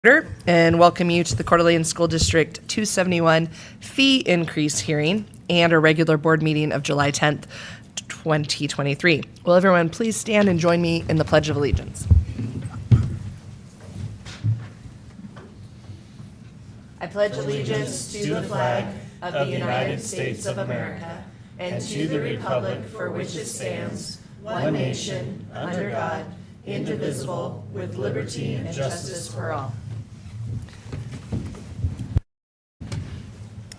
And welcome you to the Coeur d'Alene School District 271 fee increase hearing and a regular board meeting of July 10th, 2023. Will everyone please stand and join me in the Pledge of Allegiance? I pledge allegiance to the flag of the United States of America and to the republic for which it stands, one nation, under God, indivisible, with liberty and justice for all.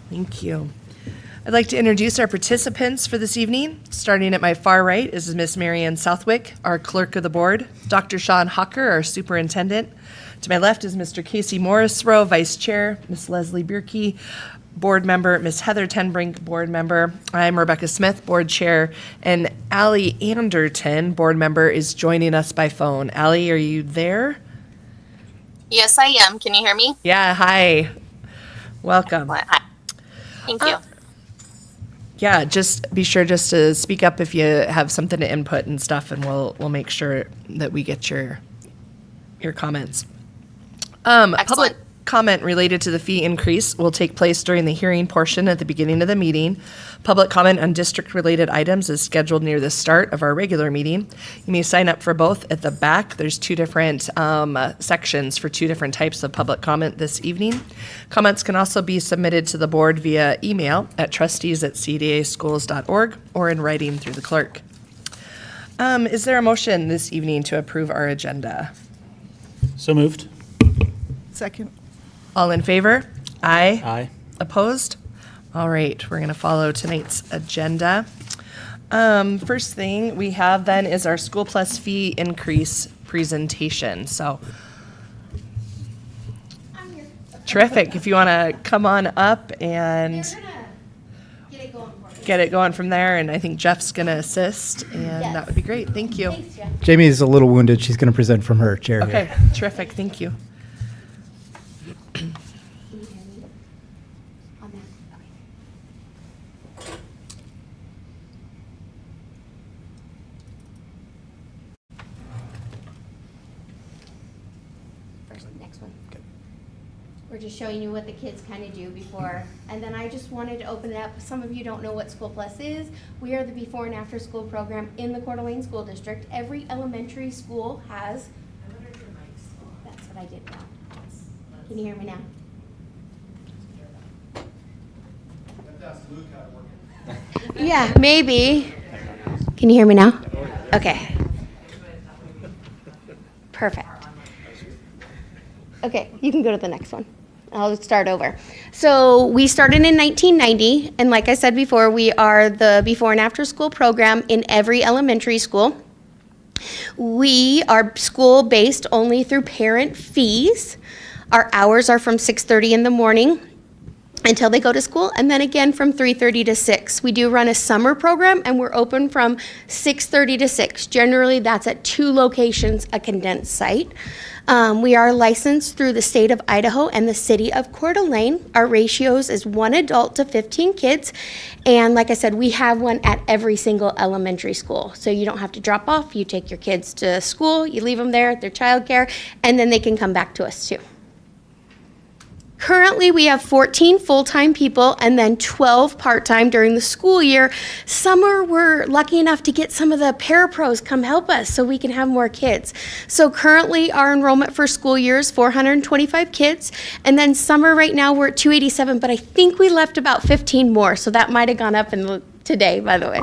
Thank you. I'd like to introduce our participants for this evening. Starting at my far right is Miss Marianne Southwick, our clerk of the board, Dr. Sean Hucker, our superintendent. To my left is Mr. Casey Morrisroe, vice chair, Miss Leslie Bierke, board member, Miss Heather Tenbrink, board member. I'm Rebecca Smith, board chair, and Allie Anderton, board member, is joining us by phone. Allie, are you there? Yes, I am. Can you hear me? Yeah, hi. Welcome. Hi. Thank you. Yeah, just be sure just to speak up if you have something to input and stuff, and we'll make sure that we get your comments. Public comment related to the fee increase will take place during the hearing portion at the beginning of the meeting. Public comment on district-related items is scheduled near the start of our regular meeting. You may sign up for both at the back. There's two different sections for two different types of public comment this evening. Comments can also be submitted to the board via email at trustees@cdaschools.org or in writing through the clerk. Is there a motion this evening to approve our agenda? So moved. Second. All in favor? Aye. Aye. Opposed? All right, we're going to follow tonight's agenda. First thing we have then is our School Plus fee increase presentation. So, I'm here. terrific. If you want to come on up and They're gonna get it going for me. get it going from there, and I think Jeff's going to assist, and Yes. that would be great. Thank you. Thanks, Jeff. Jamie is a little wounded. She's going to present from her chair. Okay, here. terrific. Thank you. Can you hear me on that? Okay. Next one. We're just showing you what the kids kind of do before, and then I just wanted to open it up. Some of you don't know what School Plus is. We are the before and after school program in the Coeur d'Alene School District. Every elementary school has. I wonder if your mic's on. That's what I did now. Can you hear me now? Yeah, maybe. Can you hear me now? Okay. Perfect. Okay, you can go to the next one. I'll start over. So we started in 1990, and like I said before, we are the before and after school program in every elementary school. We are school-based only through parent fees. Our hours are from 6:30 in the morning until they go to school, and then again from 3:30 to 6. We do run a summer program, and we're open from 6:30 to 6. Generally, that's at 2 locations, a condensed site. We are licensed through the state of Idaho and the city of Coeur d'Alene. Our ratios is 1 adult to 15 kids, and like I said, we have one at every single elementary school. So you don't have to drop off. You take your kids to school, you leave them there at their childcare, and then they can come back to us too. Currently, we have 14 full-time people and then 12 part-time during the school year. Summer, we're lucky enough to get some of the parapros come help us so we can have more kids. So currently, our enrollment for school year is 425 kids. And then summer right now, we're at 287, but I think we left about 15 more. So that might have gone up today, by the way.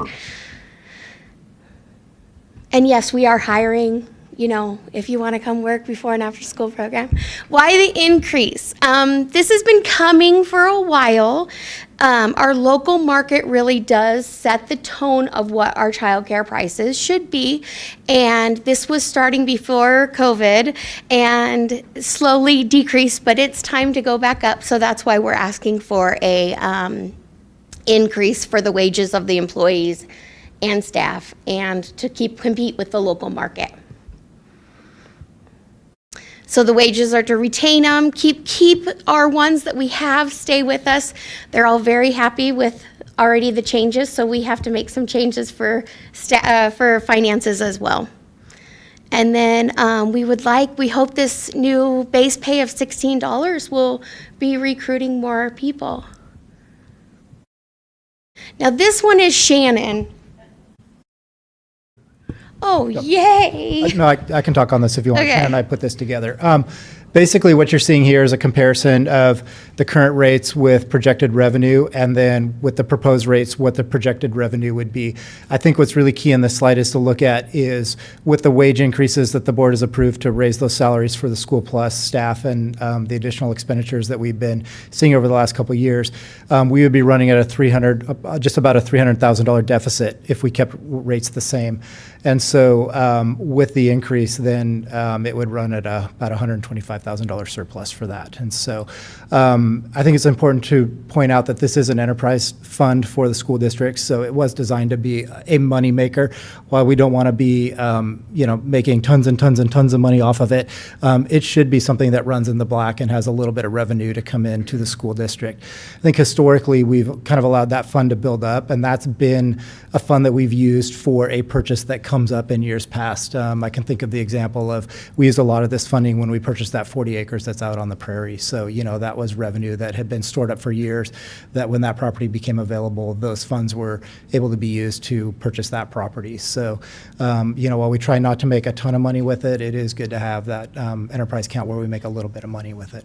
And yes, we are hiring. You know, if you want to come work before and after school program. Why the increase? This has been coming for a while. Our local market really does set the tone of what our childcare prices should be. And this was starting before COVID and slowly decreased, but it's time to go back up. So that's why we're asking for a increase for the wages of the employees and staff and to compete with the local market. So the wages are to retain them, keep our ones that we have, stay with us. They're all very happy with already the changes, so we have to make some changes for finances as well. And then we hope this new base pay of $16 will be recruiting more people. Now this one is Shannon. Oh, yay! No, I can talk on this if you want. Okay. Shannon and I put this together. Basically, what you're seeing here is a comparison of the current rates with projected revenue, and then with the proposed rates, what the projected revenue would be. I think what's really key in this slide is to look at is with the wage increases that the board has approved to raise those salaries for the School Plus staff and the additional expenditures that we've been seeing over the last couple of years, we would be running at just about a $300,000 deficit if we kept rates the same. And so with the increase, then it would run at about $125,000 surplus for that. And so I think it's important to point out that this is an enterprise fund for the school districts, so it was designed to be a moneymaker. While we don't want to be making tons and tons and tons of money off of it, it should be something that runs in the black and has a little bit of revenue to come into the school district. I think historically we've kind of allowed that fund to build up, and that's been a fund that we've used for a purchase that comes up in years past. I can think of the example of we used a lot of this funding when we purchased that 40 acres that's out on the prairie. So, that was revenue that had been stored up for years, that when that property became available, those funds were able to be used to purchase that property. So, while we try not to make a ton of money with it, it is good to have that enterprise account where we make a little bit of money with it.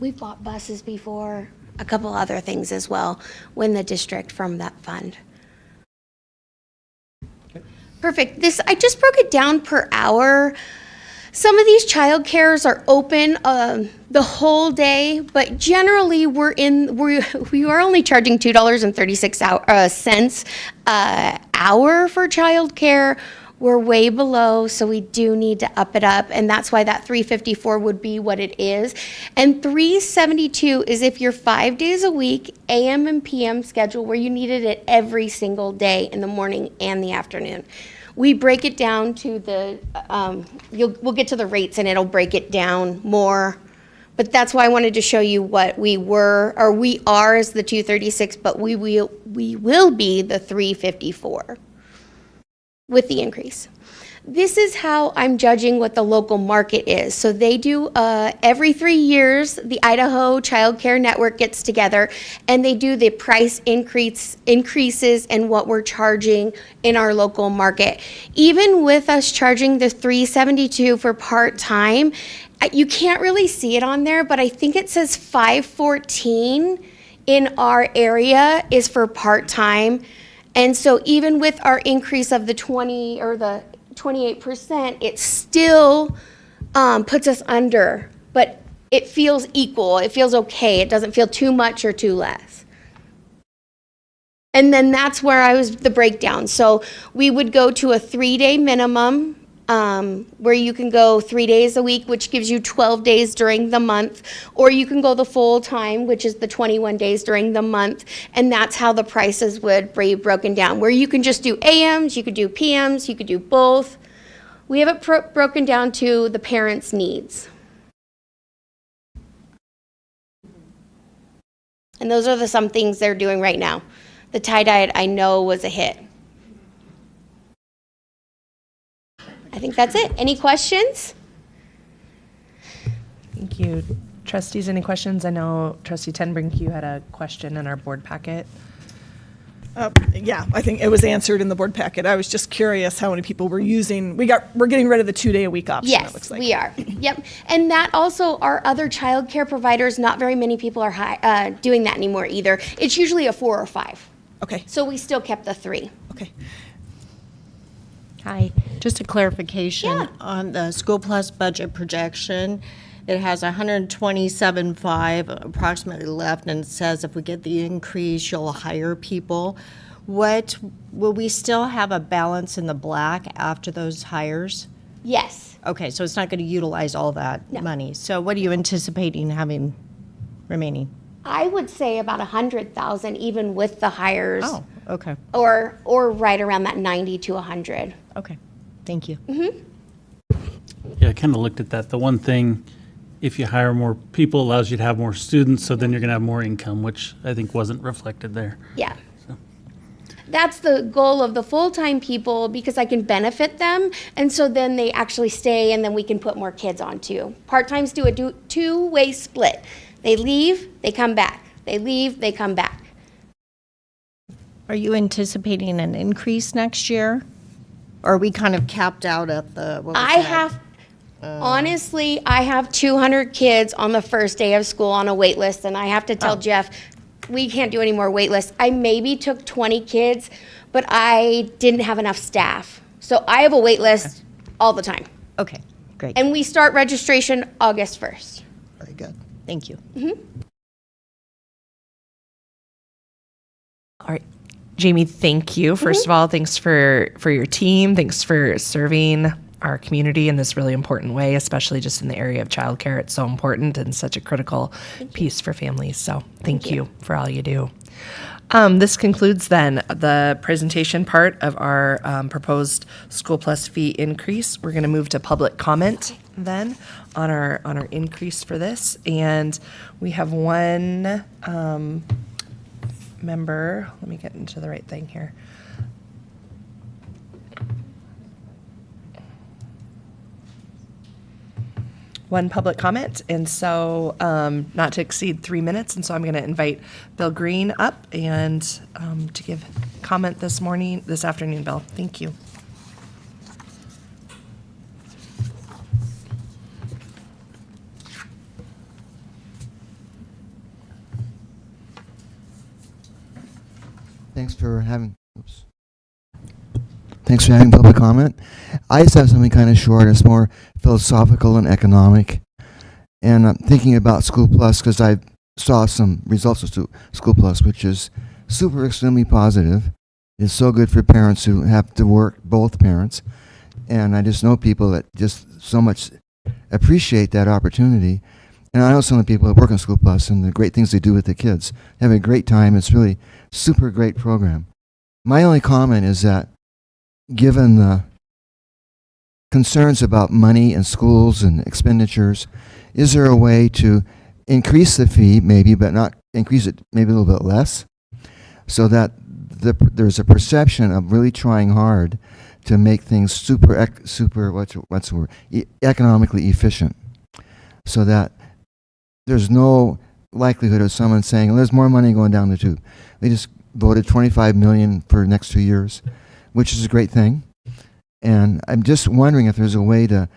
We've bought buses before, a couple other things as well, when the district from that fund. Perfect. I just broke it down per hour. Some of these child cares are open the whole day, but generally we are only charging $2.36 hour for child care. We're way below, so we do need to up it up, and that's why that $354 would be what it is. And $372 is if you're 5 days a week, AM and PM schedule, where you needed it every single day in the morning and the afternoon. We break it down to we'll get to the rates and it'll break it down more. But that's why I wanted to show you what we are as the 236, but we will be the 354 with the increase. This is how I'm judging what the local market is. So they do, every 3 years, the Idaho Child Care Network gets together and they do the price increases and what we're charging in our local market. Even with us charging the $372 for part-time, you can't really see it on there, but I think it says $514 in our area is for part-time. And so even with our increase of the 28%, it still puts us under, but it feels equal. It feels okay. It doesn't feel too much or too less. And then that's where the breakdown. So we would go to a 3-day minimum, where you can go 3 days a week, which gives you 12 days during the month, or you can go the full time, which is the 21 days during the month, and that's how the prices would be broken down, where you can just do AMs, you could do PMs, you could do both. We have it broken down to the parents' needs. And those are some things they're doing right now. The tie-dye, I know, was a hit. I think that's it. Any questions? Thank you. Trustees, any questions? I know Trustee Tenbrink, you had a question in our board packet. Yeah, I think it was answered in the board packet. I was just curious how many people were using, we're getting rid of the 2-day-a-week option, it Yes, looks like. we are. Yep. And that also, our other child care providers, not very many people are doing that anymore either. It's usually a 4 or 5. Okay, So we still kept the 3. okay. Hi, just a clarification Yeah. on the School Plus budget projection. It has 127.5 approximately left, and it says if we get the increase, you'll hire people. Will we still have a balance in the black after those hires? Yes. Okay, so it's not going to utilize all that No. money. So what are you anticipating having remaining? I would say about 100,000 even with the hires. Oh, okay, Or right around that 90 to 100. okay, thank you. Yeah, I kind of looked at that. The one thing, if you hire more people, allows you to have more students, so then you're going to have more income, which I think wasn't reflected there. Yeah. that's the goal of the full-time people, because I can benefit them, and so then they actually stay, and then we can put more kids on too. Part-times do a two-way split. They leave, they come back. They leave, they come back. Are you anticipating an increase next year? Or are we kind of capped out at the, what was I that? have, honestly, I have 200 kids on the first day of school on a wait list, and I have to tell Jeff, we can't do any more wait lists. I maybe took 20 kids, but I didn't have enough staff. So I have a wait list all the time. Okay, great. And we start registration August 1st. Very good. Thank you. All right. Jamie, thank you. First of all, thanks for your team. Thanks for serving our community in this really important way, especially just in the area of childcare. It's so important and such a critical piece for families. So thank you for all you do. This concludes then the presentation part of our proposed school plus fee increase. We're going to move to public comment then on our increase for this. And we have one member. Let me get into the right thing here. One public comment, and so not to exceed 3 minutes, and so I'm going to invite Bill Green up and to give comment this afternoon, Bill. Thank you. Thanks for having public comment. I just have something kind of short. It's more philosophical and economic. And I'm thinking about School Plus because I saw some results of School Plus, which is super extremely positive. It's so good for parents who have to work, both parents. And I just know people that just so much appreciate that opportunity. And I know some of the people that work in School Plus and the great things they do with the kids. They have a great time. It's really super great program. My only comment is that given the concerns about money and schools and expenditures, is there a way to increase the fee maybe, but not increase it maybe a little bit less, so that there's a perception of really trying hard to make things economically efficient, so that there's no likelihood of someone saying, well, there's more money going down the tube. They just voted $25 million for the next 2 years, which is a great thing. And I'm just wondering if there's a way to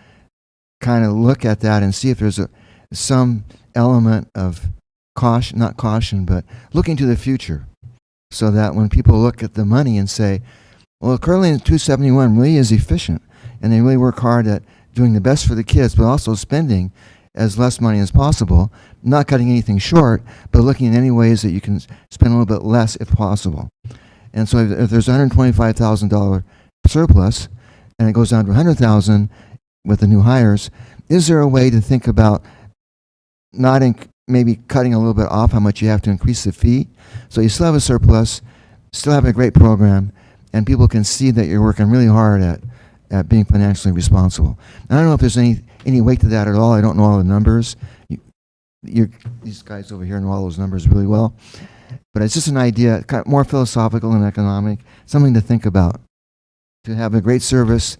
kind of look at that and see if there's some element of caution, not caution, but looking to the future, so that when people look at the money and say, well, currently 271 really is efficient, and they really work hard at doing the best for the kids, but also spending as less money as possible, not cutting anything short, but looking at any ways that you can spend a little bit less if possible. And so if there's a $125,000 surplus, and it goes down to $100,000 with the new hires, is there a way to think about not maybe cutting a little bit off how much you have to increase the fee, so you still have a surplus, still have a great program, and people can see that you're working really hard at being financially responsible. And I don't know if there's any weight to that at all. I don't know all the numbers. These guys over here know all those numbers really well. But it's just an idea, kind of more philosophical and economic, something to think about, to have a great service,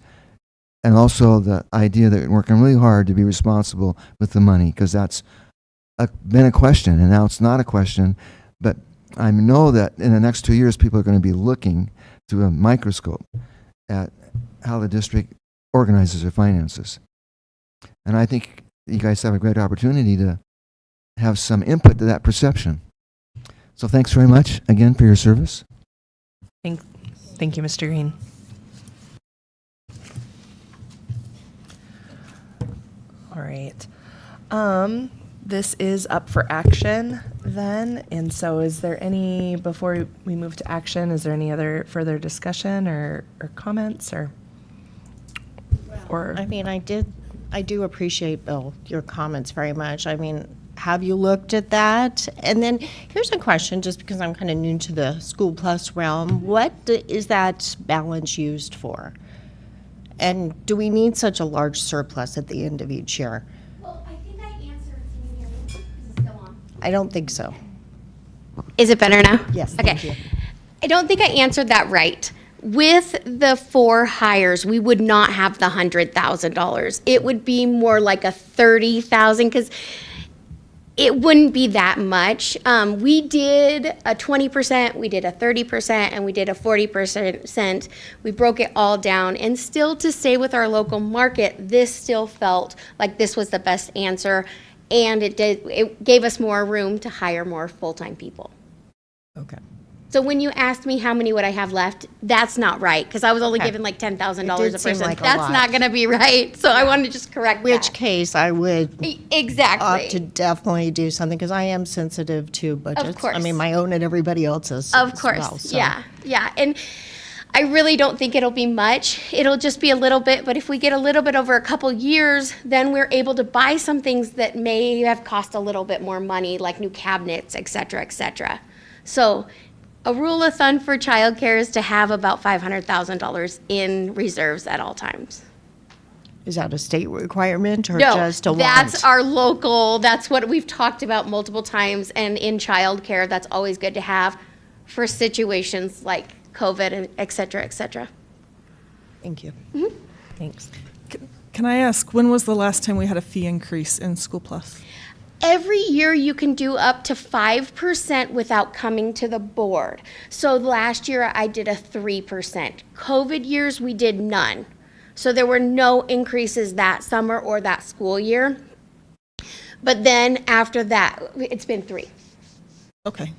and also the idea that we're working really hard to be responsible with the money, because that's been a question, and now it's not a question. But I know that in the next 2 years, people are going to be looking through a microscope at how the district organizes their finances. And I think you guys have a great opportunity to have some input to that perception. So thanks very much again for your service. Thank you, Mr. Green. All right. This is up for action then. And so is there any, before we move to action, is there any other further discussion or comments or? I mean, I do appreciate, Bill, your comments very much. I mean, have you looked at that? And then here's a question, just because I'm kind of new to the School Plus realm. What is that balance used for? And do we need such a large surplus at the end of each year? Well, I think I answered. Can you hear me? Is it still on? I don't think so. Is it better now? Yes, Okay. thank you. I don't think I answered that right. With the 4 hires, we would not have the $100,000. It would be more like a 30,000 because it wouldn't be that much. We did a 20%, we did a 30%, and we did a 40%. We broke it all down, and still to stay with our local market, this still felt like this was the best answer, and it gave us more room to hire more full-time people. Okay. So when you asked me how many would I have left, that's not right, because I was only Okay. given like $10,000 It a did seem person. like a That's lot. not going to be right. So I wanted to just correct Which that. case I would Exactly. opt to definitely do something because I am sensitive to budgets. course. I mean, my own and everybody else's. Of as course, well, so. yeah. And I really don't think it'll be much. It'll just be a little bit, but if we get a little bit over a couple years, then we're able to buy some things that may have cost a little bit more money, like new cabinets, et cetera, et cetera. So a rule of thumb for childcare is to have about $500,000 in reserves at all times. Is that a state requirement or No, just a want? that's our local, that's what we've talked about multiple times, and in childcare, that's always good to have for situations like COVID and et cetera, et cetera. Thank you. Thanks. Can I ask, when was the last time we had a fee increase in School Plus? Every year you can do up to 5% without coming to the board. So last year I did a 3%. COVID years, we did none. So there were no increases that summer or that school year. But then after that, it's been 3. Okay.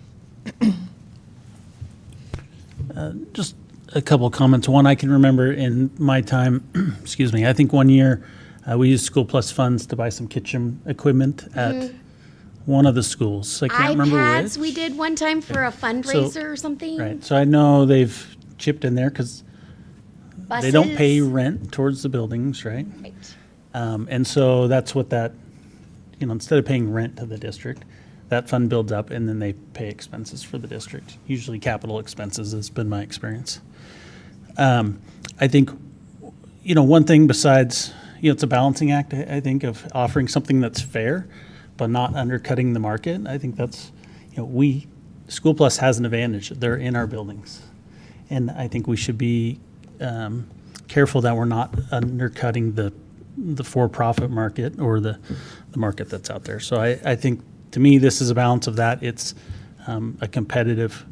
Just a couple of comments. One, I can remember in my time, excuse me, I think one year we used School Plus funds to buy some kitchen equipment at one of the schools. I can't remember iPads which. we did one time for a fundraiser or something. Right. So I know they've chipped in there because they don't pay Buses. rent towards the buildings, right? Right. And so that's what that, instead of paying rent to the district, that fund builds up and then they pay expenses for the district. Usually capital expenses has been my experience. I think, one thing besides, it's a balancing act, I think, of offering something that's fair, but not undercutting the market. I think that's, School Plus has an advantage. They're in our buildings. And I think we should be careful that we're not undercutting the for-profit market or the market that's out there. So I think, to me, this is a balance of that. It's a competitive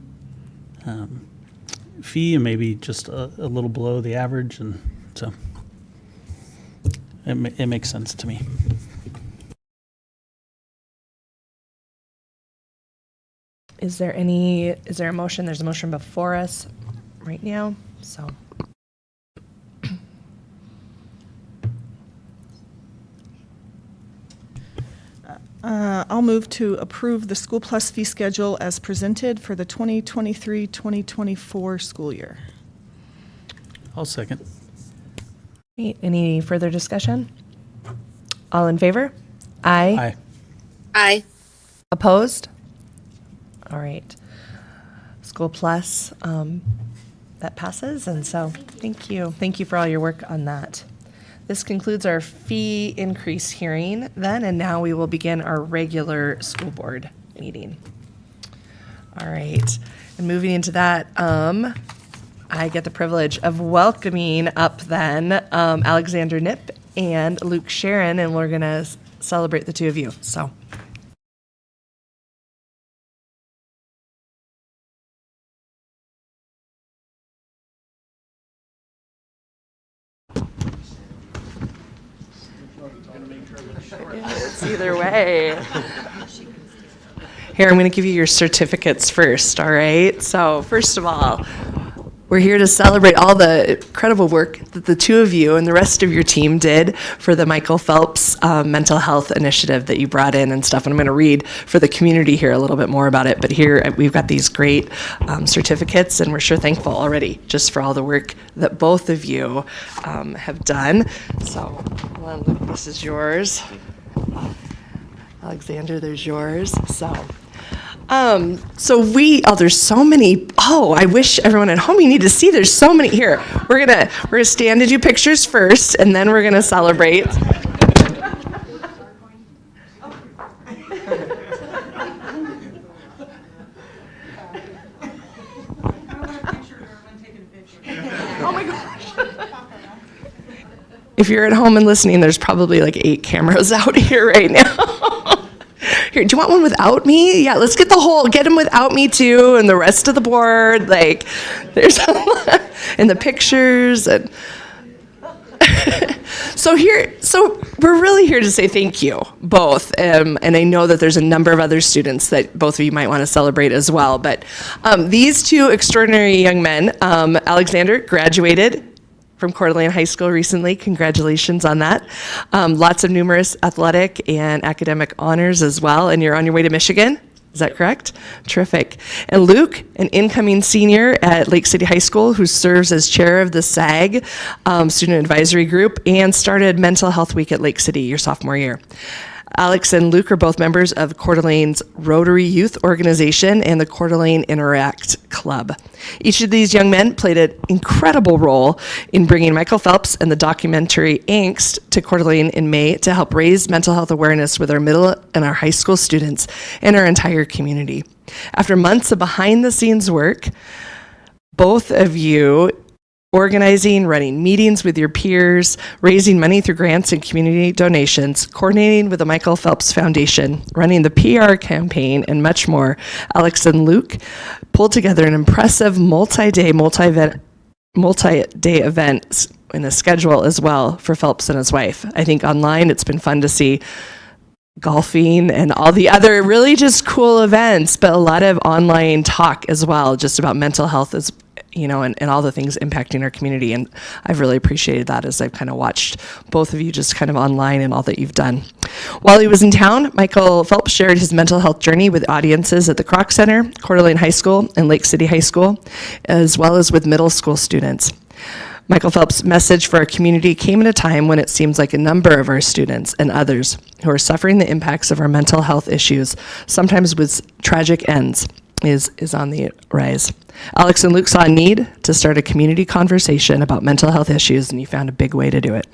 fee and maybe just a little below the average. And so it makes sense to me. Is there a motion? There's a motion before us right now, so. I'll move to approve the School Plus fee schedule as presented for the 2023-2024 school year. I'll second. Any further discussion? All in favor? Aye. Aye. Aye. Opposed? All right. School Plus, that passes, and so thank you. Thank you for all your work on that. This concludes our fee increase hearing then, and now we will begin our regular school board meeting. All right, and moving into that, I get the privilege of welcoming up then Alexander Nip and Luke Sharon, and we're gonna celebrate the two of you, so. It's either way. Here, I'm going to give you your certificates first, all right? So, first of all, we're here to celebrate all the incredible work that the two of you and the rest of your team did for the Michael Phelps mental health initiative that you brought in and stuff. And I'm going to read for the community here a little bit more about it. But here we've got these great certificates, and we're sure thankful already just for all the work that both of you have done. So, Luke, this is yours. Alexander, there's yours. There's so many. Oh, I wish everyone at home, you need to see, there's so many. Here, we're gonna stand and do pictures first, and then we're gonna celebrate. Oh my gosh. If you're at home and listening, there's probably like 8 cameras out here right now. Here, do you want one without me? Yeah, let's get him without me too, and the rest of the board. Like, there's and the pictures and. So we're really here to say thank you both, and I know that there's a number of other students that both of you might want to celebrate as well. But these 2 extraordinary young men, Alexander graduated from Coeur d'Alene High School recently. Congratulations on that. Lots of numerous athletic and academic honors as well, and you're on your way to Michigan. Is that correct? Terrific. And Luke, an incoming senior at Lake City High School who serves as chair of the SAG Student Advisory Group and started Mental Health Week at Lake City your sophomore year. Alex and Luke are both members of Coeur d'Alene's Rotary Youth Organization and the Coeur d'Alene Interact Club. Each of these young men played an incredible role in bringing Michael Phelps and the documentary Angst to Coeur d'Alene in May to help raise mental health awareness with our middle and our high school students and our entire community. After months of behind-the-scenes work, both of you organizing, running meetings with your peers, raising money through grants and community donations, coordinating with the Michael Phelps Foundation, running the PR campaign, and much more, Alex and Luke pulled together an impressive multi-day event in a schedule as well for Phelps and his wife. I think online it's been fun to see golfing and all the other really just cool events, but a lot of online talk as well, just about mental health as and all the things impacting our community. And I've really appreciated that as I've kind of watched both of you just kind of online and all that you've done. While he was in town, Michael Phelps shared his mental health journey with audiences at the Kroc Center, Coeur d'Alene High School, and Lake City High School, as well as with middle school students. Michael Phelps' message for our community came at a time when it seems like a number of our students and others who are suffering the impacts of our mental health issues, sometimes with tragic ends, is on the rise. Alex and Luke saw a need to start a community conversation about mental health issues, and you found a big way to do it.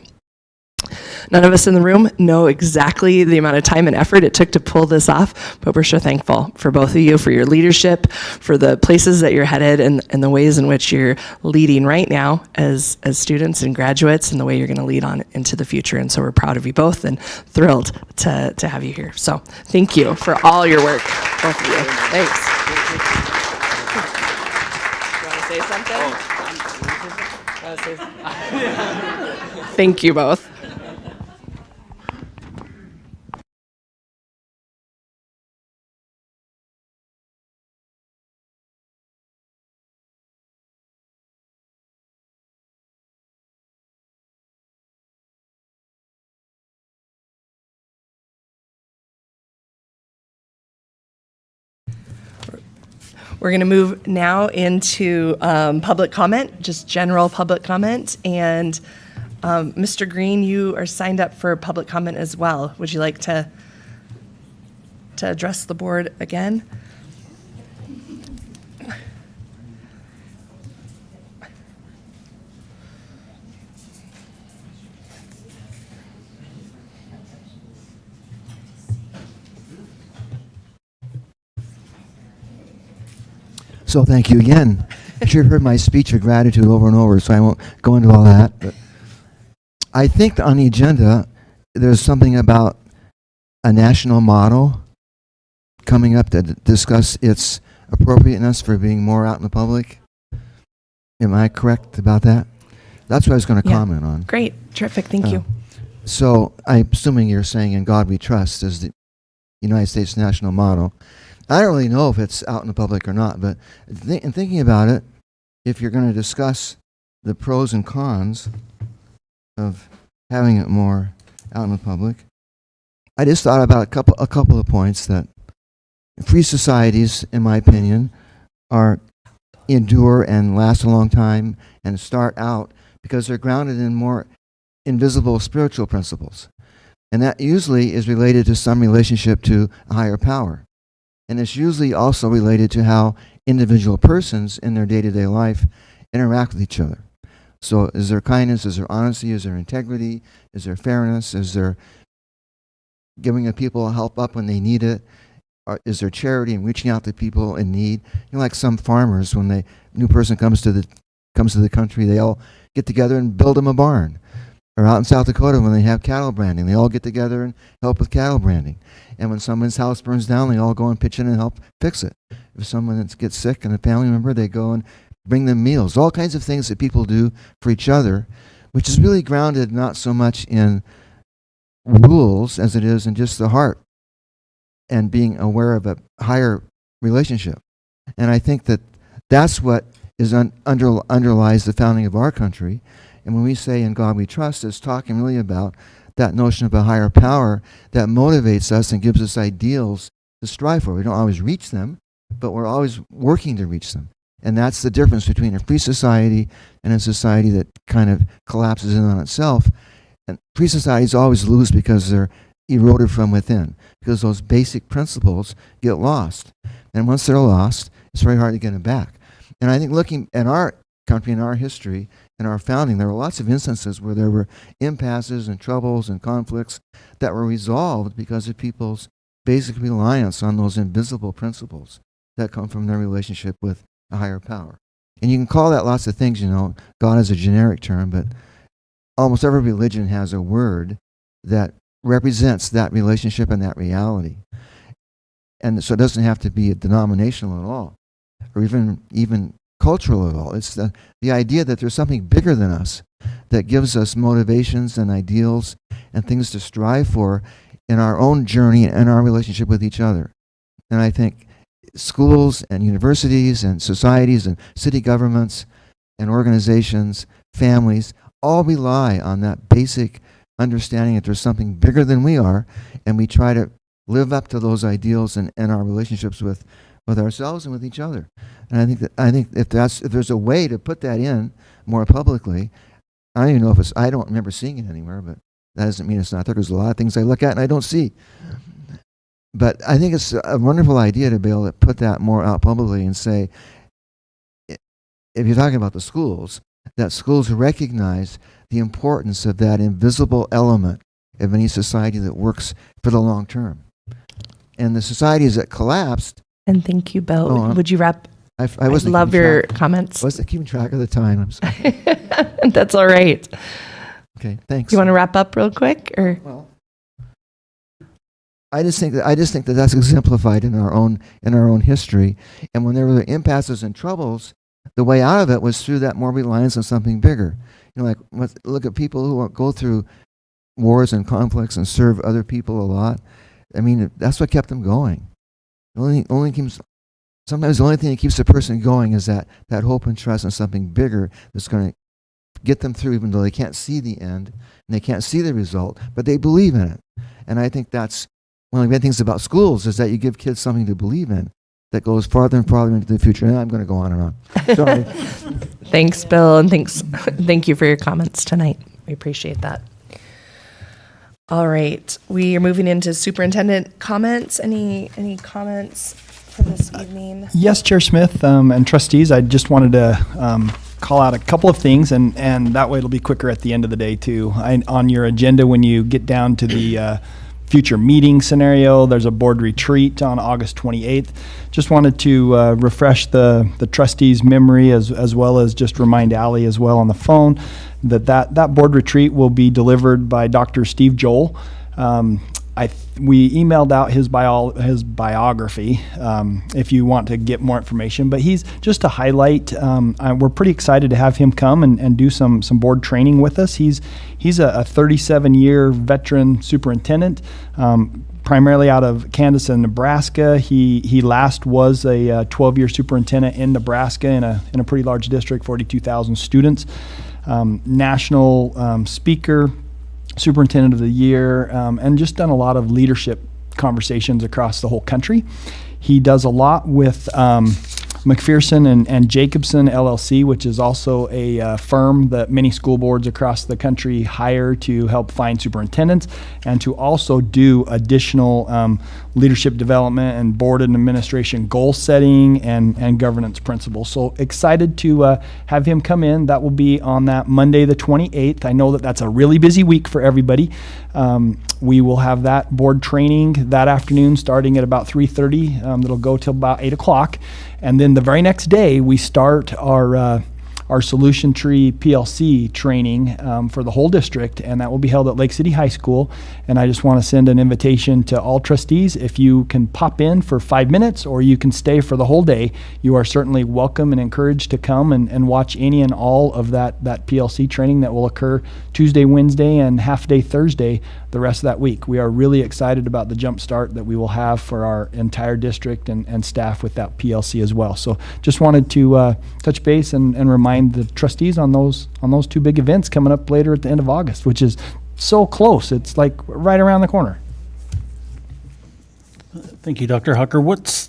None of us in the room know exactly the amount of time and effort it took to pull this off, but we're so thankful for both of you, for your leadership, for the places that you're headed, and the ways in which you're leading right now as students and graduates, and the way you're going to lead on into the future. And so we're proud of you both and thrilled to have you here. So thank you for all your work, both of you. Thanks. You want to say something? Thank you both. We're going to move now into public comment, just general public comment. And Mr. Green, you are signed up for public comment as well. Would you like to address the board again? So thank you again. I'm sure you've heard my speech of gratitude over and over, so I won't go into all that. But I think on the agenda, there's something about a national model coming up to discuss its appropriateness for being more out in the public. Am I correct about that? That's what I was going to comment on. Great. Terrific. Thank you. So I'm assuming you're saying "In God We Trust" is the United States national model. I don't really know if it's out in the public or not, but in thinking about it, if you're going to discuss the pros and cons of having it more out in the public, I just thought about a couple of points that free societies, in my opinion, endure and last a long time and start out because they're grounded in more invisible spiritual principles. And that usually is related to some relationship to a higher power. And it's usually also related to how individual persons in their day-to-day life interact with each other. So is there kindness, is there honesty, is there integrity, is there fairness, is there giving people help up when they need it, or is there charity and reaching out to people in need? Like some farmers, when a new person comes to the comes to the country, they all get together and build them a barn. Or out in South Dakota, when they have cattle branding, they all get together and help with cattle branding. And when someone's house burns down, they all go and pitch in and help fix it. If someone gets sick and a family member, they go and bring them meals. All kinds of things that people do for each other, which is really grounded not so much in rules as it is in just the heart and being aware of a higher relationship. And I think that that's what is underlies the founding of our country. And when we say in God we trust, it's talking really about that notion of a higher power that motivates us and gives us ideals to strive for. We don't always reach them, but we're always working to reach them. And that's the difference between a free society and a society that kind of collapses in on itself. And free societies always lose because they're eroded from within, because those basic principles get lost. And once they're lost, it's very hard to get them back. And I think looking at our country and our history and our founding, there were lots of instances where there were impasses and troubles and conflicts that were resolved because of people's basic reliance on those invisible principles that come from their relationship with a higher power. And you can call that lots of things, God is a generic term, but almost every religion has a word that represents that relationship and that reality. And so it doesn't have to be denominational at all, or even cultural at all. It's the idea that there's something bigger than us that gives us motivations and ideals and things to strive for in our own journey and our relationship with each other. And I think schools and universities and societies and city governments and organizations, families, all rely on that basic understanding that there's something bigger than we are, and we try to live up to those ideals in our relationships with ourselves and with each other. And I think if there's a way to put that in more publicly, I don't even know if I don't remember seeing it anywhere, but that doesn't mean it's not there. There's a lot of things I look at and I don't see. But I think it's a wonderful idea to be able to put that more out publicly and say, if you're talking about the schools, that schools recognize the importance of that invisible element of any society that works for the long term. And the societies that collapsed. And thank you, Bill. Would you wrap? I wasn't love your comments. I wasn't keeping track of the time. I'm sorry. That's all right. Okay, thanks. You want to wrap up real quick, or? Well, I just think that that's exemplified in our own history. And when there were impasses and troubles, the way out of it was through that more reliance on something bigger. Look at people who go through wars and conflicts and serve other people a lot. I mean, that's what kept them going. Sometimes the only thing that keeps a person going is that hope and trust in something bigger that's going to get them through, even though they can't see the end and they can't see the result, but they believe in it. And I think that's one of the great things about schools, is that you give kids something to believe in that goes farther and farther into the future. And I'm going to go on and on. Sorry. Thanks, Bill, and thank you for your comments tonight. We appreciate that. All right, we are moving into superintendent comments. Any comments for this evening? Yes, Chair Smith and trustees, I just wanted to call out a couple of things, and that way it'll be quicker at the end of the day too. On your agenda, when you get down to the future meeting scenario, there's a board retreat on August 28th. Just wanted to refresh the trustees' memory, as well as just remind Allie as well on the phone that board retreat will be delivered by Dr. Steve Joel. We emailed out his biography if you want to get more information, but he's just to highlight, we're pretty excited to have him come and do some board training with us. He's a 37-year veteran superintendent, primarily out of Kansas and Nebraska. He last was a 12-year superintendent in Nebraska in a pretty large district, 42,000 students. National speaker, superintendent of the year, and just done a lot of leadership conversations across the whole country. He does a lot with McPherson and Jacobson LLC, which is also a firm that many school boards across the country hire to help find superintendents and to also do additional leadership development and board and administration goal setting and governance principles. So excited to have him come in. That will be on that Monday the 28th. I know that that's a really busy week for everybody. We will have that board training that afternoon starting at about 3:30. That'll go till about 8 o'clock. And then the very next day, we start our our Solution Tree PLC training for the whole district, and that will be held at Lake City High School. And I just want to send an invitation to all trustees. If you can pop in for 5 minutes or you can stay for the whole day, you are certainly welcome and encouraged to come and watch any and all of that PLC training that will occur Tuesday, Wednesday, and half day Thursday the rest of that week. We are really excited about the jump start that we will have for our entire district and staff with that PLC as well. So just wanted to touch base and remind the trustees on those two big events coming up later at the end of August, which is so close. It's like right around the corner. Thank you, Dr. Hucker. What's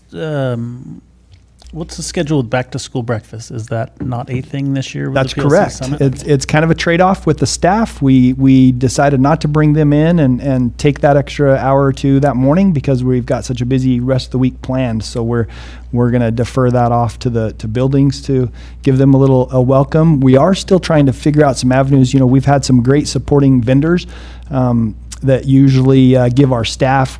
the schedule with back to school breakfast? Is that not a thing this year with That's the PLC correct. Summit? It's kind of a trade-off with the staff. We decided not to bring them in and take that extra hour or two that morning because we've got such a busy rest of the week planned. So we're going to defer that off to buildings to give them a welcome. We are still trying to figure out some avenues. You know, we've had some great supporting vendors that usually give our staff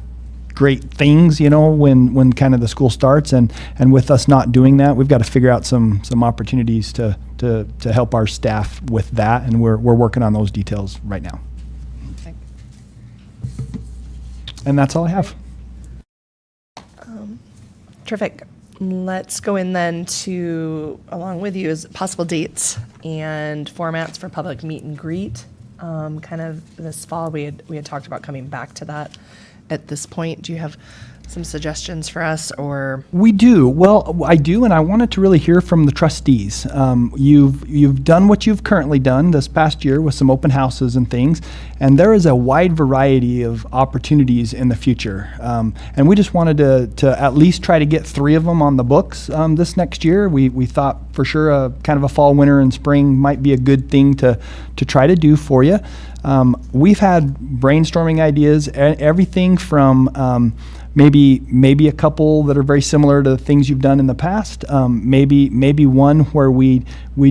great things, you know, when kind of the school starts, and with us not doing that, we've got to figure out some opportunities to help our staff with that, and we're working on those details right now. Okay. And that's all I have. Terrific. Let's go in then to, along with you, is possible dates and formats for public meet and greet. Kind of this fall, we had talked about coming back to that. At this point, do you have some suggestions for us, or? We do. Well, I do, and I wanted to really hear from the trustees. You've done what you've currently done this past year with some open houses and things, and there is a wide variety of opportunities in the future. And we just wanted to at least try to get 3 of them on the books this next year. We thought for sure a kind of a fall, winter, and spring might be a good thing to try to do for you. We've had brainstorming ideas, everything from maybe a couple that are very similar to things you've done in the past. Maybe one where we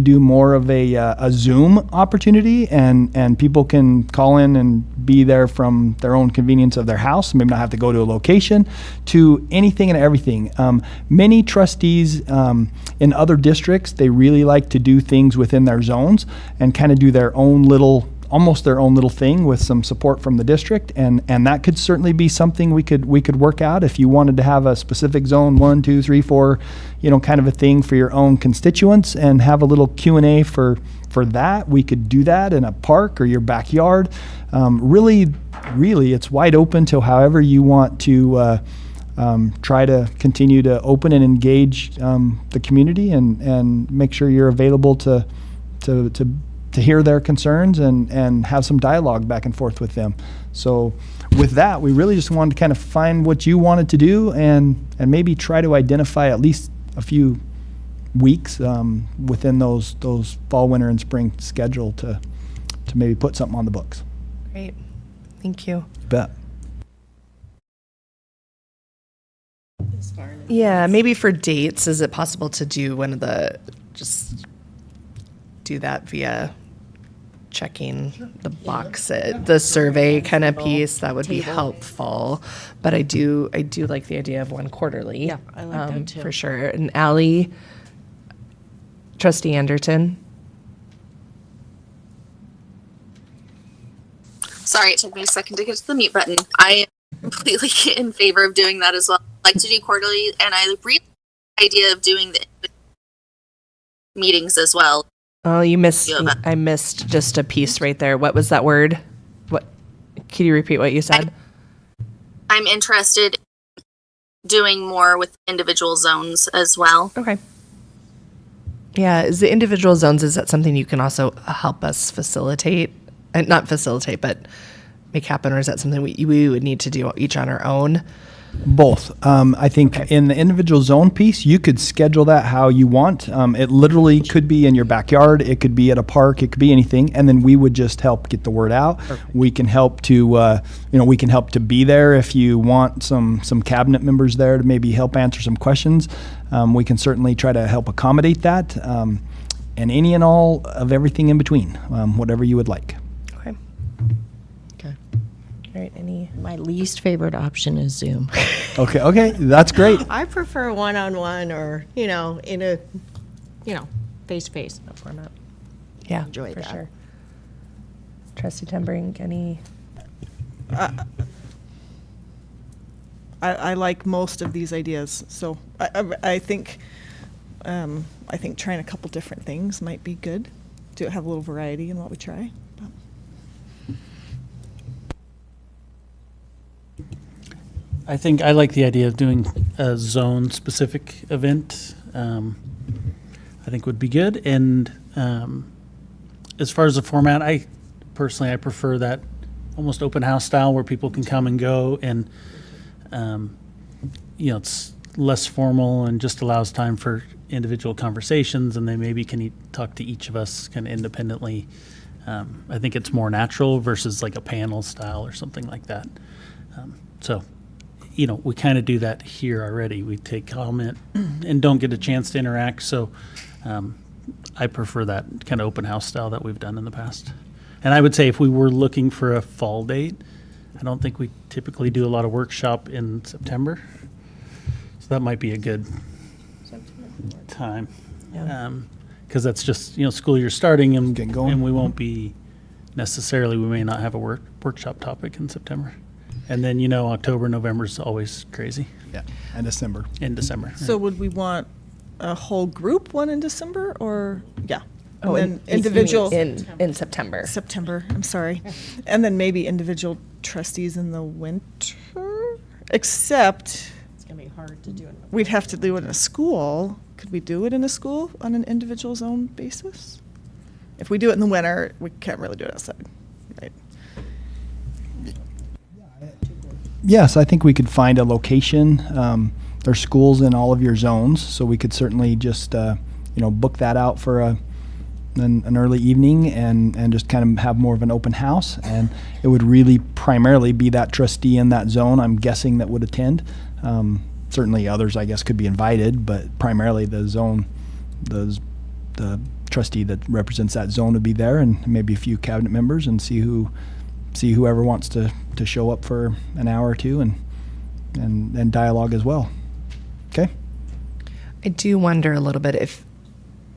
do more of a Zoom opportunity, and people can call in and be there from their own convenience of their house, maybe not have to go to a location, to anything and everything. Many trustees in other districts, they really like to do things within their zones and kind of do their own little thing with some support from the district, and that could certainly be something we could work out if you wanted to have a specific zone 1, 2, 3, 4, you know, kind of a thing for your own constituents, and have a little Q&A for that. We could do that in a park or your backyard. Really, it's wide open to however you want to try to continue to open and engage the community and make sure you're available to hear their concerns and have some dialogue back and forth with them. So with that, we really just wanted to kind of find what you wanted to do and maybe try to identify at least a few weeks within those fall, winter, and spring schedule to maybe put something on the books. Great. Thank you. You bet. Yeah, maybe for dates, is it possible to do just do that via checking the box, the survey kind of piece? That would be helpful. But I do like the idea of one quarterly. Yeah, I like that too. For sure. And Allie, Trustee Anderton. Sorry, it took me a second to get to the mute button. I am completely in favor of doing that as well. I like to do quarterly, and I really like the idea of doing the meetings as well. Oh, I missed just a piece right there. What was that word? What? Can you repeat what you said? I'm interested in doing more with individual zones as well. Okay. Yeah, is the individual zones, is that something you can also help us facilitate? Not facilitate, but make happen, or is that something we would need to do each on our own? Both. I think in the individual zone piece, you could schedule that how you want. It literally could be in your backyard. It could be at a park. It could be anything. And then we would just help get the word out. Perfect. We can help to, we can help to be there if you want some cabinet members there to maybe help answer some questions. We can certainly try to help accommodate that. And any and all of everything in between, whatever you would like. Okay. All right, My least favorite option is Zoom. Okay, that's great. I prefer one-on-one or, in a, face-to-face. Format. Yeah, Enjoy for that. sure. Trustee Tembrink, any? I like most of these ideas, so I think trying a couple different things might be good to have a little variety in what we try. I think I like the idea of doing a zone-specific event. I think would be good. And as far as the format, I prefer that almost open house style where people can come and go, and it's less formal and just allows time for individual conversations, and they maybe can talk to each of us kind of independently. I think it's more natural versus like a panel style or something like that. We kind of do that here already. We take comment and don't get a chance to interact. So I prefer that kind of open house style that we've done in the past. And I would say if we were looking for a fall date, I don't think we typically do a lot of workshop in September. So that might be a good time. Because that's just, school year starting and, Getting going. and we won't be necessarily, we may not have a workshop topic in September. And then, October, November is always crazy Yeah, and December. in December. So would we want a whole group one in December, or, yeah? And Oh, then individual, in September. September, I'm sorry. And then maybe individual trustees in the winter, except It's going to be hard to do it. we'd have to do it in a school. Could we do it in a school on an individual zone basis? If we do it in the winter, we can't really do it outside, right? Yes, I think we could find a location. There's schools in all of your zones, so we could certainly just, book that out for an early evening and just kind of have more of an open house. And it would really primarily be that trustee in that zone, I'm guessing, that would attend. Certainly others, I guess, could be invited, but primarily the zone, the trustee that represents that zone would be there, and maybe a few cabinet members, and see whoever wants to show up for an hour or two and dialogue as well. Okay? I do wonder a little bit if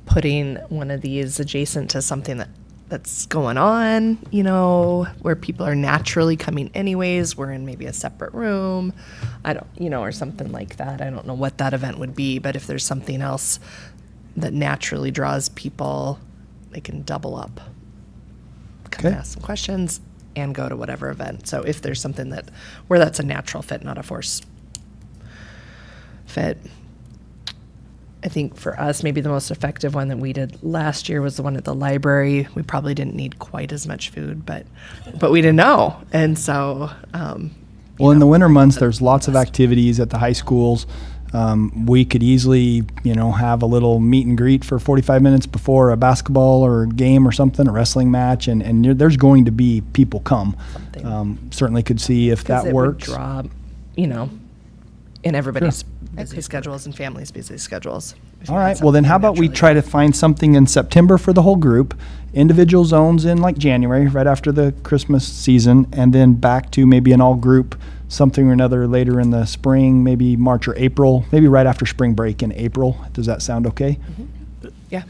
putting one of these adjacent to something that's going on, where people are naturally coming anyways, we're in maybe a separate room, or something like that. I don't know what that event would be, but if there's something else that naturally draws people, they can double up, come Okay. ask some questions, and go to whatever event. So if there's something where that's a natural fit, not a force fit. I think for us, maybe the most effective one that we did last year was the one at the library. We probably didn't need quite as much food, but we didn't know. And so, Well, in the winter months, there's lots of activities at the high schools. We could easily, have a little meet and greet for 45 minutes before a basketball or a game or something, a wrestling match, and there's going to be people come. Certainly could see if 'cause that it would works. draw, in everybody's busy schedules and families' busy schedules. If you All had right. Well, then something how about we naturally- try to find something in September for the whole group, individual zones in like January, right after the Christmas season, and then back to maybe an all group something or another later in the spring, maybe March or April, maybe right after spring break in April. Does that sound okay? Yeah.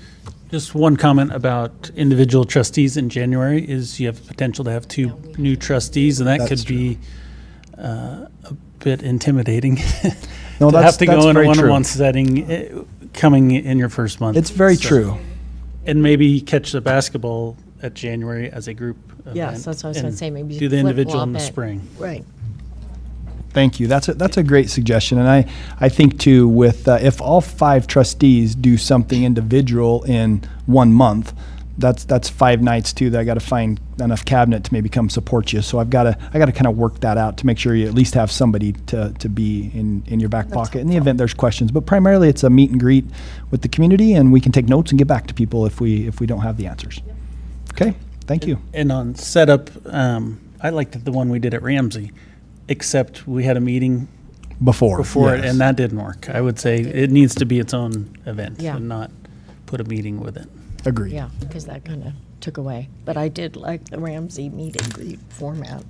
Just one comment about individual trustees in January is you have the potential to have two new trustees, and that That's could be a bit intimidating. No, to that's have to go in a very true. one-on-one setting coming in your first month. It's very So- true. And maybe catch the basketball at January as a group event. Yes, that's what I was gonna and say, maybe do the individual in the flip-flop it. spring. Right. Thank you. That's a great suggestion, and I think too, with if all 5 trustees do something individual in 1 month, that's 5 nights too that I got to find enough cabinet to maybe come support you. So I got to kind of work that out to make sure you at least have somebody to be in your back pocket in the event there's questions. But primarily it's a meet and greet with the community, and we can take notes and get back to people if we don't have the answers. Okay. Thank you. And on setup, I liked the one we did at Ramsey, except we had a meeting Before it, yes. and that didn't work. I would say it needs to be its own event Yeah. and not put a meeting with it. Agreed. Yeah, because that kind of took away. But I did like the Ramsey meet and greet format.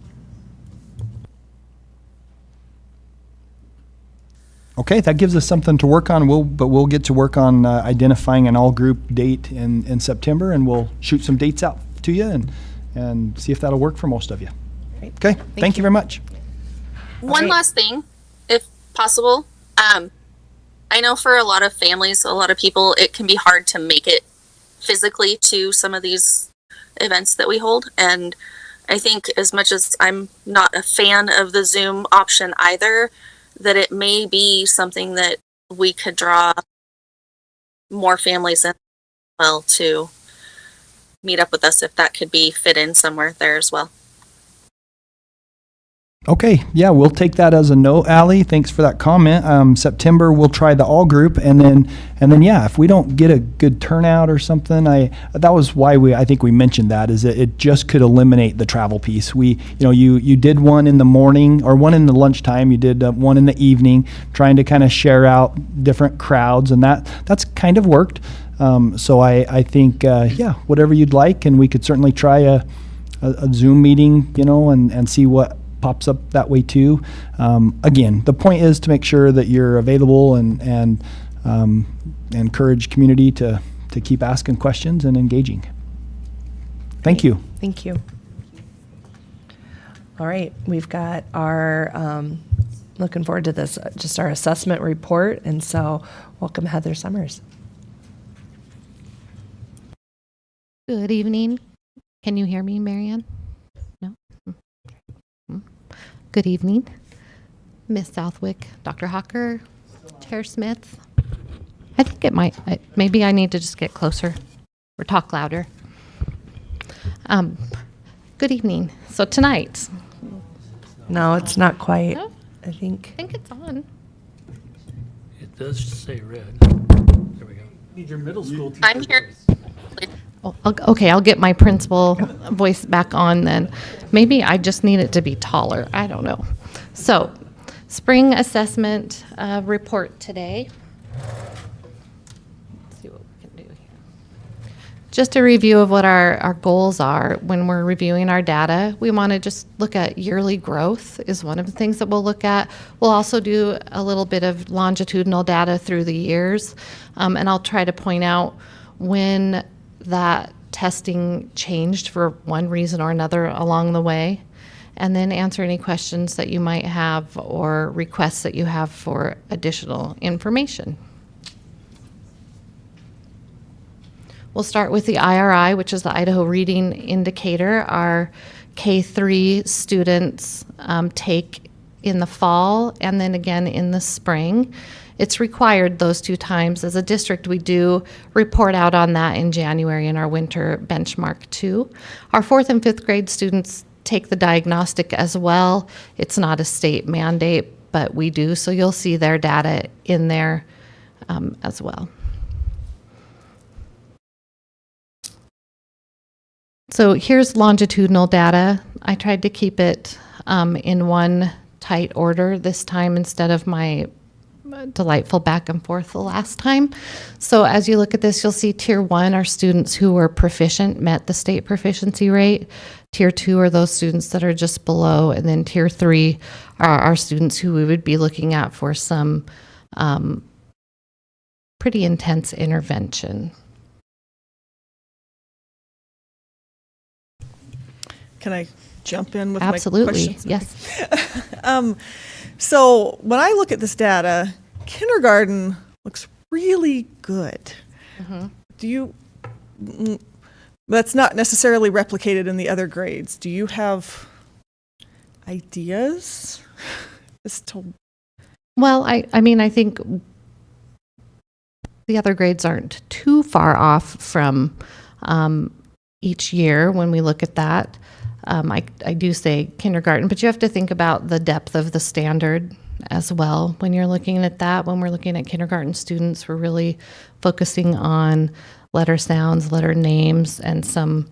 Okay, that gives us something to work on. We'll get to work on identifying an all-group date in September, and we'll shoot some dates out to you and see if that'll work for most of you. Okay, thank you very much. One last thing, if possible. I know for a lot of families, a lot of people, it can be hard to make it physically to some of these events that we hold. And I think as much as I'm not a fan of the Zoom option either, that it may be something that we could draw more families in well to meet up with us, if that could be fit in somewhere there as well. Okay, yeah, we'll take that as a note, Allie. Thanks for that comment. September, we'll try the all group, and then yeah, if we don't get a good turnout or something, that was why I think we mentioned that, is that it just could eliminate the travel piece. You did one in the morning or one in the lunchtime. You did one in the evening, trying to kind of share out different crowds, and that's kind of worked. So I think yeah, whatever you'd like, and we could certainly try a Zoom meeting, and see what pops up that way too. Again, the point is to make sure that you're available and encourage community to keep asking questions and engaging. Thank you. Thank you. All right, we've got our, looking forward to this, just our assessment report. And so welcome Heather Summers. Good evening. Can you hear me, Marianne? No? Good evening, Ms. Southwick, Dr. Hawker, Chair Smith. I think it might, maybe I need to just get closer or talk louder. Good evening. So tonight. No, it's not quite, No? I think. I think it's on. It does say red. There we go. Need your middle school teacher. I'm here. Oh, okay, I'll get my principal voice back on then. Maybe I just need it to be taller. I don't know. So, spring assessment report today. Let's see what we can do here. Just a review of what our goals are when we're reviewing our data. We want to just look at yearly growth is one of the things that we'll look at. We'll also do a little bit of longitudinal data through the years, and I'll try to point out when that testing changed for one reason or another along the way, and then answer any questions that you might have or requests that you have for additional information. We'll start with the IRI, which is the Idaho Reading Indicator. Our K-3 students take in the fall and then again in the spring. It's required those 2 times. As a district, we do report out on that in January in our winter benchmark too. Our 4th and 5th grade students take the diagnostic as well. It's not a state mandate, but we do. So you'll see their data in there as well. So here's longitudinal data. I tried to keep it in one tight order this time instead of my delightful back and forth the last time. So as you look at this, you'll see Tier 1 are students who were proficient, met the state proficiency rate. Tier 2 are those students that are just below, and then Tier 3 are our students who we would be looking at for some pretty intense intervention. Can I jump in with Absolutely, my questions? yes. So when I look at this data, kindergarten looks really good. That's not necessarily replicated in the other grades. Do you have ideas as to? Well, I mean, I think the other grades aren't too far off from each year when we look at that. I do say kindergarten, but you have to think about the depth of the standard as well when you're looking at that. When we're looking at kindergarten students, we're really focusing on letter sounds, letter names, and some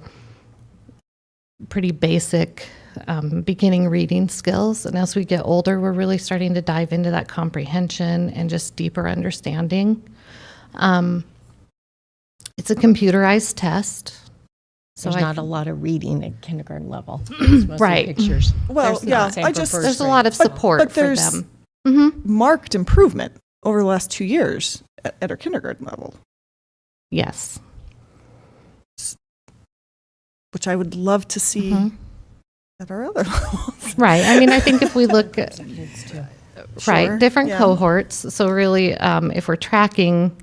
pretty basic beginning reading skills. And as we get older, we're really starting to dive into that comprehension and just deeper understanding. It's a computerized test. So There's not a lot of reading at kindergarten level. Right. Pictures. Well, yeah, Same I for just first There's a grade. lot of support but for there's them. marked improvement over the last 2 years at our kindergarten level, Yes. which I would love to see at our other levels. Right. I mean, I think if we look at right, Sure, different yeah. cohorts. So really, if we're tracking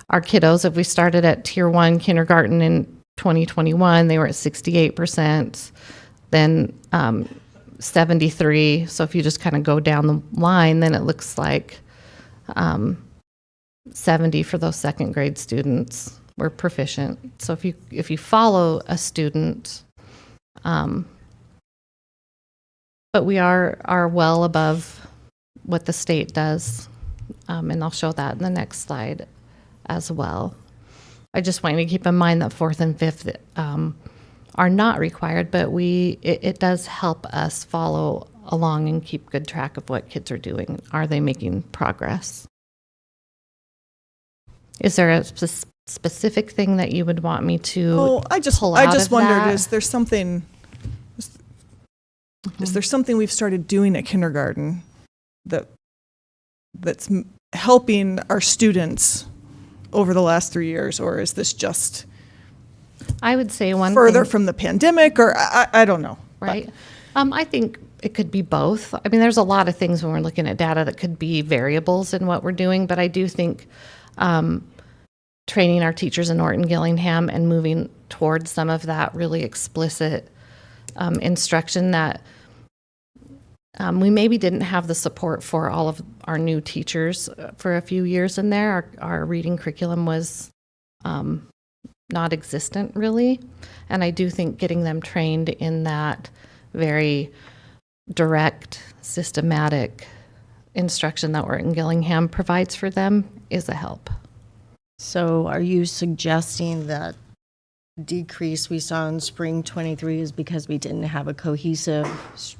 our kiddos, if we started at tier 1 kindergarten in 2021, they were at 68%, then 73. So if you just kind of go down the line, then it looks like 70 for those second grade students were proficient. So if you follow a student, but we are well above what the state does, and I'll show that in the next slide as well. I just want you to keep in mind that 4th and 5th are not required, but it does help us follow along and keep good track of what kids are doing. Are they making progress? Is there a specific thing that you would want me to Oh, I just pull out of wondered, that? is there something we've started doing at kindergarten that's helping our students over the last 3 years, or is this just I would say one further thing, from the pandemic, or I don't know. right? I think it could be both. I mean, there's a lot of things when we're looking at data that could be variables in what we're doing, but I do think training our teachers in Norton Gillingham and moving towards some of that really explicit instruction that we maybe didn't have the support for all of our new teachers for a few years in there. Our reading curriculum was non-existent, really. And I do think getting them trained in that very direct, systematic instruction that Norton Gillingham provides for them is a help. So are you suggesting that decrease we saw in spring 23 is because we didn't have a cohesive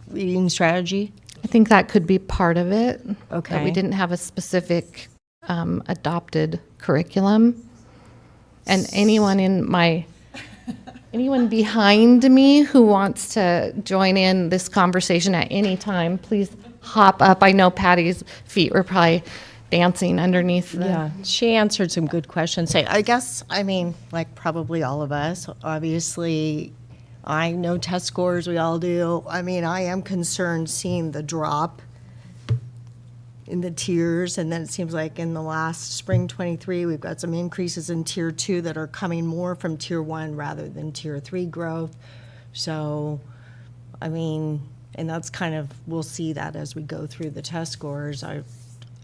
reading strategy? I think that could be part of it. That Okay. we didn't have a specific adopted curriculum. And anyone behind me who wants to join in this conversation at any time, please hop up. I know Patty's feet were probably dancing underneath the. Yeah, she answered some good questions. I guess, I mean, like probably all of us, obviously, I know test scores, we all do. I mean, I am concerned seeing the drop in the tiers, and then it seems like in the last spring 23, we've got some increases in tier 2 that are coming more from tier 1 rather than tier 3 growth. So, I mean, and that's kind of, we'll see that as we go through the test scores.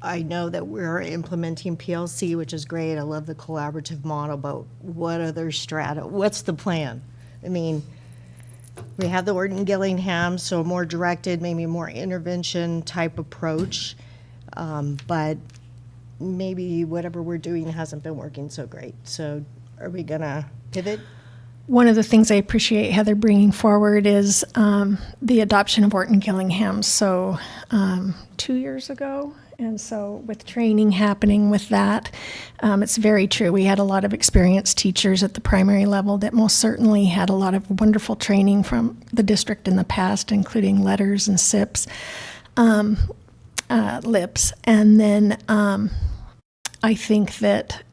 I know that we're implementing PLC, which is great. I love the collaborative model, but what other what's the plan? I mean, we have the Norton Gillingham, so more directed, maybe more intervention type approach. But maybe whatever we're doing hasn't been working so great. So are we gonna pivot? One of the things I appreciate Heather bringing forward is the adoption of Norton Gillingham. So 2 years ago, and so with training happening with that, it's very true. We had a lot of experienced teachers at the primary level that most certainly had a lot of wonderful training from the district in the past, including letters and SIPs. LIPS. And then I think that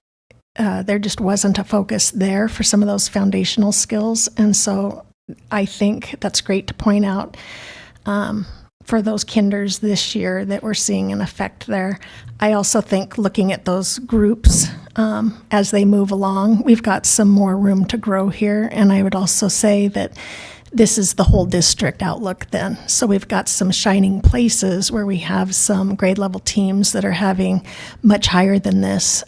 there just wasn't a focus there for some of those foundational skills. And so I think that's great to point out for those kinders this year that we're seeing an effect there. I also think looking at those groups as they move along, we've got some more room to grow here. And I would also say that this is the whole district outlook then. So we've got some shining places where we have some grade level teams that are having much higher than this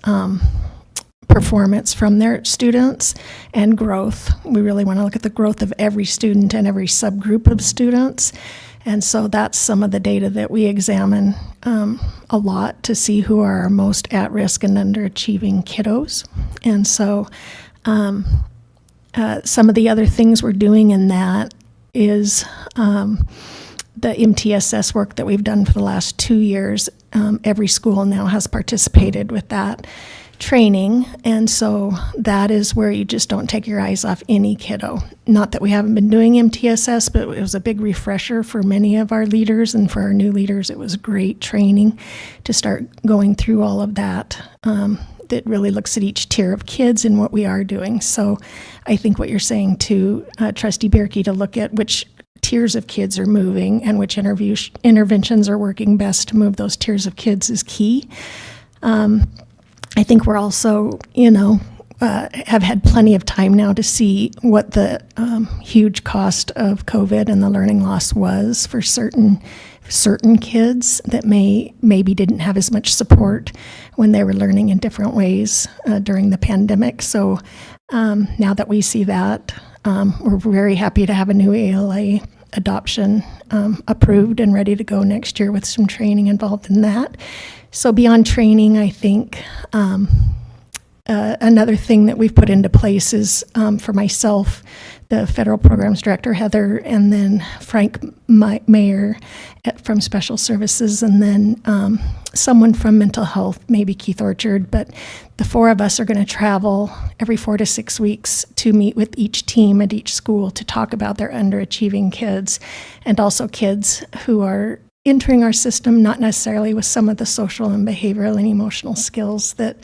performance from their students and growth. We really want to look at the growth of every student and every subgroup of students. And so that's some of the data that we examine a lot to see who are our most at-risk and underachieving kiddos. And so some of the other things we're doing in that is the MTSS work that we've done for the last 2 years. Every school now has participated with that. training. And so that is where you just don't take your eyes off any kiddo. Not that we haven't been doing MTSS, but it was a big refresher for many of our leaders, and for our new leaders, it was great training to start going through all of that. That really looks at each tier of kids and what we are doing. So I think what you're saying to Trustee Bierke, to look at which tiers of kids are moving and which interventions are working best to move those tiers of kids is key. I think we're also, have had plenty of time now to see what the huge cost of COVID and the learning loss was for certain kids that maybe didn't have as much support when they were learning in different ways during the pandemic. So now that we see that, we're very happy to have a new ALA adoption approved and ready to go next year with some training involved in that. So beyond training, I think another thing that we've put into place is for myself, the federal programs director, Heather, and then Frank Mayer from Special Services, and then someone from mental health, maybe Keith Orchard, but the four of us are going to travel every 4 to 6 weeks to meet with each team at each school to talk about their underachieving kids, and also kids who are entering our system, not necessarily with some of the social and behavioral and emotional skills that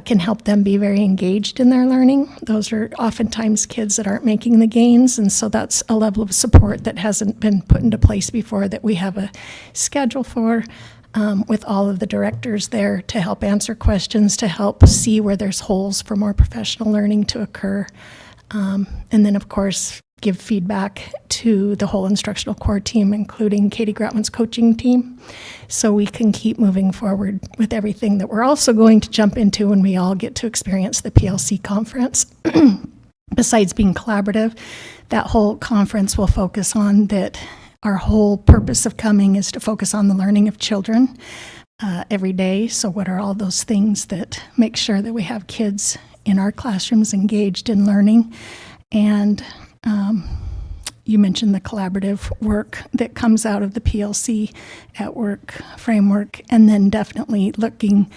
can help them be very engaged in their learning. Those are oftentimes kids that aren't making the gains, and so that's a level of support that hasn't been put into place before, that we have a schedule for with all of the directors there to help answer questions, to help see where there's holes for more professional learning to occur. And then, of course, give feedback to the whole instructional core team, including Katie Groutman's coaching team, so we can keep moving forward with everything that we're also going to jump into when we all get to experience the PLC conference. Besides being collaborative, that whole conference will focus on that. Our whole purpose of coming is to focus on the learning of children every day. So what are all those things that make sure that we have kids in our classrooms engaged in learning? And you mentioned the collaborative work that comes out of the PLC at Work framework, and then definitely looking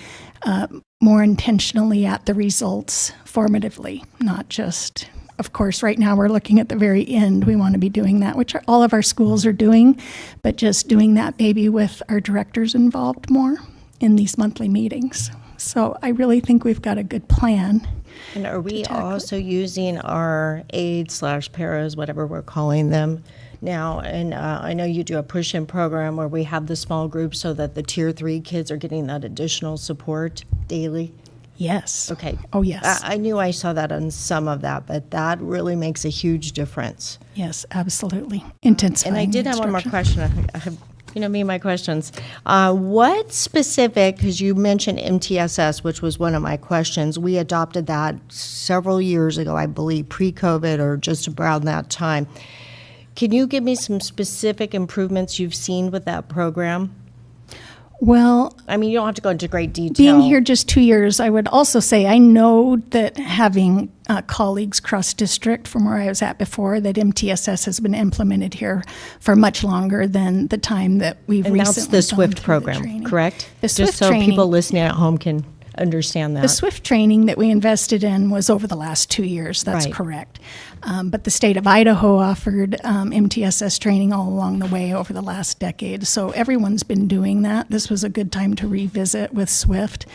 more intentionally at the results formatively, not just, of course, right now we're looking at the very end. We want to be doing that, which all of our schools are doing, but just doing that maybe with our directors involved more in these monthly meetings. So I really think we've got a good plan. And are we also using our aides/paras, whatever we're calling them now? And I know you do a push-in program where we have the small group so that the tier 3 kids are getting that additional support daily. Yes. Okay. Oh, yes. I knew I saw that on some of that, but that really makes a huge difference. Yes, absolutely. Intensifying. And I did have one more question. I have, me and my questions. What specific, because you mentioned MTSS, which was one of my questions. We adopted that several years ago, I believe, pre-COVID or just around that time. Can you give me some specific improvements you've seen with that program? Well, I mean, you don't have to go into great detail. Being here just 2 years, I would also say I know that having colleagues cross-district from where I was at before, that MTSS has been implemented here for much longer than the time that we've and recently that's the gone SWIFT through program, the training. correct? The Just SWIFT so training. people listening at home can understand that. The SWIFT training that we invested in was over the last 2 years. That's Right. correct. But the state of Idaho offered MTSS training all along the way over the last decade. So everyone's been doing that. This was a good time to revisit with SWIFT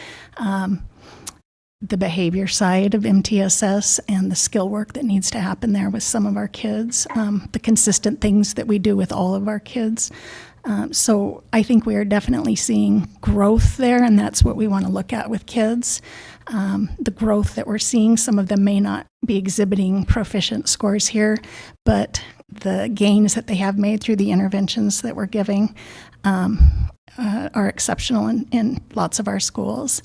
the behavior side of MTSS and the skill work that needs to happen there with some of our kids, the consistent things that we do with all of our kids. So I think we are definitely seeing growth there, and that's what we want to look at with kids. The growth that we're seeing, some of them may not be exhibiting proficient scores here, but the gains that they have made through the interventions that we're giving are exceptional in lots of our schools.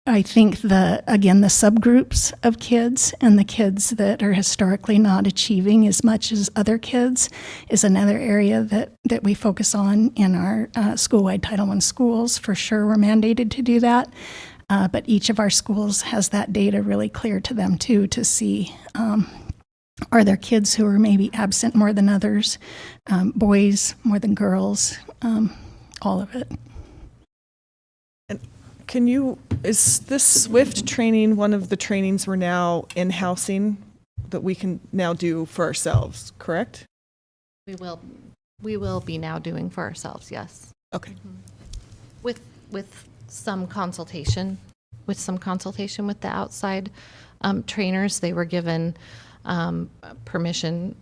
I think the subgroups of kids and the kids that are historically not achieving as much as other kids is another area that we focus on in our school-wide Title I schools. For sure, we're mandated to do that, but each of our schools has that data really clear to them too, to see are there kids who are maybe absent more than others, boys more than girls, all of it. Is this SWIFT training one of the trainings we're now in-housing that we can now do for ourselves, correct? We will be now doing for ourselves, yes. Okay. With some consultation, with the outside trainers. They were given permission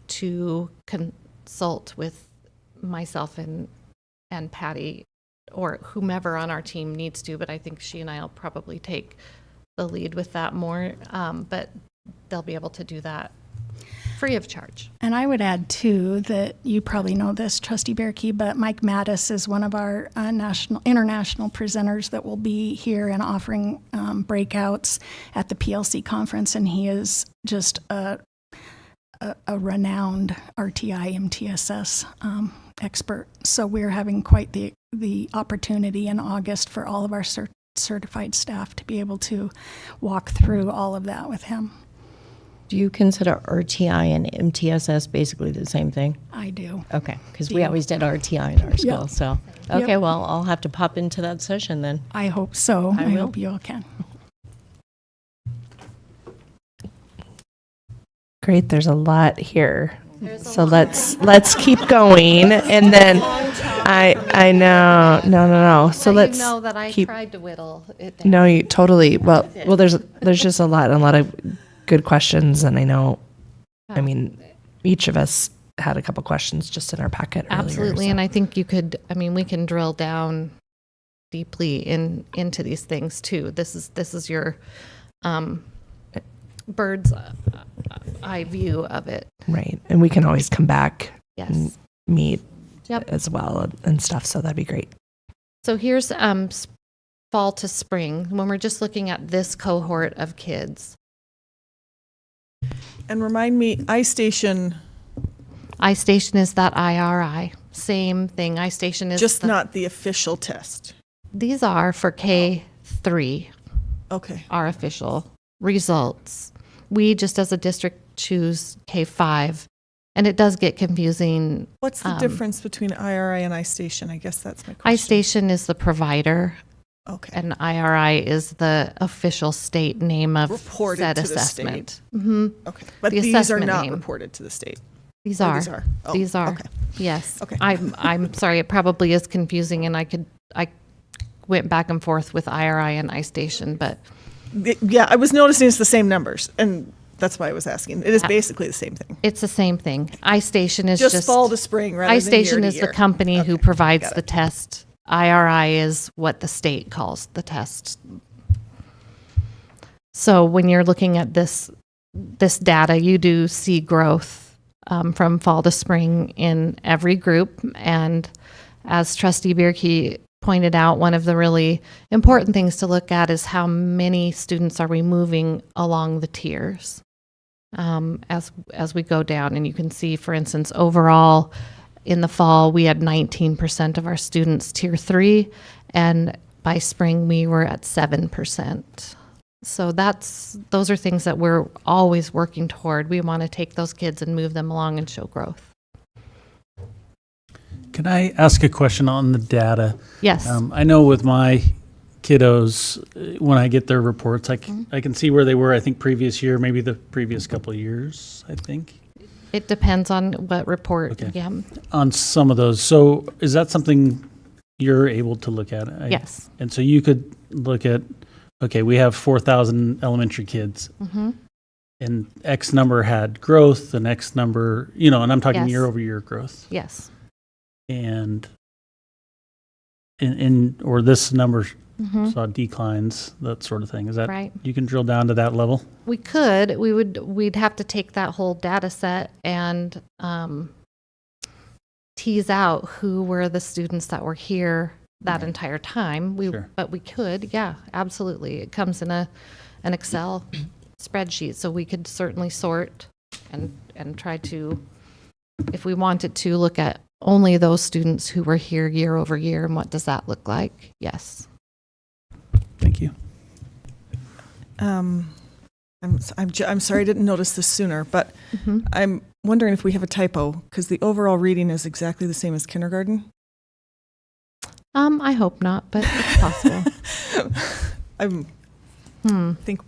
to consult with myself and Patty, or whomever on our team needs to, but I think she and I will probably take the lead with that more. But they'll be able to do that free of charge. And I would add, too, that you probably know this, Trustee Berkey, but Mike Mattis is one of our international presenters that will be here and offering breakouts at the PLC conference, and he is just a renowned RTI MTSS expert. So we're having quite the opportunity in August for all of our certified staff to be able to walk through all of that with him. Do you consider RTI and MTSS basically the same thing? I do. Okay, because we always did RTI in our school, Yep. so. Okay, Yep. well, I'll have to pop into that session then. I hope so. I I will. hope you all can. Great, there's a lot here. So let's keep going, and then I know no. So let's you know that I keep. tried to whittle it down. No, you totally. Well, there's just a lot of good questions, and I know. I mean, each of us had a couple questions just in our packet. Absolutely, earlier, and I think you could. I mean, we can drill down deeply into these things too. This is your bird's eye view of it. right, and we can always come back and Yes. meet Yep. as well and stuff. So that'd be great. So here's fall to spring when we're just looking at this cohort of kids. And remind me, iStation, iStation is that IRI. Same thing. iStation is just not the official test. These are for K3, Okay. our official results. We just as a district choose K5, and it does get confusing. What's the difference between IRI and iStation? I guess that's my question. iStation is the provider, Okay. and IRI is the official state name of Reported said to the assessment. state. hmm Okay. But The these are assessment not name. reported to the state. These Oh, are. these are. Oh, These are. okay. Yes. Okay. I'm sorry. It probably is confusing, and I went back and forth with IRI and iStation, but Yeah, I was noticing it's the same numbers, and that's why I was asking. It is basically the same thing. it's the same thing. iStation is Just fall to spring rather than year iStation to is the year. company who Okay, provides got the it. test. IRI is what the state calls the test. So when you're looking at this data, you do see growth from fall to spring in every group. And as Trustee Bierke pointed out, one of the really important things to look at is how many students are we moving along the tiers as we go down. And you can see, for instance, overall in the fall, we had 19% of our students tier 3, and by spring, we were at 7%. So those are things that we're always working toward. We want to take those kids and move them along and show growth. Can I ask a question on the data? Yes. I know with my kiddos, when I get their reports, I can see where they were, I think, previous year, maybe the previous couple of years, I think, It depends on what report. Okay. Yeah. on some of those. So is that something you're able to look at? Yes. And so you could look at, okay, we have 4,000 elementary kids. Mm-hmm. And X number had growth, and X number, and I'm talking Yes. year over year growth. Yes. And or this number Mm-hmm. saw declines, that sort of thing. Is that Right. You can drill down to that level? We could. We'd have to take that whole data set and tease out who were the students that were here that entire time. Sure. But we could, yeah, absolutely. It comes in an Excel spreadsheet, so we could certainly sort and try to, if we wanted to, look at only those students who were here year over year, and what does that look like? Yes. Thank you. I'm sorry I didn't notice this sooner, but Mm-hmm. I'm wondering if we have a typo, because the overall reading is exactly the same as kindergarten. I hope not, but it's possible. I think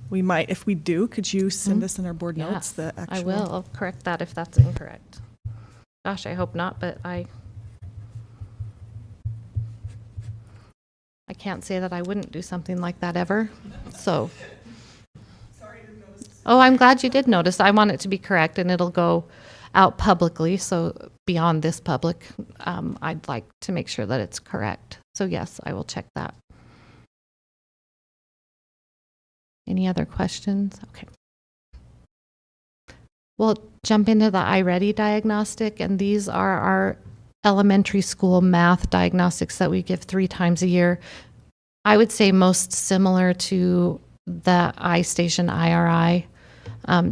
we might. If we do, could you send us in our board notes the actual? I will. I'll correct that if that's incorrect. Gosh, I hope not, but I can't say that I wouldn't do something like that ever. So. Oh, I'm glad you did notice. I want it to be correct, and it'll go out publicly. So beyond this public, I'd like to make sure that it's correct. So yes, I will check that. Any other questions? Okay. We'll jump into the iReady diagnostic, and these are our elementary school math diagnostics that we give 3 times a year. I would say most similar to the iStation IRI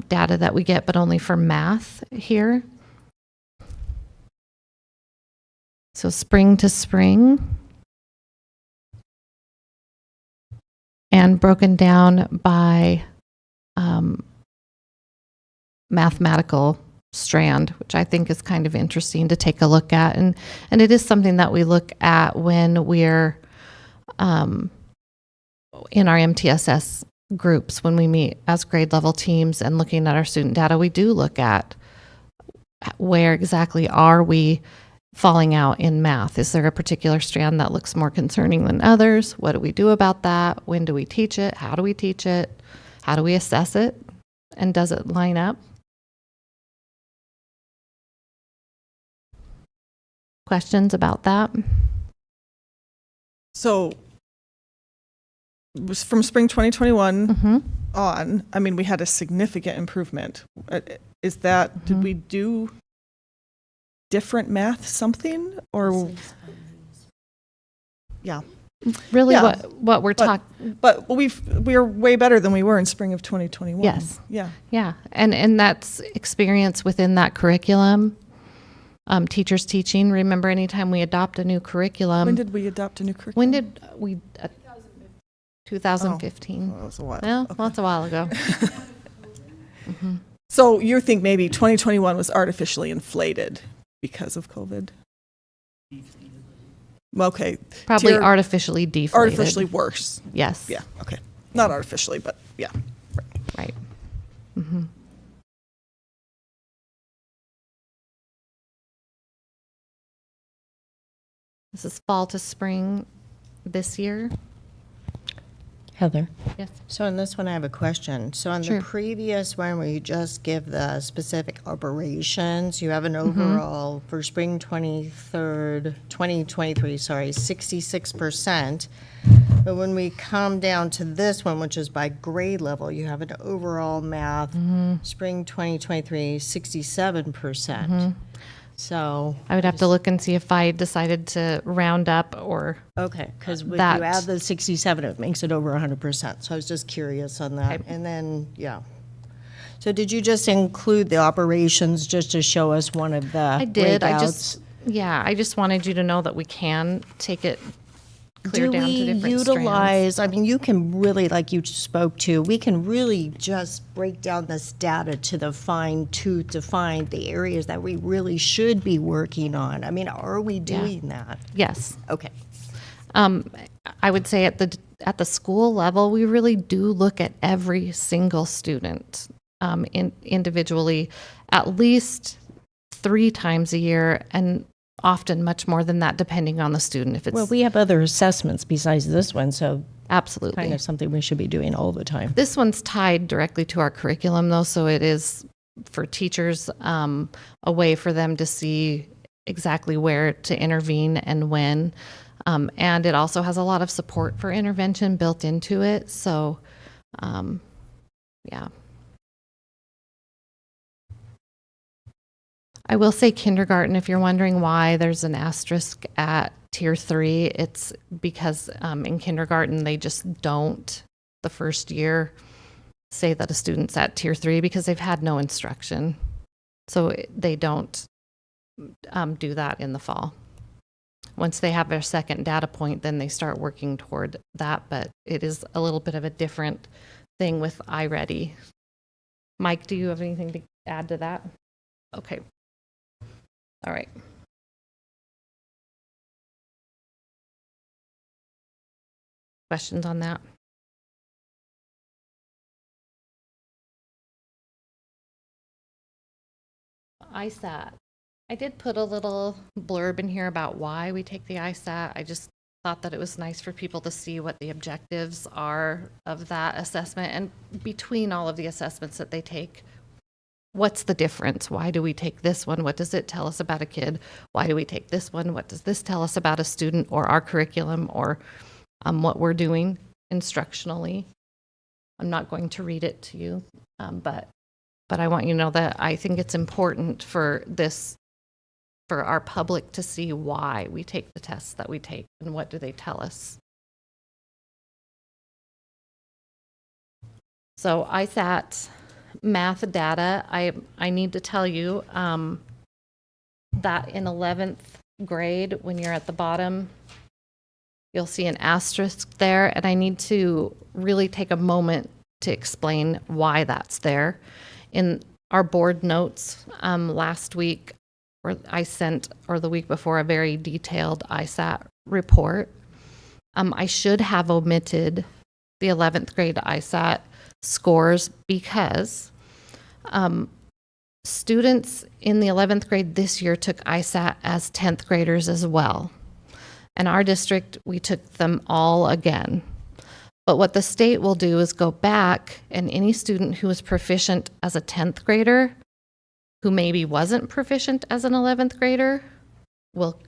data that we get, but only for math here. So spring to spring. And broken down by mathematical strand, which I think is kind of interesting to take a look at. And it is something that we look at when we're in our MTSS groups, when we meet as grade level teams and looking at our student data. We do look at where exactly are we falling out in math. Is there a particular strand that looks more concerning than others? What do we do about that? When do we teach it? How do we teach it? How do we assess it? And does it line up? Questions about that? So it was from spring 2021 on, I mean, we had a significant improvement. Is that, did we do different math something, or yeah, Really, Yeah. what we're talking. but we're way better than we were in spring of 2021. Yes. Yeah. Yeah, and that's experience within that curriculum. Teachers teaching. Remember, anytime we adopt a new curriculum. When did we adopt a new curriculum? When did we? 2015. Oh, that was a while. Well, Okay. that's a while ago. So you think maybe 2021 was artificially inflated because of COVID? Okay. Probably Tier- artificially deflated. Artificially worse. Yes. Yeah. Okay. Not artificially, but yeah. Right. This is fall to spring this year. Heather? Yes. So on this one, I have a question. So on Sure. the previous one, where you just give the specific operations, you have an overall for spring 2023, sorry, 66%. But when we come down to this one, which is by grade level, you have an overall math, spring 2023, 67%. So. I would have to look and see if I decided to round up or. Okay, because when you That- add the 67, it makes it over 100%. So I was just curious on that. Okay. And then, yeah. So did you just include the operations just to show us one of the I did. I breakouts? just wanted you to know that we can take it clear Do down to we different utilize, strands. I mean, you can really, like you spoke to, we can really just break down this data to the fine tooth to find the areas that we really should be working on. I mean, are we doing that? Yes. Okay. I would say at the school level, we really do look at every single student individually at least 3 times a year, and often much more than that, depending on the student. If it's Well, we have other assessments besides this one, so absolutely kind of something we should be doing all the time. This one's tied directly to our curriculum, though, so it is for teachers a way for them to see exactly where to intervene and when. And it also has a lot of support for intervention built into it. So, yeah. I will say kindergarten, if you're wondering why there's an asterisk at tier 3, it's because in kindergarten they just don't, the first year, say that a student's at tier 3 because they've had no instruction. So they don't do that in the fall. Once they have their second data point, then they start working toward that, but it is a little bit of a different thing with iReady. Mike, do you have anything to add to that? Okay. All right. questions on that? ISAT. I did put a little blurb in here about why we take the ISAT. I just thought that it was nice for people to see what the objectives are of that assessment, and between all of the assessments that they take, what's the difference? Why do we take this one? What does it tell us about a kid? Why do we take this one? What does this tell us about a student or our curriculum or what we're doing instructionally? I'm not going to read it to you, but I want you to know that I think it's important for our public to see why we take the tests that we take and what do they tell us. So ISAT math data, I need to tell you that in 11th grade, when you're at the bottom, you'll see an asterisk there, and I need to really take a moment to explain why that's there. In our board notes last week, or the week before, a very detailed ISAT report. I should have omitted the 11th grade ISAT scores because students in the 11th grade this year took ISAT as 10th graders as well. In our district, we took them all again. But what the state will do is go back, and any student who was proficient as a 10th grader who maybe wasn't proficient as an 11th grader will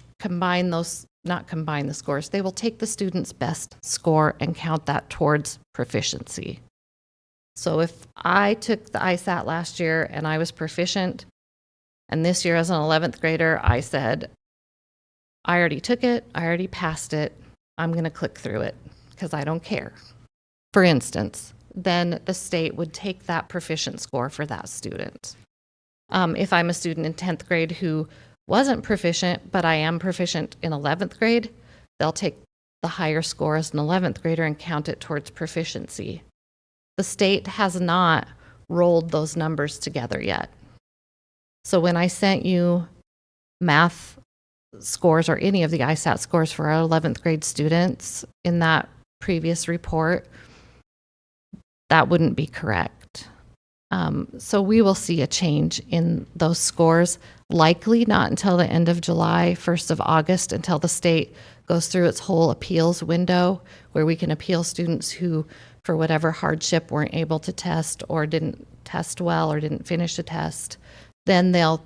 not combine the scores. They will take the student's best score and count that towards proficiency. So if I took the ISAT last year and I was proficient, and this year as an 11th grader, I said, I already took it, I already passed it, I'm going to click through it because I don't care, for instance, then the state would take that proficient score for that student. If I'm a student in 10th grade who wasn't proficient, but I am proficient in 11th grade, they'll take the higher score as an 11th grader and count it towards proficiency. The state has not rolled those numbers together yet. So when I sent you math scores or any of the ISAT scores for our 11th grade students in that previous report, that wouldn't be correct. So we will see a change in those scores, likely not until the end of July, 1st of August, until the state goes through its whole appeals window where we can appeal students who, for whatever hardship, weren't able to test or didn't test well or didn't finish a test. Then they'll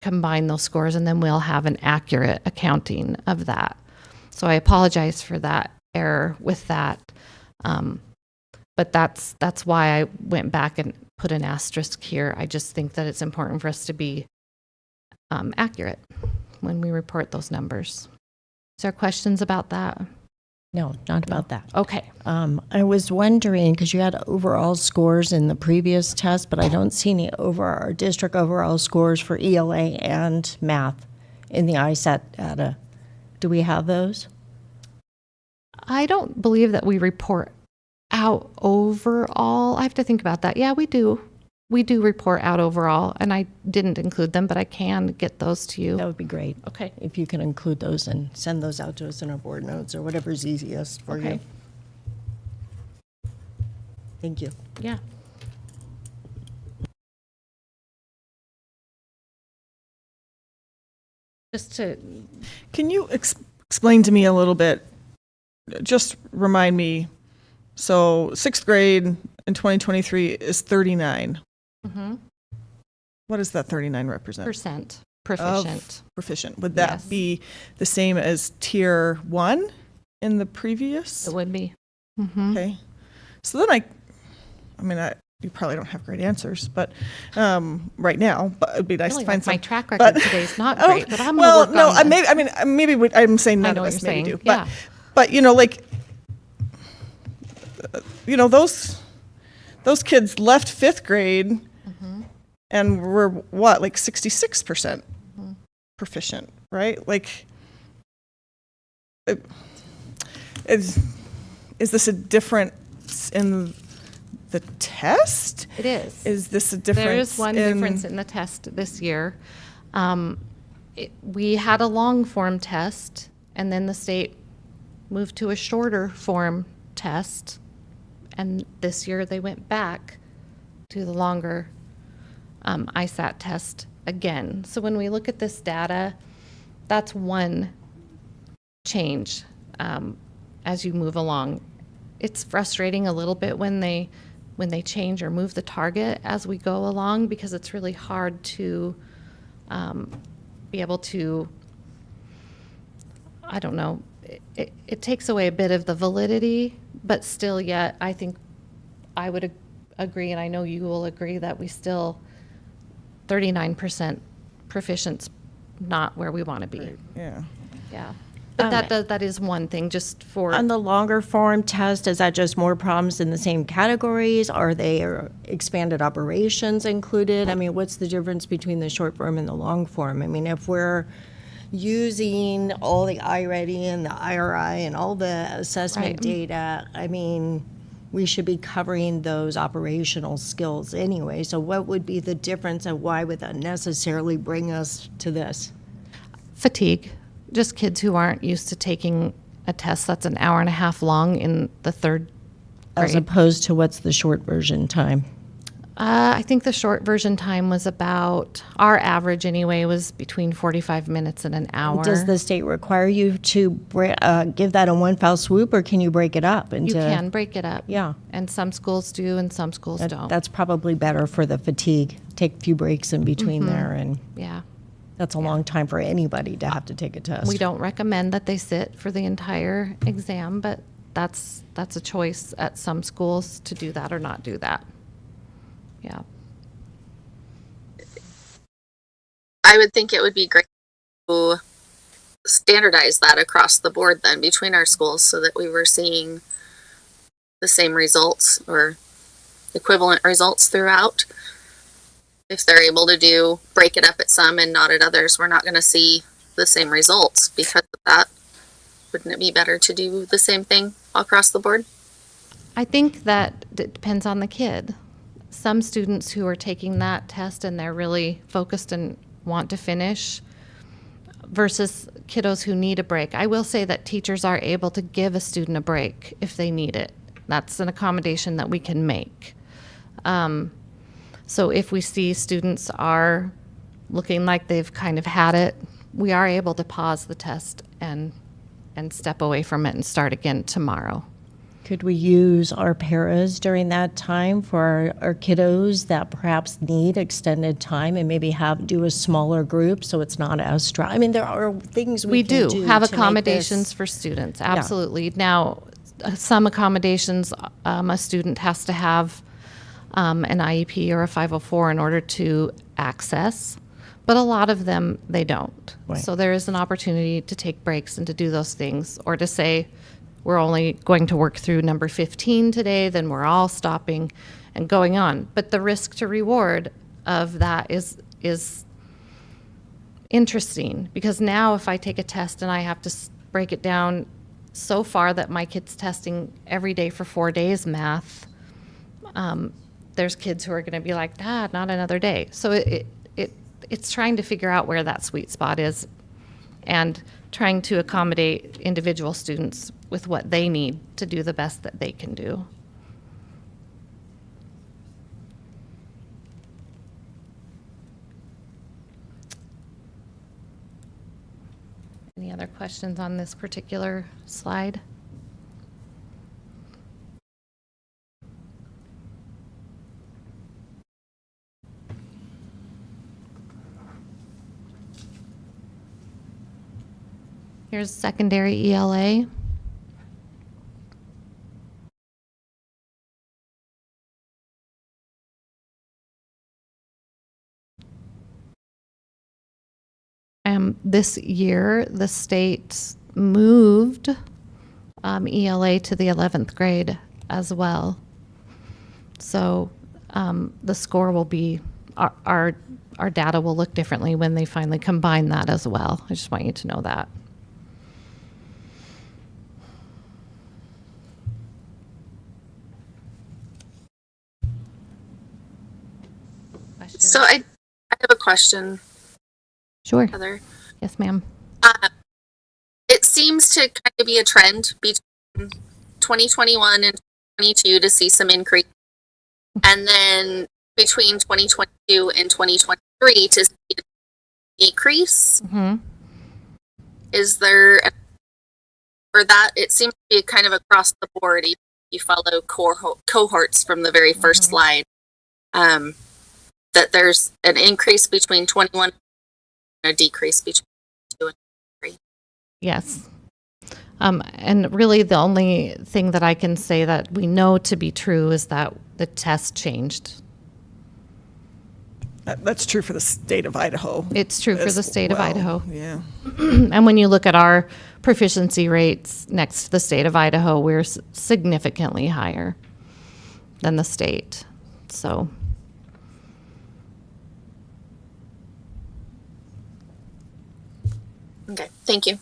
combine those scores, and then we'll have an accurate accounting of that. So I apologize for that error with that. But that's why I went back and put an asterisk here. I just think that it's important for us to be accurate when we report those numbers. Is there questions about that? No, not about that. Okay. I was wondering, because you had overall scores in the previous test, but I don't see any district overall scores for ELA and math in the ISAT data. Do we have those? I don't believe that we report out overall. I have to think about that. Yeah, we do. We do report out overall, and I didn't include them, but I can get those to you. That would be great. Okay. If you can include those and send those out to us in our board notes or whatever's easiest for Okay. you. Thank you. Yeah. Just to, Can you explain to me a little bit? Just remind me. So 6th grade in 2023 is 39. What does that 39 represent? percent proficient. Of proficient. Would that Yes. be the same as tier 1 in the previous? It would be. Okay. So then you probably don't have great answers, but right now, but it'd be nice Really, to find like my some. track record but- today is not Oh, great, but I'm well, gonna work no, on this. maybe I'm saying I none know of what us you're maybe saying. do, Yeah. but those kids left 5th grade and were what, like 66% proficient, right? Like, is this a difference in the test? It is. Is this a difference? There is one difference in the test this year. We had a long form test, and then the state moved to a shorter form test, and this year they went back to the longer ISAT test again. So when we look at this data, that's one change as you move along. It's frustrating a little bit when they change or move the target as we go along, because it's really hard to be able to, I don't know, it takes away a bit of the validity, but still yet I think I would agree, and I know you will agree, that we still 39% proficient's not where we want to be. Yeah. Yeah. But that is one thing just for. On the longer form test, is that just more problems in the same categories? Are there expanded operations included? I mean, what's the difference between the short form and the long form? I mean, if we're using all the iReady and the IRI and all the assessment Right. data, I mean, we should be covering those operational skills anyway. So what would be the difference, and why would that necessarily bring us to this? Fatigue. Just kids who aren't used to taking a test that's an hour and a half long in the third As grade. opposed to what's the short version time? I think the short version time was about, our average anyway, was between 45 minutes and an hour. Does the state require you to give that in one foul swoop, or can you break it up into? You can break it up. Yeah. And some schools do and some schools don't. That's probably better for the fatigue. Take a few breaks in between there, and Yeah. that's a long time for anybody to have to take a test. We don't recommend that they sit for the entire exam, but that's a choice at some schools to do that or not do that. Yeah. I would think it would be great to standardize that across the board then between our schools, so that we were seeing the same results or equivalent results throughout. If they're able to break it up at some and not at others, we're not going to see the same results because of that. Wouldn't it be better to do the same thing across the board? I think that it depends on the kid. Some students who are taking that test and they're really focused and want to finish versus kiddos who need a break. I will say that teachers are able to give a student a break if they need it. That's an accommodation that we can make. So if we see students are looking like they've kind of had it, we are able to pause the test and step away from it and start again tomorrow. Could we use our paras during that time for our kiddos that perhaps need extended time, and maybe do a smaller group so it's not as strong? I mean, there are things we can do have to make accommodations this- for students, absolutely. Now, some accommodations, a student has to have an IEP or a 504 in order to access, but a lot of them, they don't. Right. So there is an opportunity to take breaks and to do those things, or to say, we're only going to work through number 15 today, then we're all stopping and going on. But the risk to reward of that is interesting, because now if I take a test and I have to break it down so far that my kid's testing every day for 4 days math, there's kids who are going to be like, not another day. So it's trying to figure out where that sweet spot is and trying to accommodate individual students with what they need to do the best that they can do. Any other questions on this particular slide? Here's secondary ELA. This year, the state moved ELA to the 11th grade as well. So the score will be, our data will look differently when they finally combine that as well. I just want you to know that. So I have a question, Sure. Heather. Yes, ma'am. It seems to kind of be a trend between 2021 and 2022 to see some increase, and then between 2022 and 2023 to see a decrease. Is there, for that, it seems to be kind of across the board. You follow cohorts from the very first slide, that there's an increase between 21 and a decrease between 2 and 3. Yes. And really the only thing that I can say that we know to be true is that the test changed. That's true for the state of Idaho. It's true for as the state of well. Idaho. Yeah. And when you look at our proficiency rates next to the state of Idaho, we're significantly higher than the state. So. Okay, thank you.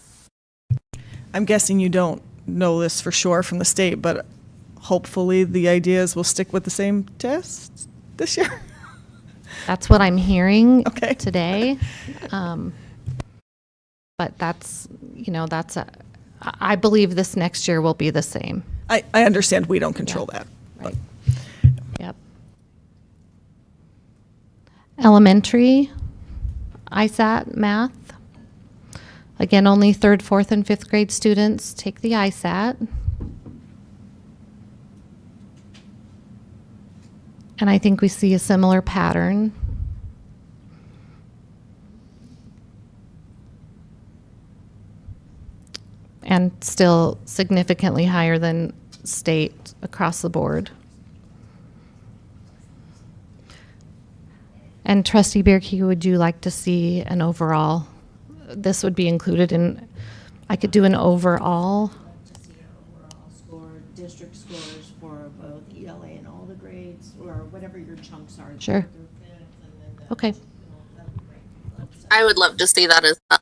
I'm guessing you don't know this for sure from the state, but hopefully the ideas will stick with the same tests this year. That's what I'm hearing Okay. today. But that's, I believe this next year will be the same. I understand we don't control that. Right. Yep. Elementary, ISAT math. Again, only 3rd, 4th, and 5th grade students take the ISAT. And I think we see a similar pattern. And still significantly higher than state across the board. And Trustee Bierke, would you like to see an overall? This would be included in, I could do an overall. To see our overall score, district scores for both ELA and all the grades, or whatever your chunks are. Sure. Okay. I would love to see that as well.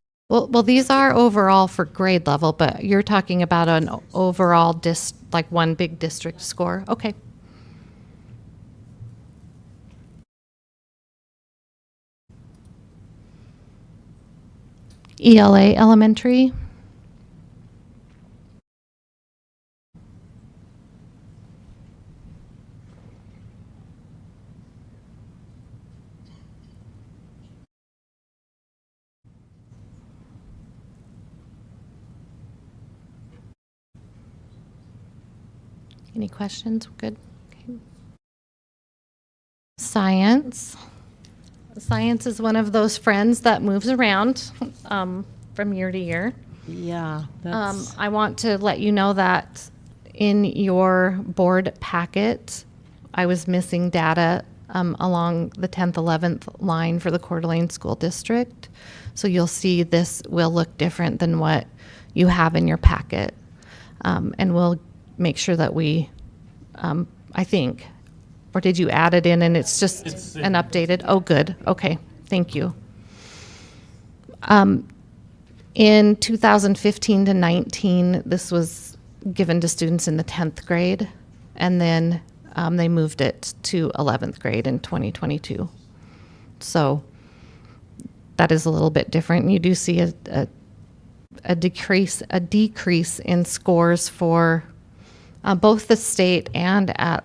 Well, these are overall for grade level, but you're talking about an overall like one big district score. Okay. ELA elementary. Any questions? Good. Okay. Science. Science is one of those friends that moves around from year to year. Yeah. That's, I want to let you know that in your board packet, I was missing data along the 10th, 11th line for the Coeur d'Alene School District. So you'll see this will look different than what you have in your packet. And we'll make sure that we, I think, or did you add it in and it's just an updated? Oh, good. Okay. Thank you. In 2015 to 19, this was given to students in the 10th grade, and then they moved it to 11th grade in 2022. So that is a little bit different. You do see a decrease in scores for both the state and at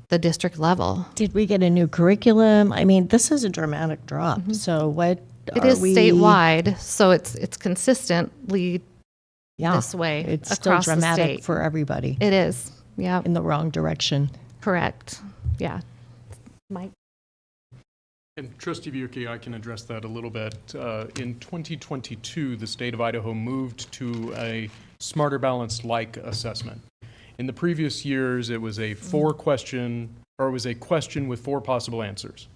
the district level. did we get a new curriculum? I mean, this is a dramatic drop. So what It are is we? statewide, so it's consistently Yeah, this way it's still across the dramatic state. for everybody It is. Yeah. in the wrong direction. Correct. Yeah. Mike. And Trustee Bierke, I can address that a little bit. In 2022, the state of Idaho moved to a smarter balance-like assessment. In the previous years, it was a question with 4 possible answers.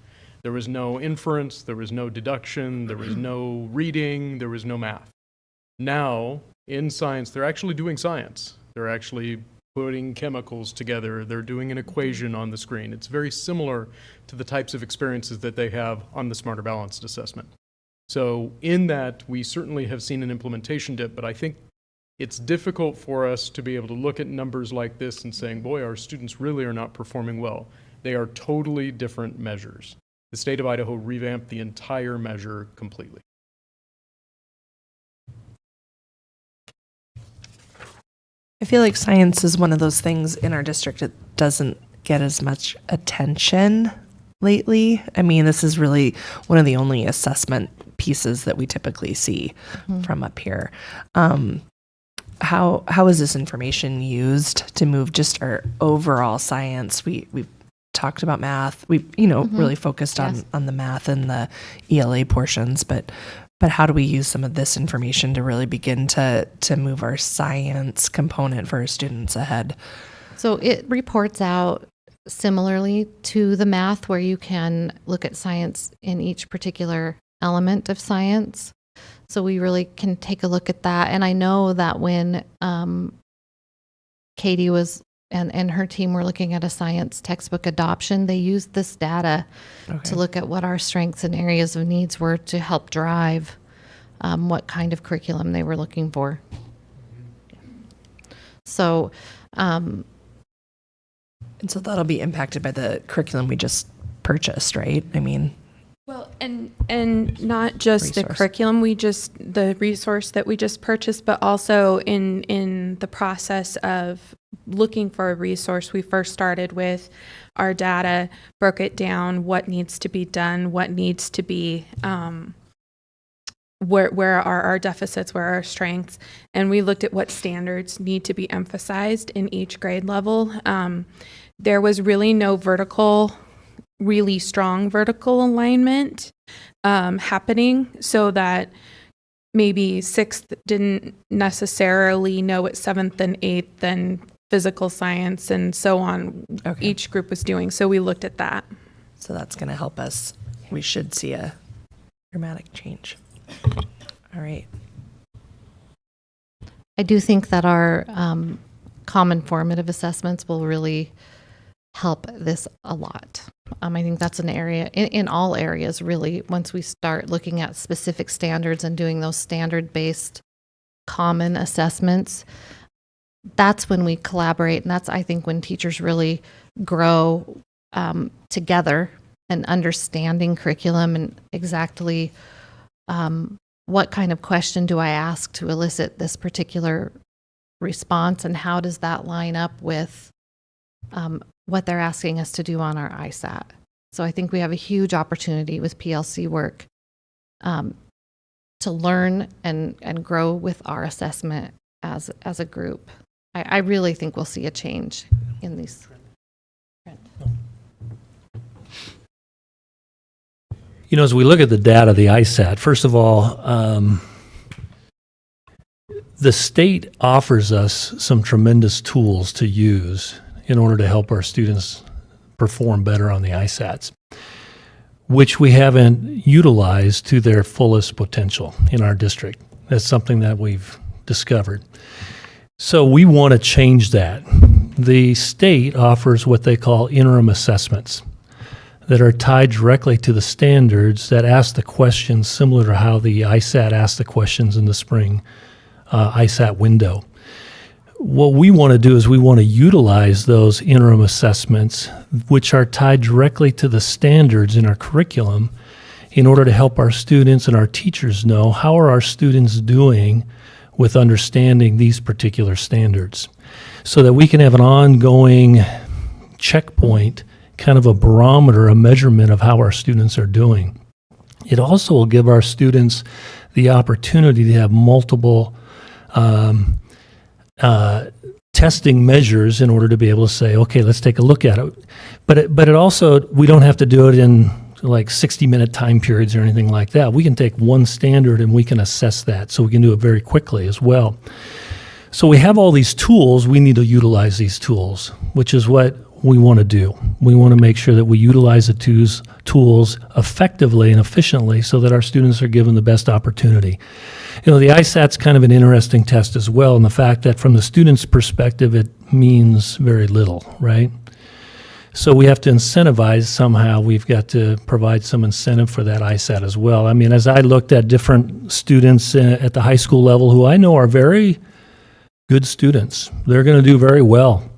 There was no inference, there was no deduction, there was no reading, there was no math. Now, in science, they're actually doing science. They're actually putting chemicals together. They're doing an equation on the screen. It's very similar to the types of experiences that they have on the Smarter Balanced assessment. So in that, we certainly have seen an implementation dip, but I think it's difficult for us to be able to look at numbers like this and saying, boy, our students really are not performing well. They are totally different measures. The state of Idaho revamped the entire measure completely. I feel like science is one of those things in our district that doesn't get as much attention lately. I mean, this is really one of the only assessment pieces that we typically see from up here. How is this information used to move just our overall science? We talked about math. We really focused on the math and the ELA portions, but how do we use some of this information to really begin to move our science component for our students ahead? So it reports out similarly to the math, where you can look at science in each particular element of science. So we really can take a look at that. And I know that when Katie was and her team were looking at a science textbook adoption, they used this data to look at what our strengths and areas of needs were to help drive what kind of curriculum they were looking for. So, and so that'll be impacted by the curriculum we just purchased, right? I mean, well, and not just the curriculum the resource that we just purchased, but also in the process of looking for a resource, we first started with our data, broke it down, what needs to be done, what needs to be, where are our deficits, where are our strengths, and we looked at what standards need to be emphasized in each grade level. There was really no really strong vertical alignment happening, so that maybe 6th didn't necessarily know what 7th and 8th and physical science and so on each group was doing. So we looked at that. So that's going to help us. We should see a dramatic change. All right. I do think that our common formative assessments will really help this a lot. I think that's an area in all areas, really. Once we start looking at specific standards and doing those standard-based common assessments, that's when we collaborate, and that's, I think, when teachers really grow together and understanding curriculum and exactly what kind of question do I ask to elicit this particular response, and how does that line up with what they're asking us to do on our ISAT. So I think we have a huge opportunity with PLC work to learn and grow with our assessment as a group. I really think we'll see a change in these. You know, as we look at the data, the ISAT, first of all, the state offers us some tremendous tools to use in order to help our students perform better on the ISATs, which we haven't utilized to their fullest potential in our district. That's something that we've discovered. So we want to change that. The state offers what they call interim assessments that are tied directly to the standards that ask the questions similar to how the ISAT asked the questions in the spring ISAT window. What we want to do is we want to utilize those interim assessments, which are tied directly to the standards in our curriculum, in order to help our students and our teachers know how are our students doing with understanding these particular standards, so that we can have an ongoing checkpoint, kind of a barometer, a measurement of how our students are doing. It also will give our students the opportunity to have multiple testing measures in order to be able to say, okay, let's take a look at it. But it also, we don't have to do it in like 60-minute time periods or anything like that. We can take one standard and we can assess that, so we can do it very quickly as well. So we have all these tools. We need to utilize these tools, which is what we want to do. We want to make sure that we utilize the tools effectively and efficiently so that our students are given the best opportunity. You know, the ISAT's kind of an interesting test as well, in the fact that from the student's perspective, it means very little, right? So we have to incentivize somehow. We've got to provide some incentive for that ISAT as well. I mean, as I looked at different students at the high school level who I know are very good students, they're going to do very well.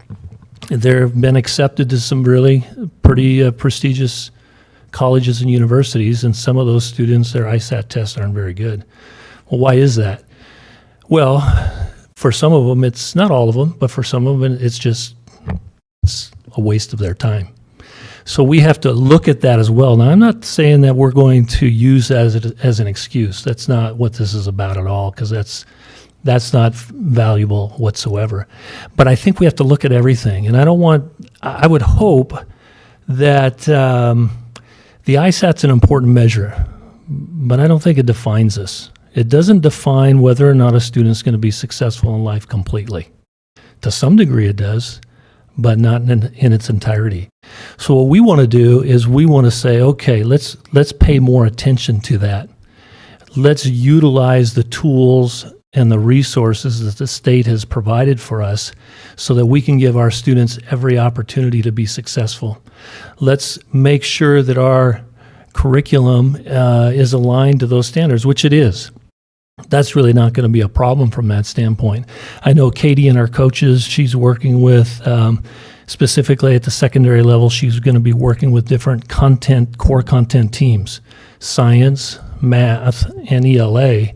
They've been accepted to some really pretty prestigious colleges and universities, and some of those students, their ISAT tests aren't very good. Well, why is that? Well, For some of them, it's not all of them, but for some of them, it's a waste of their time. So we have to look at that as well. Now, I'm not saying that we're going to use that as an excuse. That's not what this is about at all, because that's not valuable whatsoever. But I think we have to look at everything. And I would hope that the ISAT's an important measure, but I don't think it defines us. It doesn't define whether or not a student's going to be successful in life completely. To some degree it does, but not in its entirety. So what we want to do is we want to say, okay, let's pay more attention to that. Let's utilize the tools and the resources that the state has provided for us so that we can give our students every opportunity to be successful. Let's make sure that our curriculum is aligned to those standards, which it is. That's really not going to be a problem from that standpoint. I know Katie and our coaches, she's working with, specifically at the secondary level, she's going to be working with different core content teams, science, math, and ELA.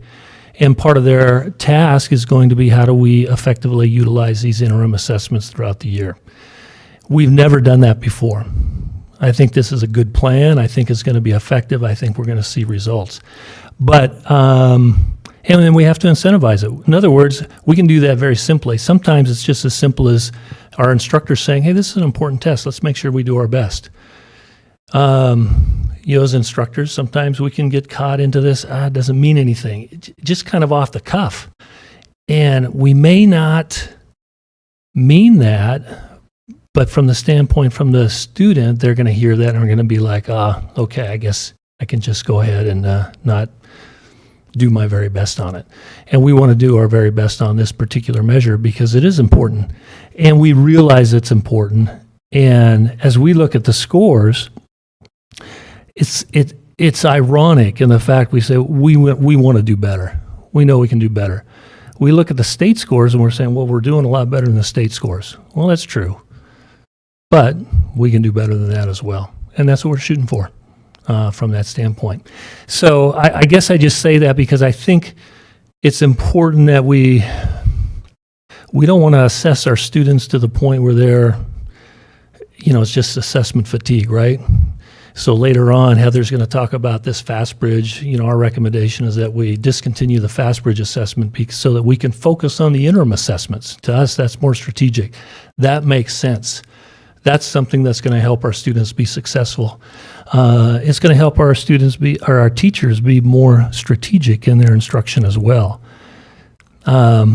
And part of their task is going to be how do we effectively utilize these interim assessments throughout the year. We've never done that before. I think this is a good plan. I think it's going to be effective. I think we're going to see results. But, and then we have to incentivize it. In other words, we can do that very simply. Sometimes it's just as simple as our instructors saying, hey, this is an important test. Let's make sure we do our best. As instructors, sometimes we can get caught into this, it doesn't mean anything. Just kind of off the cuff. And we may not mean that, but from the standpoint from the student, they're going to hear that and are going to be like, okay, I guess I can just go ahead and not do my very best on it. And we want to do our very best on this particular measure because it is important. And we realize it's important. And as we look at the scores, it's ironic in the fact we say we want to do better. We know we can do better. We look at the state scores and we're saying, well, we're doing a lot better than the state scores. Well, that's true. But we can do better than that as well. And that's what we're shooting for. From that standpoint. So I guess I just say that because I think it's important that we don't want to assess our students to the point where they're, it's just assessment fatigue, right? So later on, Heather's going to talk about this FastBridge. Our recommendation is that we discontinue the FastBridge assessment so that we can focus on the interim assessments. To us, that's more strategic. That makes sense. That's something that's going to help our students be successful. It's going to help our our teachers be more strategic in their instruction as well. But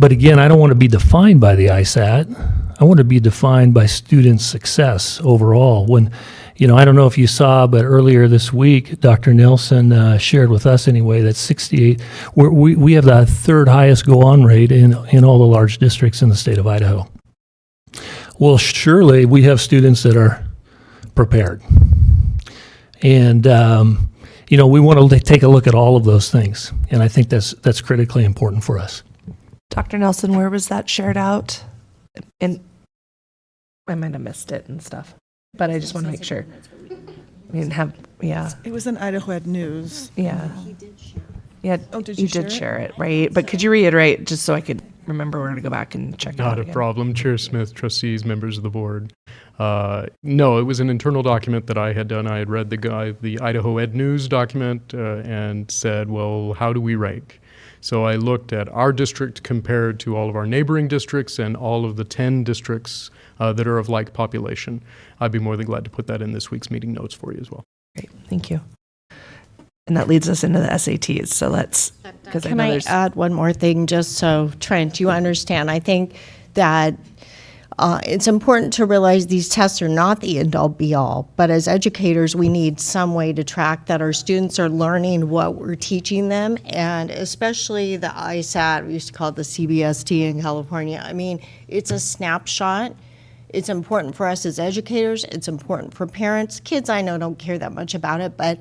again, I don't want to be defined by the ISAT. I want to be defined by student success overall. When, I don't know if you saw, but earlier this week, Dr. Nelson shared with us anyway that 68, we have the third highest go-on rate in all the large districts in the state of Idaho. Well, surely we have students that are prepared. And, we want to take a look at all of those things. And I think that's critically important for us. Dr. Nelson, where was that shared out? And I might have missed it and stuff, but I just want to make sure. It was in Idaho Ed News. Yeah. Yeah. Oh, did you you did share share it, right? But could you reiterate just so I could remember where to go back and check it out Not a again? problem. Chair Smith, trustees, members of the board. No, it was an internal document that I had done. I had read the Idaho Ed News document and said, well, how do we rank? So I looked at our district compared to all of our neighboring districts and all of the 10 districts that are of like population. I'd be more than glad to put that in this week's meeting notes for you as well. Great, thank you. And that leads us into the SATs. So let's, because I Can know I there's. add one more thing, just so, Trent, you understand? I think that it's important to realize these tests are not the end-all, be-all, but as educators, we need some way to track that our students are learning what we're teaching them, and especially the ISAT, we used to call it the CBST in California. I mean, it's a snapshot. It's important for us as educators. It's important for parents. Kids, I know, don't care that much about it, but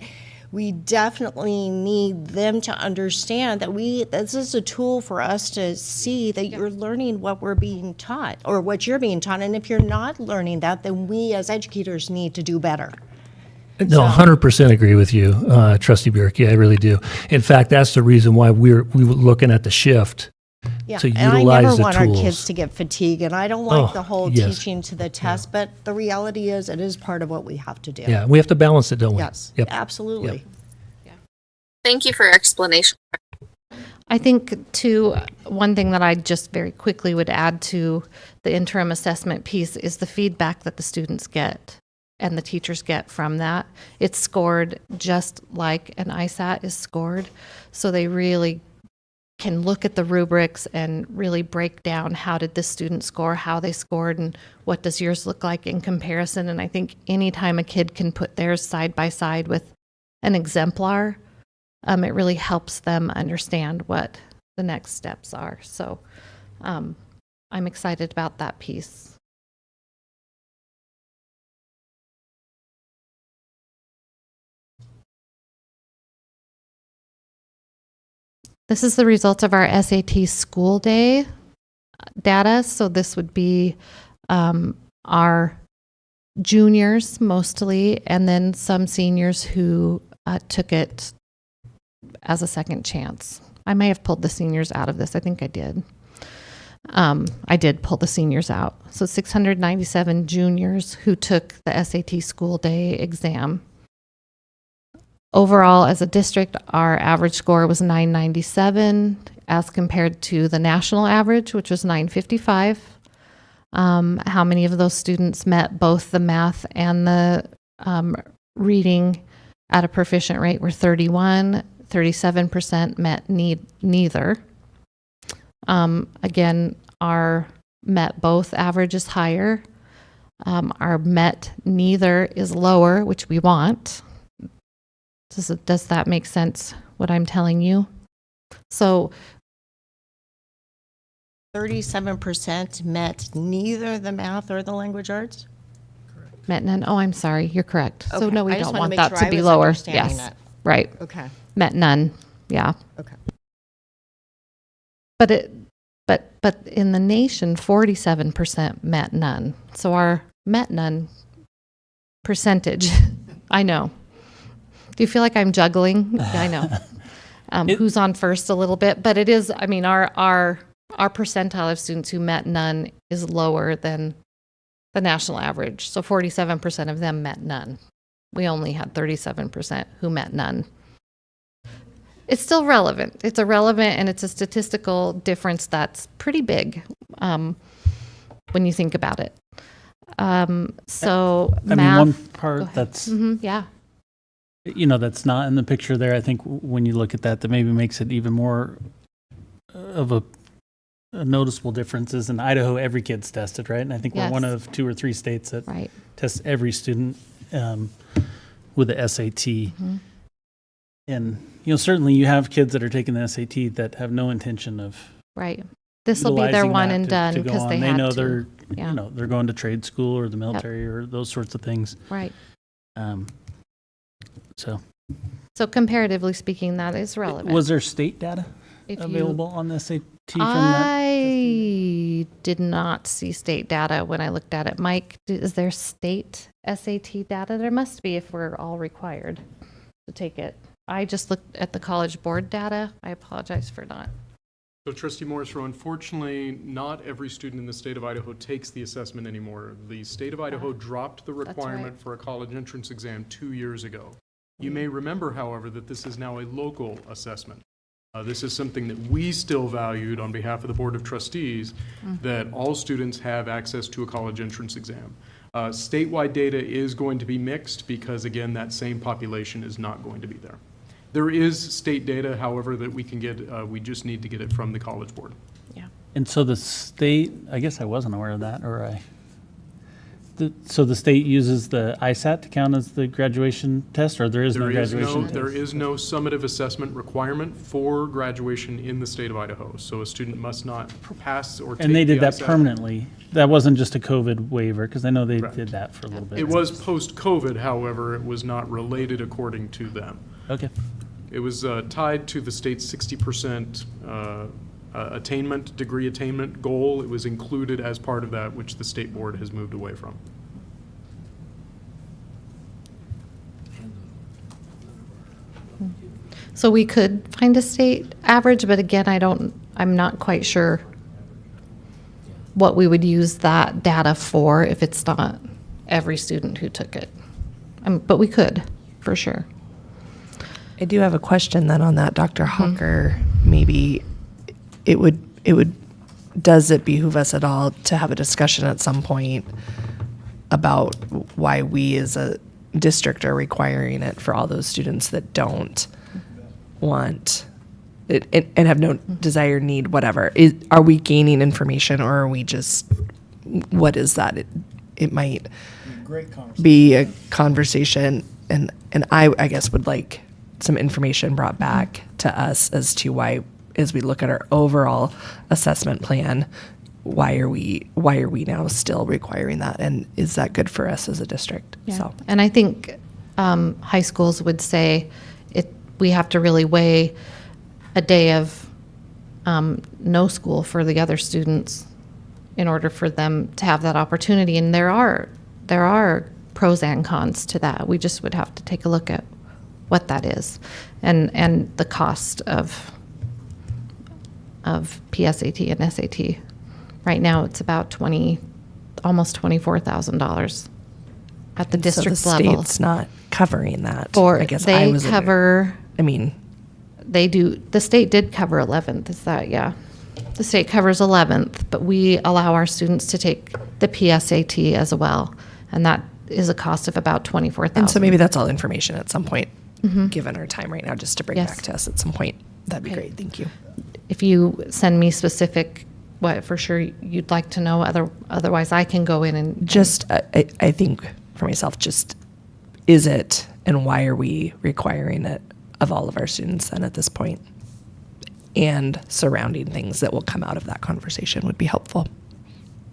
we definitely need them to understand that this is a tool for us to see that you're learning what we're being taught or what you're being taught. And if you're not learning that, then we as educators need to do better. No, 100% agree with you, Trustee Bjerke. I really do. In fact, that's the reason why we're looking at the shift Yeah, to and I utilize never the want our tools. kids to get fatigued, and I don't like Oh, the whole yes. teaching to the test, but the reality is it is part of what we have to do. Yeah, we have to balance it, don't we? Yes, Yep. absolutely. Thank you for your explanation. I think, too, one thing that I just very quickly would add to the interim assessment piece is the feedback that the students get and the teachers get from that. It's scored just like an ISAT is scored. So they really can look at the rubrics and really break down how did this student score, how they scored, and what does yours look like in comparison. And I think anytime a kid can put theirs side by side with an exemplar, it really helps them understand what the next steps are. So I'm excited about that piece. This is the results of our SAT school day data. So this would be our juniors mostly, and then some seniors who took it as a second chance. I may have pulled the seniors out of this. I think I did. I did pull the seniors out. So 697 juniors who took the SAT school day exam. Overall, as a district, our average score was 997 as compared to the national average, which was 955. How many of those students met both the math and the reading at a proficient rate were 31. 37% met neither. Again, our met both average is higher. Our met neither is lower, which we want. Does that make sense, what I'm telling you? So 37% met neither the math or the language arts? met none. Oh, I'm sorry. You're correct. So Okay. no, we I just don't wanna want make that sure to I be was lower. understanding Yes. it. Right. Okay. Met none. Yeah. Okay. But in the nation, 47% met none. So our met none percentage, I know. Do you feel like I'm juggling? Yeah, I know. Who's on first a little bit, but it is, I mean, our percentile of students who met none is lower than the national average. So 47% of them met none. We only had 37% who met none. It's still relevant. It's irrelevant, and it's a statistical difference that's pretty big when you think about it. So I math. mean, one Go part ahead. that's, Yeah. that's not in the picture there, I think when you look at that maybe makes it even more of a noticeable difference is in Idaho, every kid's tested, right? And I think we're one Yes. of 2 or 3 states that Right. test every student with the SAT. Mm-hmm. And, certainly you have kids that are taking the SAT that have no intention of Right. This will be their utilizing one that and to done go because on. they They had know to. they're, Yeah. they're going to trade school or the military or those sorts of things. Right. So So comparatively speaking, that is relevant. was there state data If you- available on the SAT from that? I did not see state data when I looked at it. Mike, is there state SAT data? There must be if we're all required to take it. I just looked at the College Board data. I apologize for not. So Trustee Morrisroe, unfortunately, not every student in the state of Idaho takes the assessment anymore. The state of Idaho dropped the requirement right. for a college entrance exam 2 years ago. You may remember, however, that this is now a local assessment. This is something that we still valued on behalf of the Board of Trustees, that all students have access to a college entrance exam. Statewide data is going to be mixed because, again, that same population is not going to be there. There is state data, however, that we can get. We just need to get it from the College Board. Yeah. And so the state, I guess I wasn't aware of that, so the state uses the ISAT to count as the graduation test, or there is no graduation test? There is no summative assessment requirement for graduation in the state of Idaho. So a student must not pass or take And they the did that ISAT. permanently. That wasn't just a COVID waiver, because I know they Correct. did that for a little bit. It was post-COVID, however, it was not related according to them. Okay. It was tied to the state's 60% degree attainment goal. It was included as part of that, which the state board has moved away from. So we could find a state average, but again, I'm not quite sure what we would use that data for if it's not every student who took it. But we could, for sure. I do have a question then on that, Dr. Hawker. Maybe does it behoove us at all to have a discussion at some point about why we as a district are requiring it for all those students that don't want it and have no desire, need, whatever? Are we gaining information, or are we just, what is that? It might be a conversation, and I guess would like some information brought back to us as to why, as we look at our overall assessment plan, why are we now still requiring that, and is that good for us as a district? Yeah. So And I think high schools would say we have to really weigh a day of no school for the other students in order for them to have that opportunity. And there are pros and cons to that. We just would have to take a look at what that is and the cost of PSAT and SAT. Right now, it's about almost $24,000 at the district so the level. state's not covering that. Or I guess they I was cover. I mean, They do. The state did cover 11th. Is that, yeah? The state covers 11th, but we allow our students to take the PSAT as well, and that is a cost of about $24,000. and so maybe that's all information at some point, given our time right now, just to bring Yes. back to us at some point. That'd be Okay. great. Thank you. If you send me specific, what for sure you'd like to know, otherwise I can go in and Just, I think for myself, just is it, and why are we requiring it of all of our students then at this point? And surrounding things that will come out of that conversation would be helpful,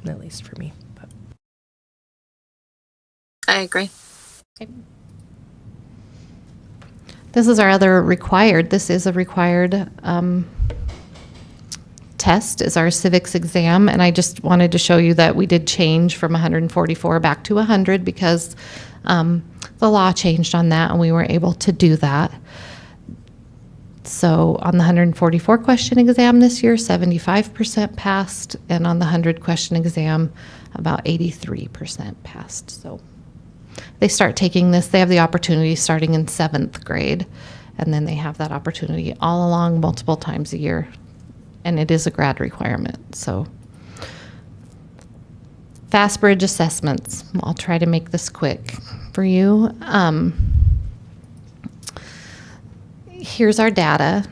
at least for me. But. I agree. This is our other required. This is a required test, is our civics exam, and I just wanted to show you that we did change from 144 back to 100 because the law changed on that, and we were able to do that. So on the 144 question exam this year, 75% passed, and on the 100 question exam, about 83% passed. So they start taking this, they have the opportunity starting in 7th grade, and then they have that opportunity all along multiple times a year, and it is a grad requirement. So fast bridge assessments, I'll try to make this quick for you. Here's our data.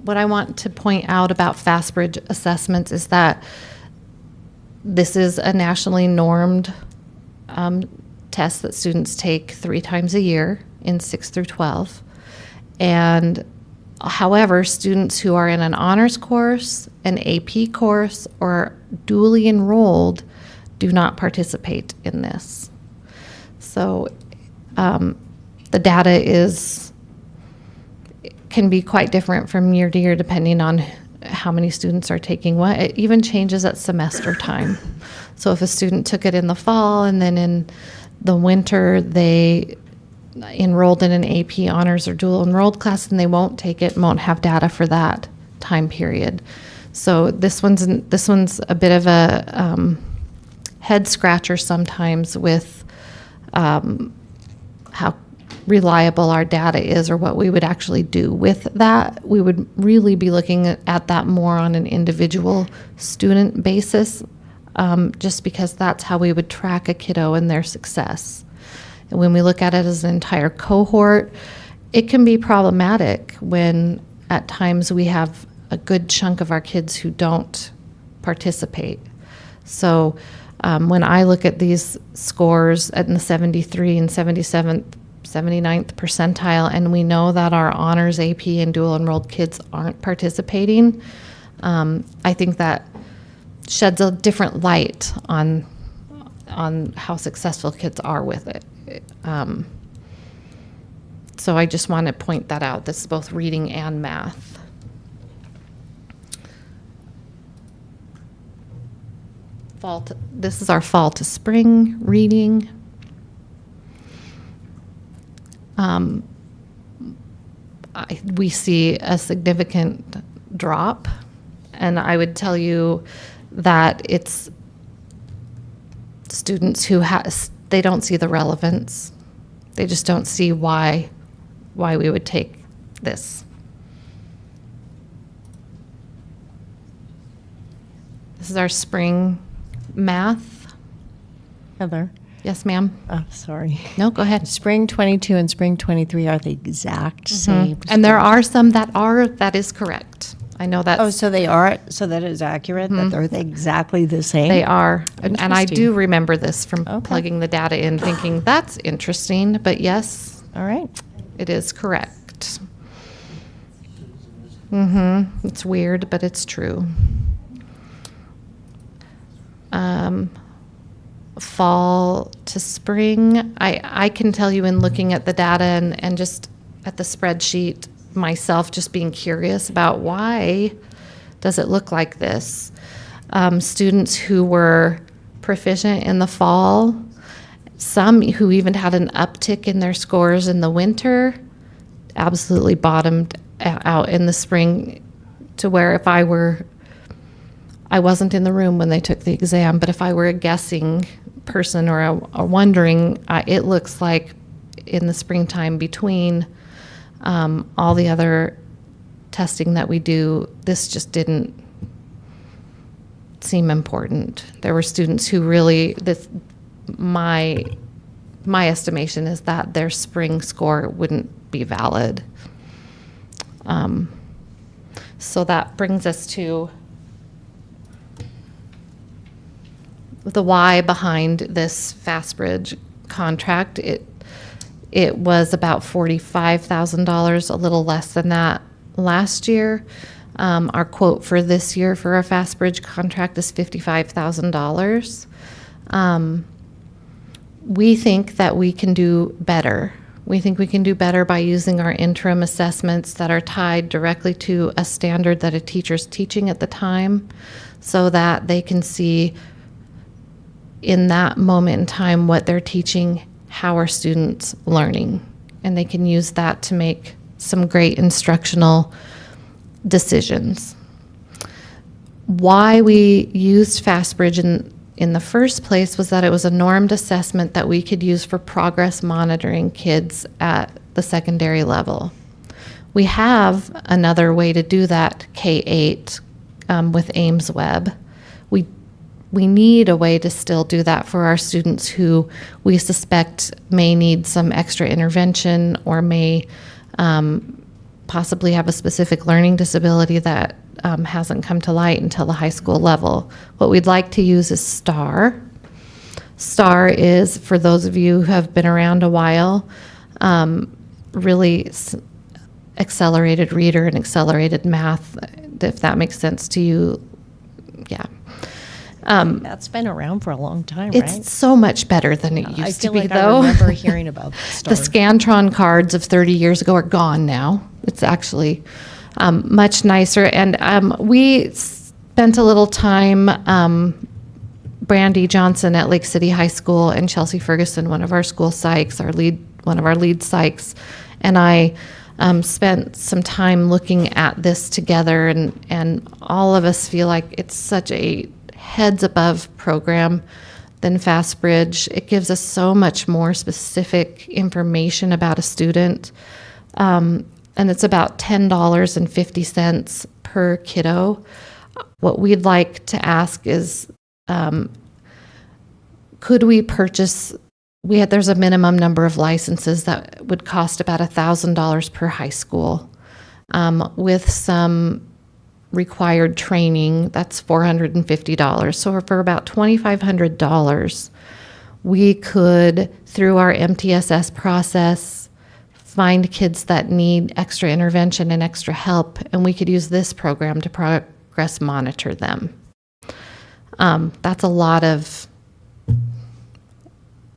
What I want to point out about fast bridge assessments is that this is a nationally normed test that students take 3 times a year in 6 through 12. And however, students who are in an honors course, an AP course, or dually enrolled do not participate in this. So the data can be quite different from year to year depending on how many students are taking what. It even changes at semester time. So if a student took it in the fall and then in the winter they enrolled in an AP honors or dual enrolled class, then they won't take it and won't have data for that time period. So this one's a bit of a head scratcher sometimes with how reliable our data is or what we would actually do with that. We would really be looking at that more on an individual student basis, just because that's how we would track a kiddo and their success. And when we look at it as an entire cohort, it can be problematic when at times we have a good chunk of our kids who don't participate. So when I look at these scores at the 73 and 77th, 79th percentile, and we know that our honors AP and dual enrolled kids aren't participating, I think that sheds a different light on how successful kids are with it. So I just want to point that out. This is both reading and math. This is our fall to spring reading. we see a significant drop. And I would tell you that it's students who they don't see the relevance. They just don't see why we would take this. This is our spring math. Heather. Yes, ma'am. Oh, sorry. No, go ahead. Spring 22 and spring 23 are the exact same. And there are some that is correct. I know that. Oh, so they are, so that is accurate, that they're exactly the same? They are. And I Interesting. do remember this from Okay. plugging the data in, thinking that's interesting. But yes, All right. it is correct. It's weird, but it's true. Fall to spring, I can tell you in looking at the data and just at the spreadsheet myself, just being curious about why does it look like this. Students who were proficient in the fall, some who even had an uptick in their scores in the winter, absolutely bottomed out in the spring, to where if I wasn't in the room when they took the exam, but if I were a guessing person or a wondering, it looks like in the springtime between all the other testing that we do, this just didn't seem important. There were students who really, my estimation is that their spring score wouldn't be valid. So that brings us to the why behind this FastBridge contract. It was about $45,000, a little less than that last year. Our quote for this year for our FastBridge contract is $55,000. We think that we can do better. We think we can do better by using our interim assessments that are tied directly to a standard that a teacher's teaching at the time, so that they can see in that moment in time what they're teaching, how are students learning, and they can use that to make some great instructional decisions. Why we used FastBridge in the first place was that it was a normed assessment that we could use for progress monitoring kids at the secondary level. We have another way to do that, K-8, with Ames Web. We need a way to still do that for our students who we suspect may need some extra intervention or may possibly have a specific learning disability that hasn't come to light until the high school level. What we'd like to use is STAR. STAR is, for those of you who have been around a while, really accelerated reader and accelerated math, if that makes sense to you. Yeah. That's been around for a long time, right? It's so much better than it used to be, I though. remember hearing about The Scantron cards of 30 years ago are gone now. It's actually much nicer. And we spent a little time, Brandy Johnson at Lake City High School and Chelsea Ferguson, one of our school psychs, one of our lead psychs, and I spent some time looking at this together, and all of us feel like it's such a heads above program than FastBridge. It gives us so much more specific information about a student. And it's about $10.50 per kiddo. What we'd like to ask is, could we purchase, there's a minimum number of licenses that would cost about $1,000 per high school. With some required training, that's $450. So for about $2,500, we could, through our MTSS process, find kids that need extra intervention and extra help, and we could use this program to progress monitor them. That's a lot of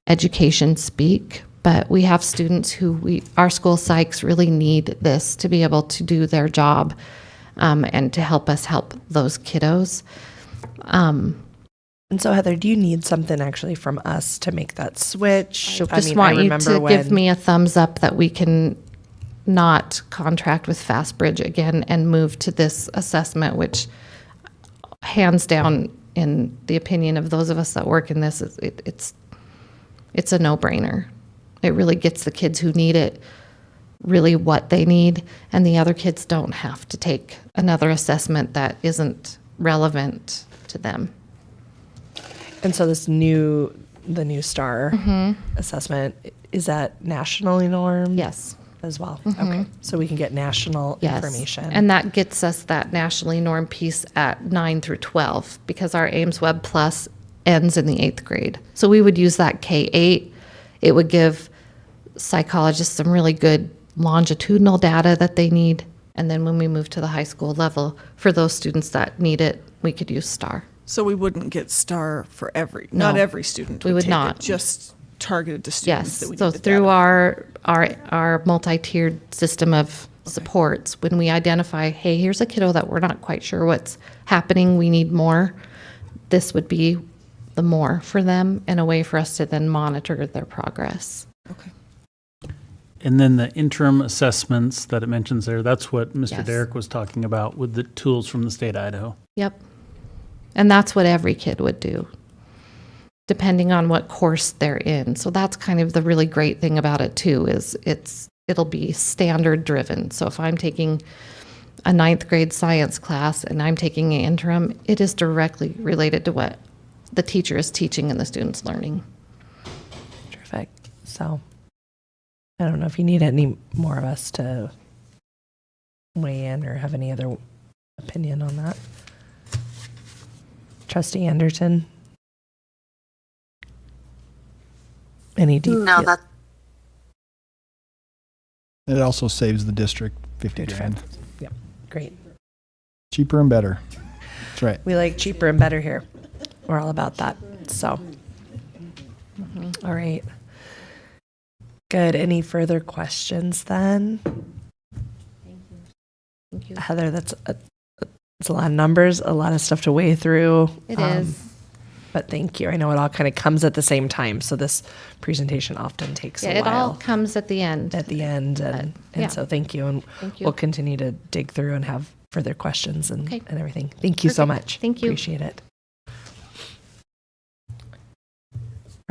education speak, but we have students who our school psychs really need this to be able to do their job. And to help us help those kiddos. And so, Heather, do you need something actually from us to make that switch? I just want you to give me a thumbs up that we can not contract with Fastbridge again and move to this assessment, which hands down, in the opinion of those of us that work in this, it's a no-brainer. It really gets the kids who need it really what they need, and the other kids don't have to take another assessment that isn't relevant to them. And so the new STAR assessment, is that nationally normed? Yes. As well. Okay. So we can get national Yes. information. And that gets us that nationally normed piece at 9 through 12 because our Ames Web Plus ends in the 8th grade. So we would use that K-8. It would give psychologists some really good longitudinal data that they need. And then when we move to the high school level, for those students that need it, we could use STAR. So we wouldn't get STAR for No. not every student We would take not. it, just targeted to students Yes, that we so need the through data. our multi-tiered system of supports, when we identify, hey, here's a kiddo that we're not quite sure what's happening, we need more, this would be the more for them and a way for us to then monitor their progress. Okay. And then the interim assessments that it mentions there, that's what Mr. Yes. Derrick was talking about with the tools from the state of Idaho. Yep. And that's what every kid would do, depending on what course they're in. So that's kind of the really great thing about it too, is it'll be standard driven. So if I'm taking a 9th grade science class and I'm taking an interim, it is directly related to what the teacher is teaching and the student's learning. Terrific. So I don't know if you need any more of us to weigh in or have any other opinion on that. Trustee Anderson? Any deep? No, that It also saves the district 50 grand. Yep. Great. Cheaper and better. That's right. We like cheaper and better here. We're all about that. So, all right. Good. Any further questions then? Thank you. Heather, that's a lot of numbers, a lot of stuff to weigh through. It is. But thank you. I know it all kind of comes at the same time. So this presentation often takes Yeah, a it while. all comes at the end. And yeah. so thank you. And Thank you. we'll continue to dig through and have further questions and, Okay. and everything. Thank you so Perfect. much. Thank you. Appreciate it.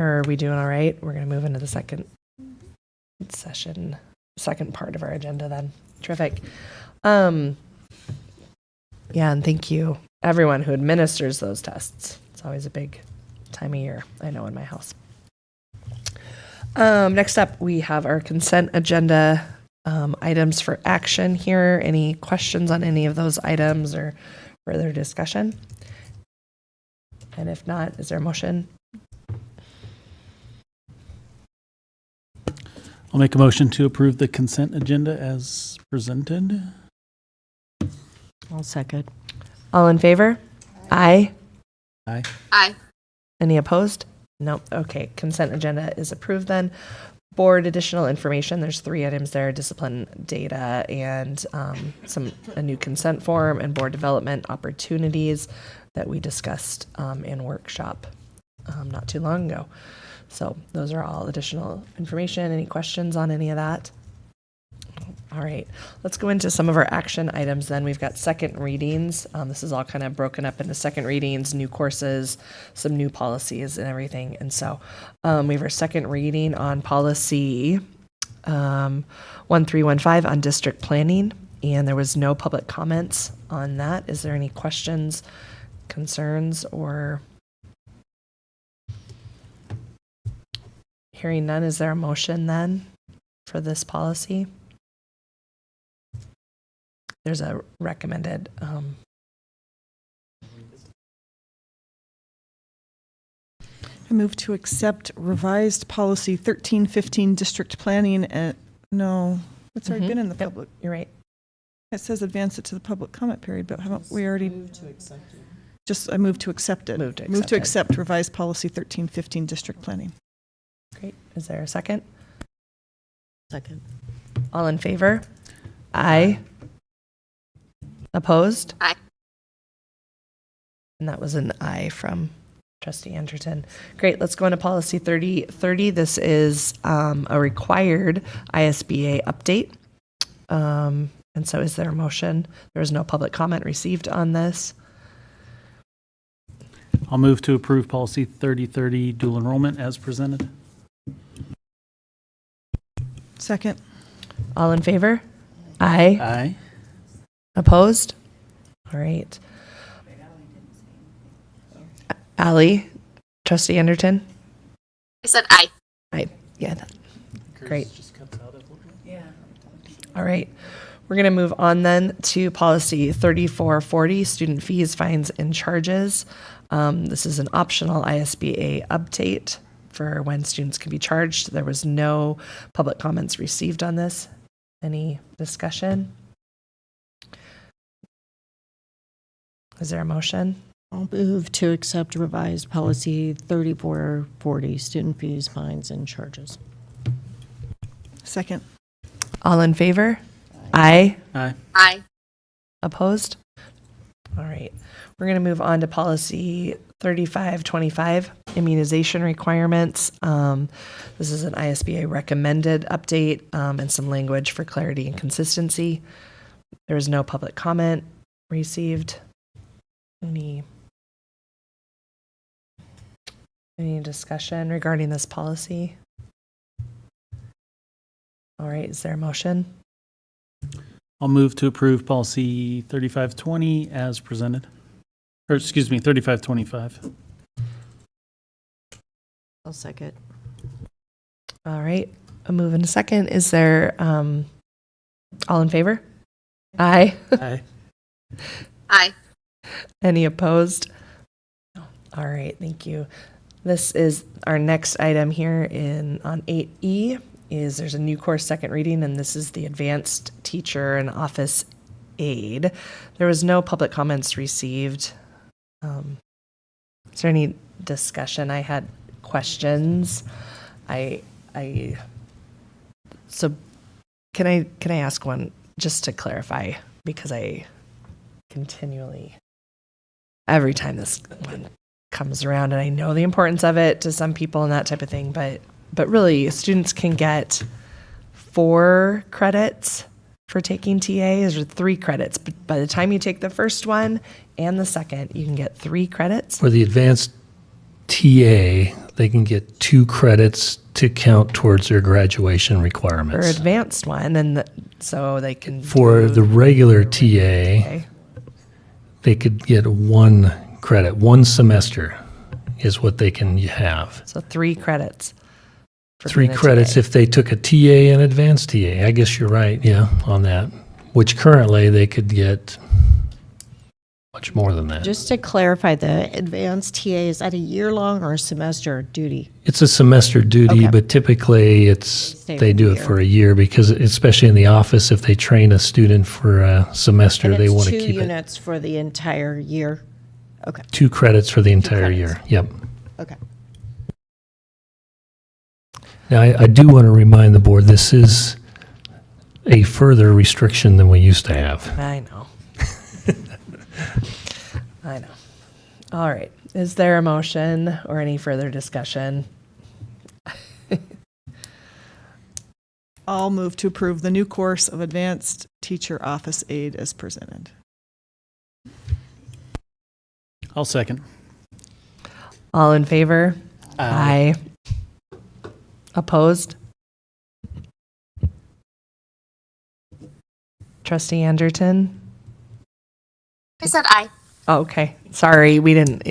Are we doing all right? We're going to move into the second session, second part of our agenda then. Terrific. Yeah, and thank you everyone who administers those tests. It's always a big time of year, I know, in my house. Next up, we have our consent agenda items for action here. Any questions on any of those items or further discussion? And if not, is there a motion? I'll make a motion to approve the consent agenda as presented. I'll second. All in favor? Aye. Aye. I Any opposed? Nope. Okay, consent agenda is approved then. Board additional information, there's 3 items there: discipline data and a new consent form and board development opportunities that we discussed in workshop not too long ago. So those are all additional information. Any questions on any of that? All right, let's go into some of our action items then. We've got second readings. This is all kind of broken up into second readings, new courses, some new policies and everything. And so we have our second reading on policy 1315 on district planning, and there was no public comments on that. Is there any questions, concerns, or? Hearing none, is there a motion then for this policy? There's a recommended. I move to accept revised policy 1315 district planning no, it's already been in the public. You're right. It says advance it to the public comment period, but haven't we already? Just, I move to accept it. Move to Move accept to it. accept revised policy 1315 district planning. Great. Is there a second? Second. All in favor? Aye. Opposed? Aye. And that was an aye from Trustee Anderson. Great. Let's go into policy 3030. This is a required ISBA update. And so is there a motion? There is no public comment received on this. I'll move to approve policy 3030 dual enrollment as presented. Second. All in favor? Aye. Aye. Opposed? All right. Ally, Trustee Anderton? I said aye. Aye. Yeah. Great. All right. We're going to move on then to policy 3440, student fees, fines, and charges. This is an optional ISBA update for when students can be charged. There was no public comments received on this. Any discussion? Is there a motion? I'll move to accept revised policy 3440, student fees, fines, and charges. Second. All in favor? Aye. Aye. Aye. Opposed? All right. We're going to move on to policy 3525, immunization requirements. This is an ISBA recommended update and some language for clarity and consistency. There is no public comment received. Any discussion regarding this policy? All right. Is there a motion? I'll move to approve policy 3520 as presented. Or excuse me, 3525. I'll second. All right. A move and a second. Is there all in favor? Aye. Aye. Aye. Any opposed? All right. Thank you. This is our next item here on 8E is there's a new course second reading, and this is the advanced teacher and office aide. There was no public comments received. Is there any discussion? I had questions. So can I ask one just to clarify, because I continually, every time this one comes around, and I know the importance of it to some people and that type of thing, but really students can get 4 credits for taking TAs or 3 credits. But by the time you take the first one and the second, you can get 3 credits. For the advanced TA, they can get 2 credits to count towards their graduation For requirements. advanced one, and so they can For do- the regular TA, Okay. they could get 1 credit. 1 semester is what they can have. So 3 credits. for 3 being a credits TA. if they took a TA and advanced TA. I guess you're right, yeah, on that. Which currently they could get much more than that. Just to clarify, the advanced TA, is that a year-long or a semester duty? It's a semester duty, Okay. but typically they do it for a year because especially in the office, if they train a student for a semester, And they it's want to 2 keep it. units for the entire year? Okay, 2 credits for the entire credits. year. Yep. okay. Now, I do want to remind the board, this is a further restriction than we used to have. I know. I know. All right. Is there a motion or any further discussion? I'll move to approve the new course of advanced teacher office aide as presented. I'll second. All in favor? Aye. Opposed? Trustee Anderton? I said aye. Oh, okay. Sorry, we didn't.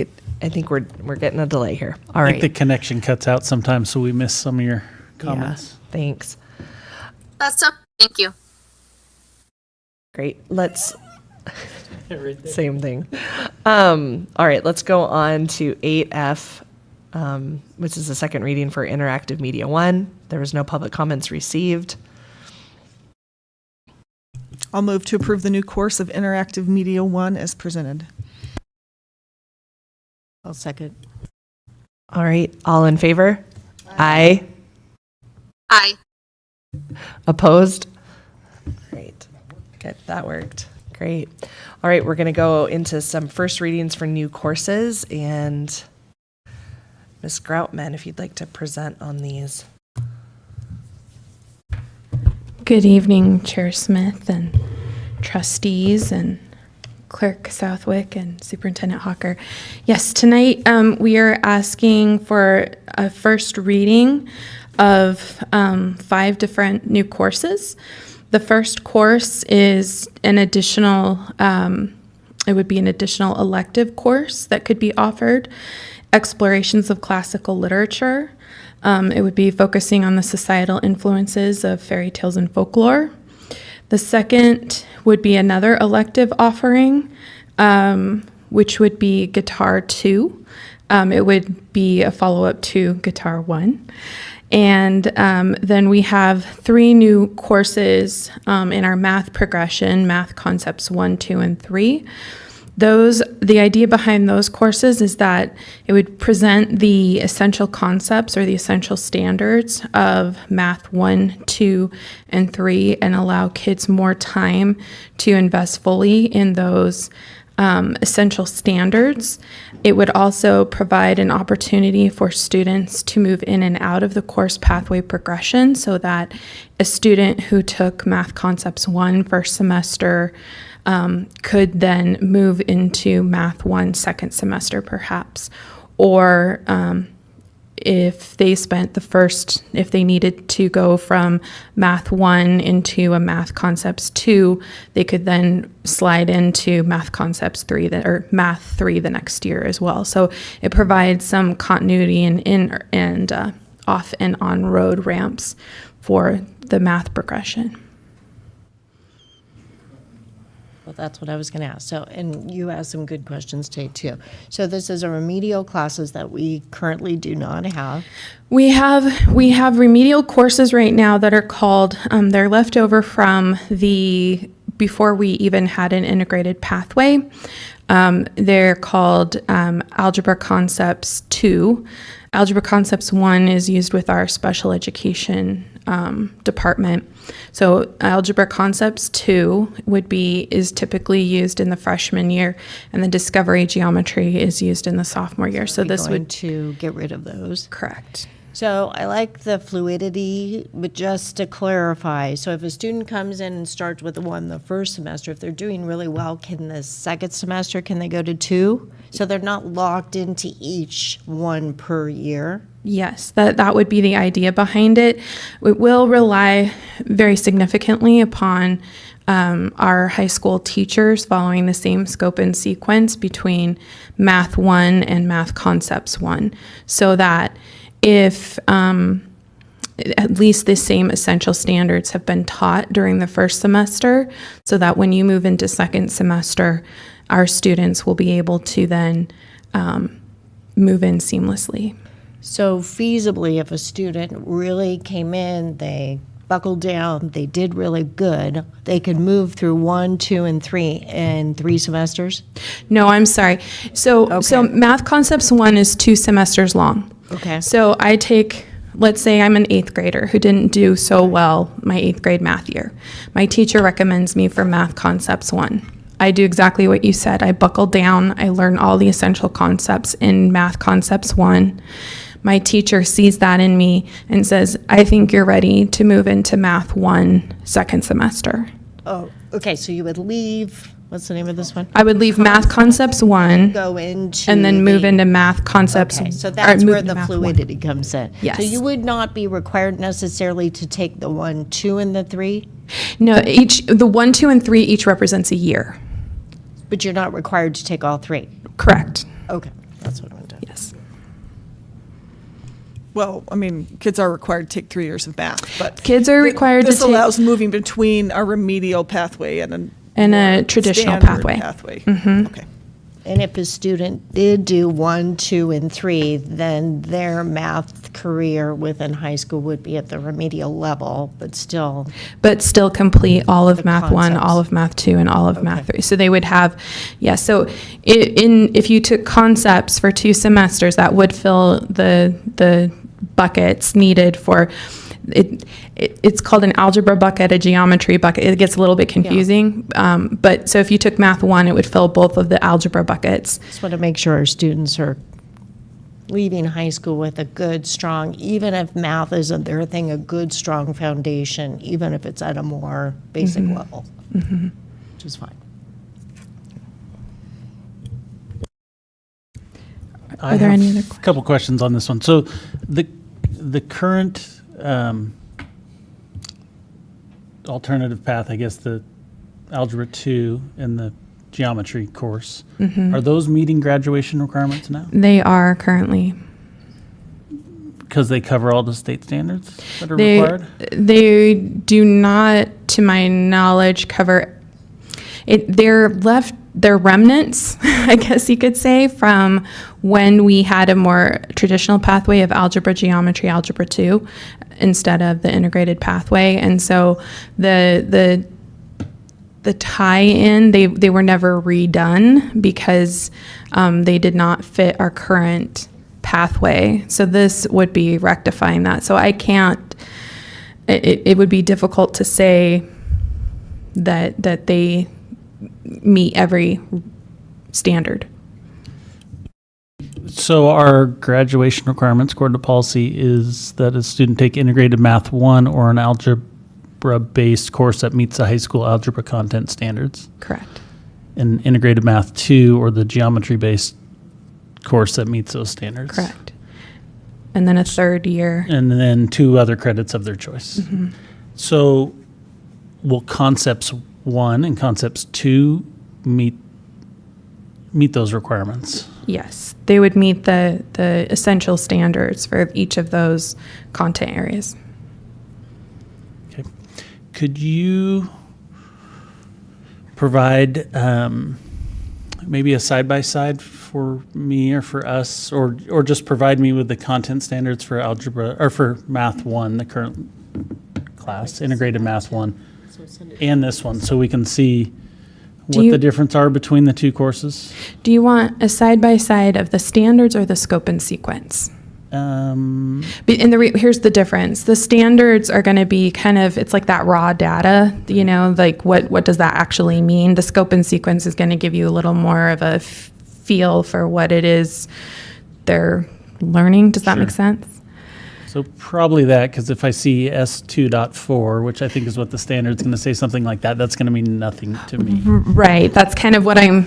I think we're getting a delay here. All I think the right. connection cuts out sometimes, so we miss some of your comments. Yeah, thanks. That's okay. Thank you. Great. Let's. Same thing. All right. Let's go on to 8F, which is the second reading for Interactive Media 1. There was no public comments received. I'll move to approve the new course of Interactive Media 1 as presented. I'll second. All right. All in favor? Aye. Aye. Opposed? Great. Good. That worked. Great. All right. We're going to go into some first readings for new courses. And Ms. Groutman, if you'd like to present on these. Good evening, Chair Smith and trustees and Clerk Southwick and Superintendent Hawker. Yes, tonight we are asking for a first reading of 5 different new courses. The first course is an additional, it would be an additional elective course that could be offered, Explorations of Classical Literature. It would be focusing on the societal influences of fairy tales and folklore. The second would be another elective offering, which would be Guitar 2. It would be a follow-up to Guitar 1. And then we have 3 new courses in our math progression, Math Concepts 1, 2, and 3. The idea behind those courses is that it would present the essential concepts or the essential standards of Math 1, 2, and 3 and allow kids more time to invest fully in those essential standards. It would also provide an opportunity for students to move in and out of the course pathway progression so that a student who took Math Concepts 1 first semester could then move into Math 1 second semester perhaps. Or if they if they needed to go from Math 1 into a Math Concepts 2, they could then slide into Math Concepts 3 or Math 3 the next year as well. So it provides some continuity and off and on road ramps for the math progression. Well, that's what I was going to ask. So, and you asked some good questions today too. So this is a remedial classes that we currently do not have. We have remedial courses right now that are called, they're left over from before we even had an integrated pathway. They're called Algebra Concepts 2. Algebra Concepts 1 is used with our special education department. So Algebra Concepts 2 is typically used in the freshman year, and the Discovery Geometry is used in the sophomore year. So this would to get rid of those. Correct. So I like the fluidity, but just to clarify, so if a student comes in and starts with 1 the first semester, if they're doing really well, can the second semester, can they go to 2? So they're not locked into each 1 per year? Yes, that would be the idea behind it. It will rely very significantly upon our high school teachers following the same scope and sequence between Math 1 and Math Concepts 1, so that if at least the same essential standards have been taught during the first semester, so that when you move into second semester, our students will be able to then move in seamlessly. So feasibly, if a student really came in, they buckled down, they did really good, they could move through 1, 2, and 3 in 3 semesters? No, I'm sorry. So Math Concepts 1 is 2 semesters long. Okay. So let's say I'm an 8th grader who didn't do so well my 8th grade math year. My teacher recommends me for Math Concepts 1. I do exactly what you said. I buckle down. I learn all the essential concepts in Math Concepts 1. My teacher sees that in me and says, I think you're ready to move into Math 1 second semester. Oh, okay, so you would leave, what's the name of this one? I would leave Math Concepts 1 Go into and then move into Math Concepts. Okay, so that's or where move the to Math 1. fluidity comes in. Yes. So you would not be required necessarily to take the 1, 2, and the 3, No, the 1, 2, and 3 each represents a year. but you're not required to take all 3? Correct. Okay, that's what I meant to. Yes. Well, I mean, kids are required to take 3 years of math, but Kids are required to this take allows moving between a remedial pathway and a more traditional standard pathway. Okay. And if a student did do 1, 2, and 3, then their math career within high school would be at the remedial level, but still. But still complete all of The Math 1, concepts. all of Math 2, and all of Math 3. So they would have, so if you took concepts for 2 semesters, that would fill the buckets needed for, it's called an algebra bucket, a geometry bucket. It gets a little bit confusing. But so if you took Math 1, it would fill both of the algebra buckets. Just want to make sure our students are leaving high school with a good, strong, even if math isn't their thing, a good, strong foundation, even if it's at a more basic level, which is fine. Are there any other questions? A couple questions on this one. So the current alternative path, I guess the Algebra 2 and the geometry course, are those meeting graduation requirements now? They are currently. Because they cover all the state standards that are required? They do not, to my knowledge, cover it. They're remnants, I guess you could say, from when we had a more traditional pathway of algebra, geometry, algebra 2, instead of the integrated pathway. And so the tie-in, they were never redone because they did not fit our current pathway. So this would be rectifying that. So I can't, it would be difficult to say that they meet every standard. So our graduation requirements, according to policy, is that a student take integrated math 1 or an algebra-based course that meets the high school algebra content standards. Correct. And integrated math 2 or the geometry-based course that meets those standards. Correct. And then a third year. And then 2 other credits of their choice. So will concepts 1 and concepts 2 meet those requirements? Yes, they would meet the essential standards for each of those content areas. Okay. Could you provide maybe a side-by-side for me or for us, or just provide me with the content standards for algebra, or for math 1, the current class, integrated math 1, and this one, so we can see what the difference are between the 2 courses? Do you want a side-by-side of the standards or the scope and sequence? Here's the difference. The standards are going to be kind of, it's like that raw data, like what does that actually mean? The scope and sequence is going to give you a little more of a feel for what it is they're learning. Does that make sense? So probably that, because if I see S2.4, which I think is what the standard's going to say, something like that, that's going to mean nothing to me. Right. That's kind of what I'm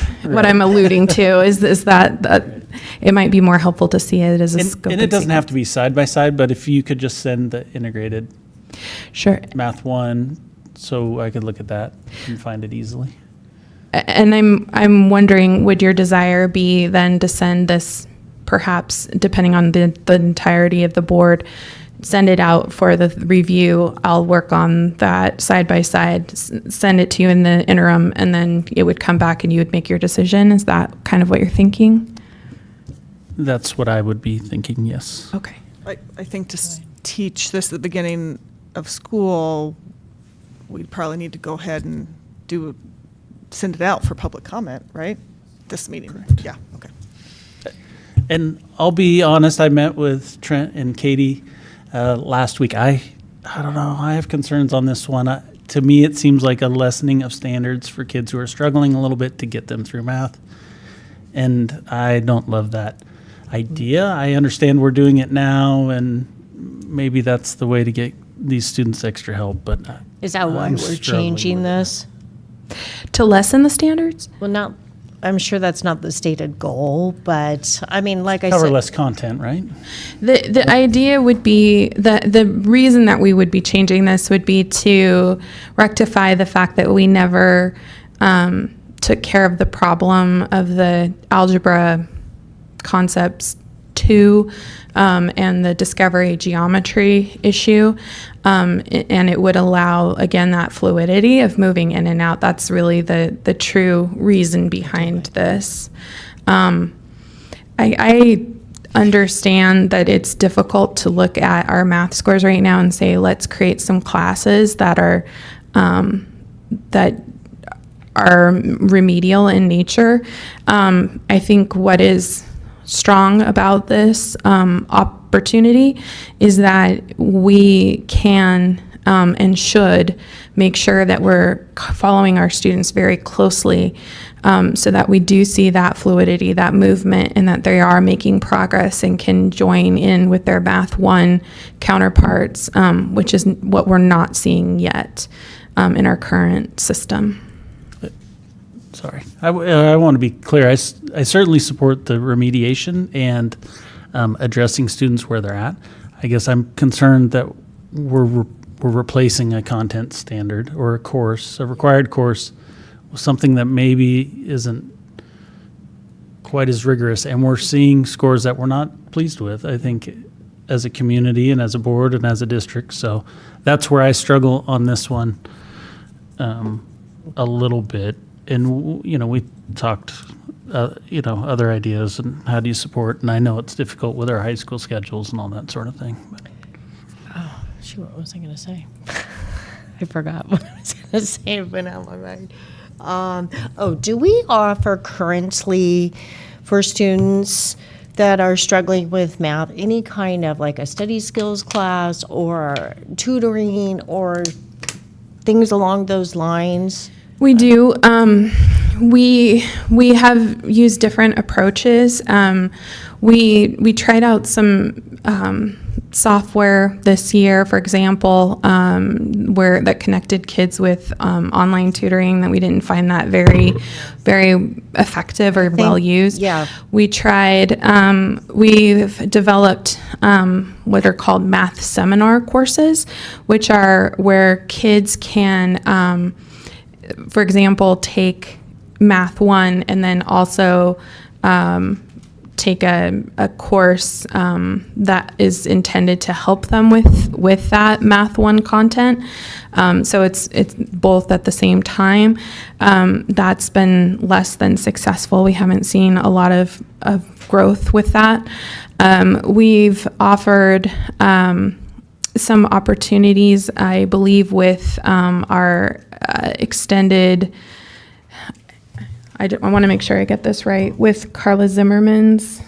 alluding to is that it might be more helpful to see it as a scope. And it doesn't have to be side by side, but if you could just send the integrated math 1, so I could look at that and find it easily. And I'm wondering, would your desire be then to send this, perhaps depending on the entirety of the board, send it out for the review? I'll work on that side by side, send it to you in the interim, and then it would come back and you would make your decision. Is that kind of what you're thinking? That's what I would be thinking, yes. Okay. I think to teach this at the beginning of school, we'd probably need to go ahead and send it out for public comment, right? This meeting. Correct. Yeah, okay. And I'll be honest, I met with Trent and Katie last week. I don't know, I have concerns on this one. To me, it seems like a lessening of standards for kids who are struggling a little bit to get them through math. And I don't love that idea. I understand we're doing it now, and maybe that's the way to get these students extra help, but is that why we're changing this? To lessen the standards? Well, I'm sure that's not the stated goal, but I mean, like I said, cover less content, right? The idea would be the reason that we would be changing this would be to rectify the fact that we never took care of the problem of the algebra concepts 2 and the discovery geometry issue. And it would allow, again, that fluidity of moving in and out. That's really the true reason behind this. I understand that it's difficult to look at our math scores right now and say, let's create some classes that are remedial in nature. I think what is strong about this opportunity is that we can and should make sure that we're following our students very closely, so that we do see that fluidity, that movement, and that they are making progress and can join in with their Math 1 counterparts, which is what we're not seeing yet in our current system. Sorry. I want to be clear. I certainly support the remediation and addressing students where they're at. I guess I'm concerned that we're replacing a content standard or a course, a required course, with something that maybe isn't quite as rigorous. And we're seeing scores that we're not pleased with, I think, as a community and as a board and as a district. So that's where I struggle on this one a little bit. And, we talked, other ideas and how do you support, and I know it's difficult with our high school schedules and all that sort of thing. Oh, shoot, what was I going to say? I forgot what I was going to say. It went out of my mind. Do we offer currently for students that are struggling with math any kind of like a study skills class or tutoring or things along those lines? We do. We have used different approaches. We tried out some software this year, for example, where that connected kids with online tutoring. That we didn't find that very effective or well used. Yeah. We tried. We've developed what are called math seminar courses, which are where kids can. For example, take Math 1 and then also take a course that is intended to help them with that Math 1 content. So it's both at the same time. That's been less than successful. We haven't seen a lot of growth with that. We've offered some opportunities, I believe, with our extended, I want to make sure I get this right, with Carla Zimmerman's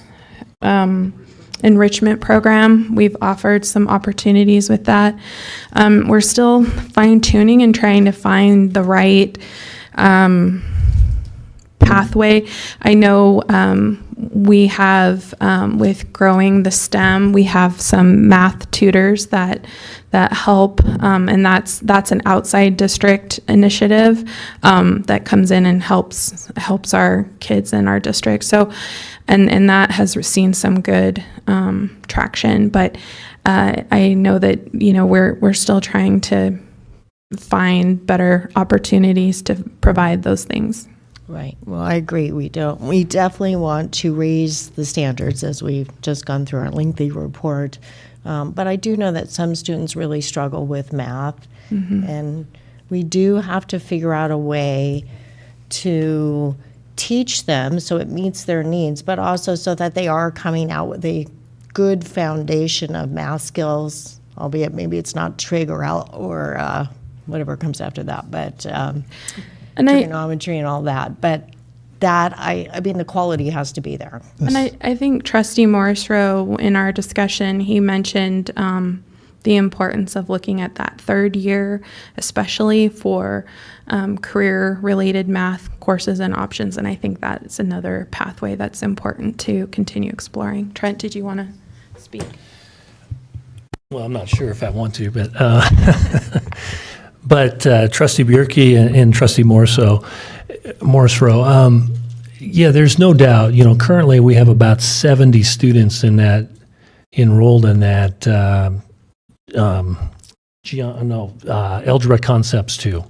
enrichment program. We've offered some opportunities with that. We're still fine-tuning and trying to find the right pathway. I know we have, with growing the STEM, we have some math tutors that help, and that's an outside district initiative that comes in and helps our kids in our district. So, and that has seen some good traction. But I know that we're still trying to find better opportunities to provide those things. Right. Well, I agree. We definitely want to raise the standards as we've just gone through our lengthy report. But I do know that some students really struggle with math. Mm-hmm. And we do have to figure out a way to teach them so it meets their needs, but also so that they are coming out with a good foundation of math skills, albeit maybe it's not trig or whatever comes after that, but trigonometry and all that. But that, I mean, the quality has to be there. And I think Trustee Morrisroe, in our discussion, he mentioned the importance of looking at that third year, especially for career-related math courses and options. And I think that's another pathway that's important to continue exploring. Trent, did you want to speak? Well, I'm not sure if I want to, but Trustee Bierke and Trustee Morrisroe, yeah, there's no doubt. Currently we have about 70 students enrolled in that Algebra Concepts 2.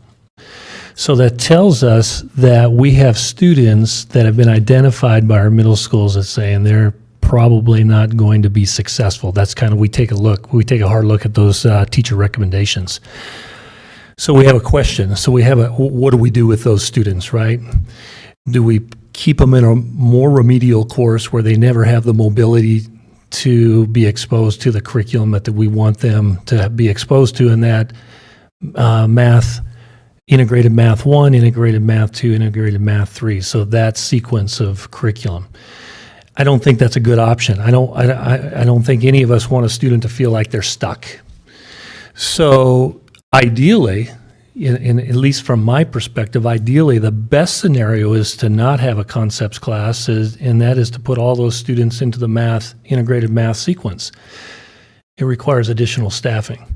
So that tells us that we have students that have been identified by our middle schools that say, and they're probably not going to be successful. That's kind of, we take a hard look at those teacher recommendations. So we have a question. So what do we do with those students, right? Do we keep them in a more remedial course where they never have the mobility to be exposed to the curriculum that we want them to be exposed to, in that math, integrated math 1, integrated math 2, integrated math 3. So that sequence of curriculum. I don't think that's a good option. I don't think any of us want a student to feel like they're stuck. So Ideally, at least from my perspective, ideally, the best scenario is to not have a concepts class, and that is to put all those students into the integrated math sequence. It requires additional staffing.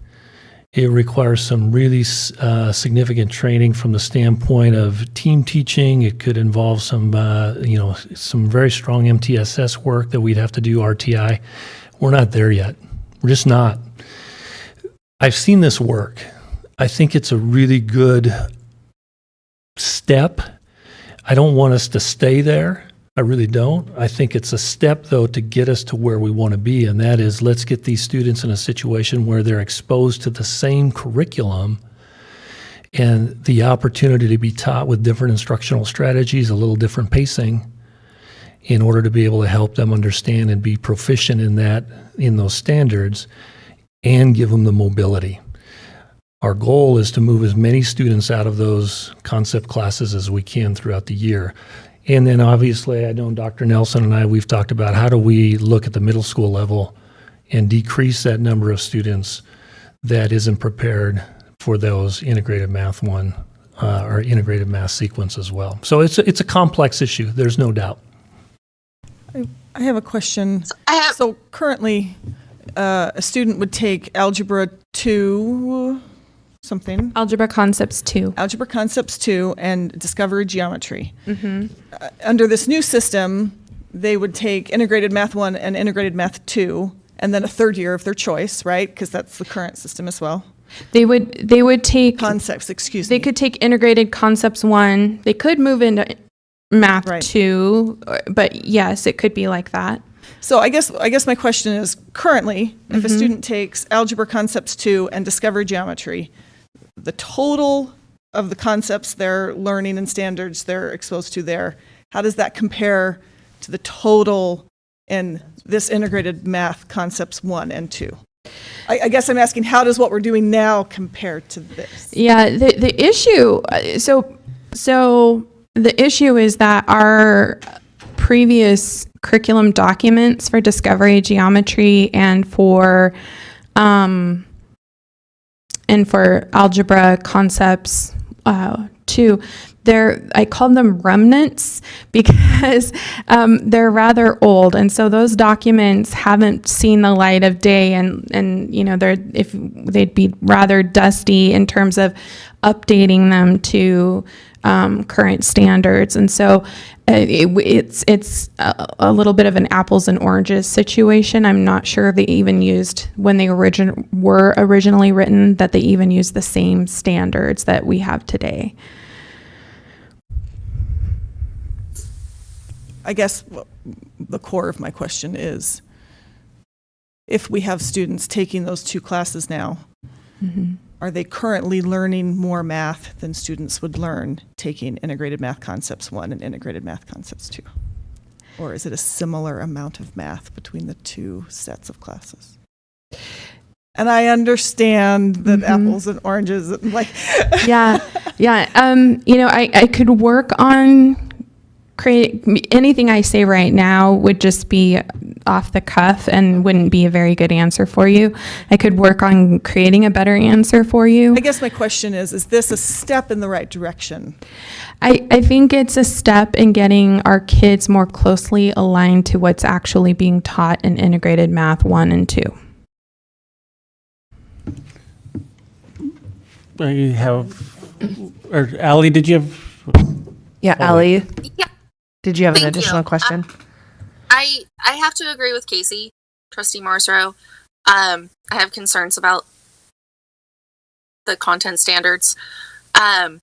It requires some really significant training from the standpoint of team teaching. It could involve some very strong MTSS work that we'd have to do, RTI. We're not there yet. We're just not. I've seen this work. I think it's a really good step. I don't want us to stay there. I really don't. I think it's a step, though, to get us to where we want to be, and that is let's get these students in a situation where they're exposed to the same curriculum and the opportunity to be taught with different instructional strategies, a little different pacing, in order to be able to help them understand and be proficient in those standards, and give them the mobility. Our goal is to move as many students out of those concept classes as we can throughout the year. And then obviously, I know Dr. Nelson and we've talked about how do we look at the middle school level and decrease that number of students that isn't prepared for those integrated math or integrated math sequence as well. So it's a complex issue, there's no doubt. I have a question. So currently, a student would take Algebra 2, something. Algebra Concepts 2. Algebra Concepts 2 and Discovery Geometry. Under this new system, they would take Integrated Math 1 and Integrated Math 2, and then a third year of their choice, right? Because that's the current system as well. They would take Concepts, excuse me. They could take Integrated Concepts 1. They could move into Math 2, but yes, it could be like that. So I guess my question is, currently, if a student takes Algebra Concepts 2 and Discovery Geometry, the total of the concepts they're learning and standards they're exposed to there, how does that compare to the total in this Integrated Math Concepts 1 and 2? I guess I'm asking, how does what we're doing now compare to this? Yeah, the issue, so the issue is that our previous curriculum documents for Discovery Geometry and for Algebra Concepts 2, I called them remnants because they're rather old, and so those documents haven't seen the light of day, and they'd be rather dusty in terms of updating them to current standards, and so it's a little bit of an apples and oranges situation. I'm not sure if they even used, when they were originally written, that they even used the same standards that we have today. I guess the core of my question is, if we have students taking those two classes now, are they currently learning more math than students would learn taking Integrated Math Concepts 1 and Integrated Math Concepts 2? Or is it a similar amount of math between the two sets of classes? And I understand that apples and oranges, yeah. I could work on anything I say right now would just be off the cuff and wouldn't be a very good answer for you. I could work on creating a better answer for you. I guess my question is this a step in the right direction? I think it's a step in getting our kids more closely aligned to what's actually being taught in Integrated Math 1 and 2. Allie, did you have? Yeah, Allie. Yeah. Did you have an Thank additional you. question? I have to agree with Casey, Trustee Marsrow. I have concerns about the content standards. I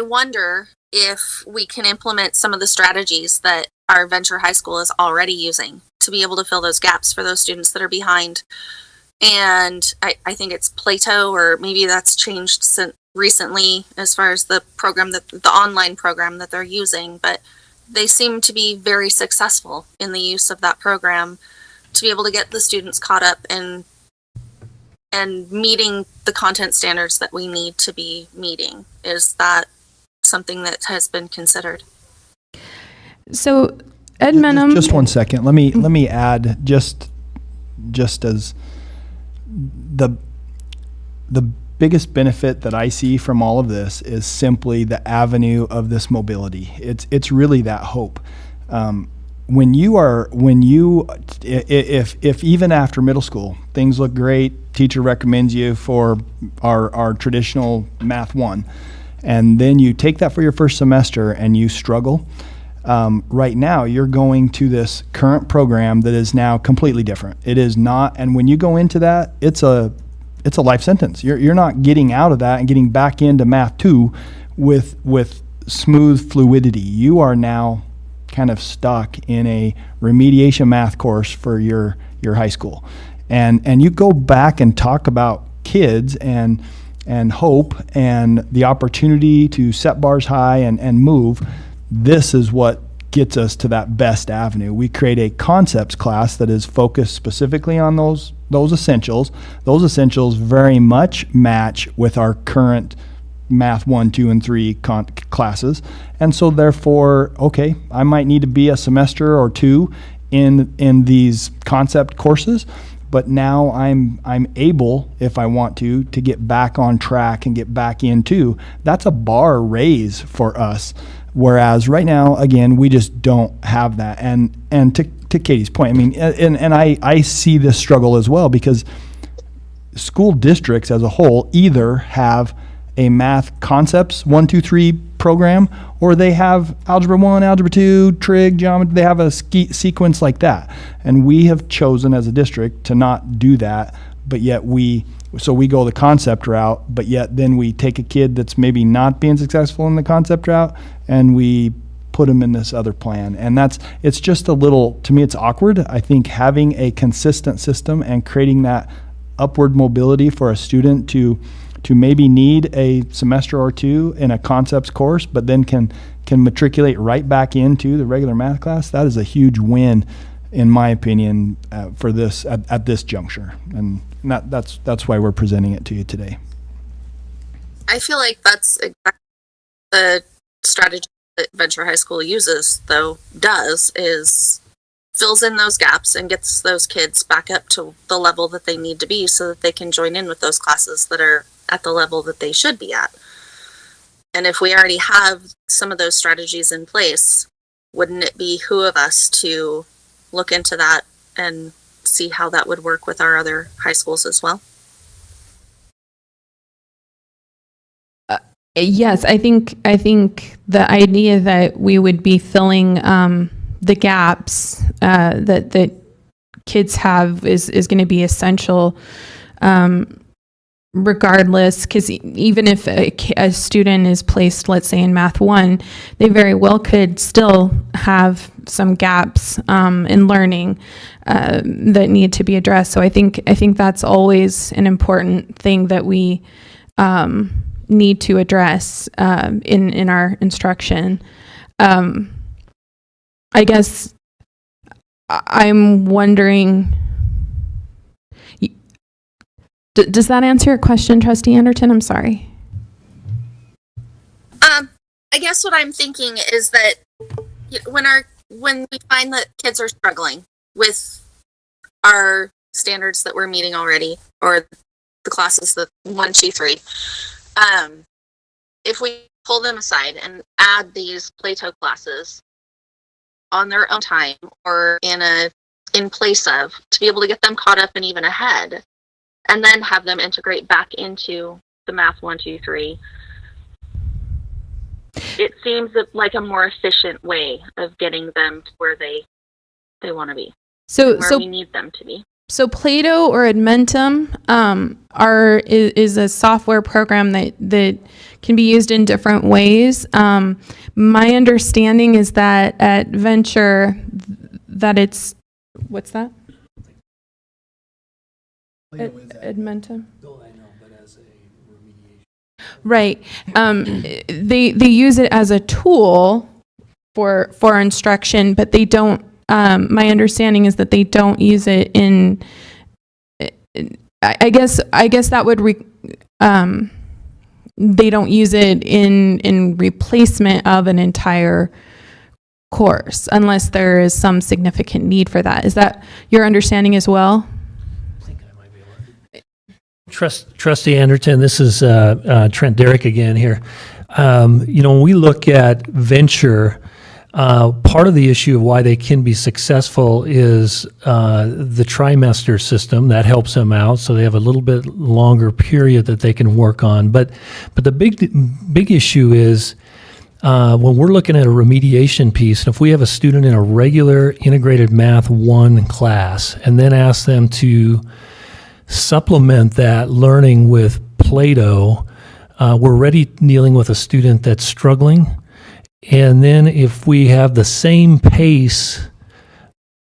wonder if we can implement some of the strategies that our Venture High School is already using to be able to fill those gaps for those students that are behind. And I think it's Plato, or maybe that's changed recently as far as the program, the online program that they're using, but they seem to be very successful in the use of that program to be able to get the students caught up and meeting the content standards that we need to be meeting. Is that something that has been considered? So, Ed Menum. Just 1 second. Let me add just as the biggest benefit that I see from all of this is simply the avenue of this mobility. It's really that hope. If even after middle school things look great, teacher recommends you for our traditional Math 1, and then you take that for your first semester and you struggle. Right now you're going to this current program that is now completely different. It is not, and when you go into that, it's a life sentence. You're not getting out of that and getting back into Math 2 with smooth fluidity. You are now kind of stuck in a remediation math course for your high school. And you go back and talk about kids and hope and the opportunity to set bars high and move. This is what gets us to that best avenue. We create a concepts class that is focused specifically on those essentials. Those essentials very much match with our current Math 1, 2, and 3 classes. And so therefore, okay, I might need to be a semester or two in these concept courses, but now I'm able, if I want to get back on track and get back into. That's a bar raise for us. Whereas right now, again, we just don't have that. And to Katie's point, I mean, and I see this struggle as well, because school districts as a whole either have a math concepts 1, 2, 3 program, or they have algebra 1, algebra 2, trig, geometry. They have a sequence like that. And we have chosen as a district to not do that, but yet we go the concept route, but yet then we take a kid that's maybe not being successful in the concept route and we put them in this other plan. And it's just a little, to me, it's awkward. I think having a consistent system and creating that upward mobility for a student to maybe need a semester or two in a concepts course, but then can matriculate right back into the regular math class, that is a huge win, in my opinion, for this at this juncture. And that's why we're presenting it to you today. I feel like that's exactly the strategy that Venture High School uses, is fills in those gaps and gets those kids back up to the level that they need to be so that they can join in with those classes that are at the level that they should be at. And if we already have some of those strategies in place, wouldn't it behoove us to look into that and see how that would work with our other high schools as well? Yes, I think the idea that we would be filling the gaps that kids have is going to be essential, regardless, because even if a student is placed, let's say, in Math 1, they very well could still have some gaps in learning that need to be addressed. So I think that's always an important thing that we need to address in our instruction. I guess I'm wondering, does that answer your question, Trustee Anderton? I'm sorry. I guess what I'm thinking is that when we find that kids are struggling with our standards that we're meeting already, or the classes that 1, 2, 3, if we pull them aside and add these Plato classes on their own time or in place of, to be able to get them caught up and even ahead, and then have them integrate back into the Math 1, 2, 3, it seems like a more efficient way of getting them to where they want to be, where we need them to be. So Plato or Edmentum is a software program that can be used in different ways. My understanding is that at Venture, that it's, what's that? Edmentum. Right. They use it as a tool for instruction, but they don't. My understanding is that they don't use it in. I guess that would. They don't use it in replacement of an entire course unless there is some significant need for that. Is that your understanding as well? Trustee Anderton, this is Trent Derrick again here. When we look at venture, part of the issue of why they can be successful is the trimester system that helps them out, so they have a little bit longer period that they can work on. But the big issue is when we're looking at a remediation piece, and if we have a student in a regular integrated Math 1 class and then ask them to supplement that learning with Play-Doh, we're already dealing with a student that's struggling. And then if we have the same pace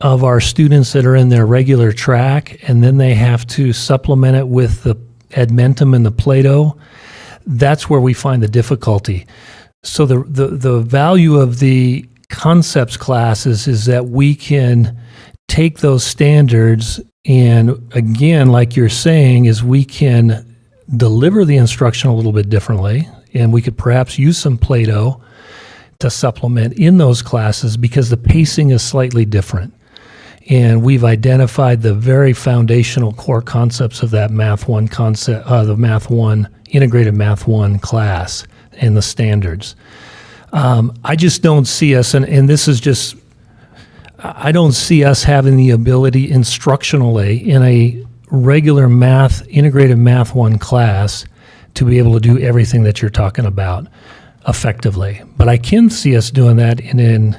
of our students that are in their regular track, and then they have to supplement it with the Edmentum and the Play-Doh, that's where we find the difficulty. So the value of the concepts classes is that we can take those standards, and again, like you're saying, is we can deliver the instruction a little bit differently, and we could perhaps use some Play-Doh to supplement in those classes because the pacing is slightly different. And we've identified the very foundational core concepts of that Math 1 concept, the Math 1, integrated Math 1 class and the standards. I just don't see us, and this is just, I don't see us having the ability instructionally in a regular math, integrated Math 1 class to be able to do everything that you're talking about effectively. But I can see us doing that in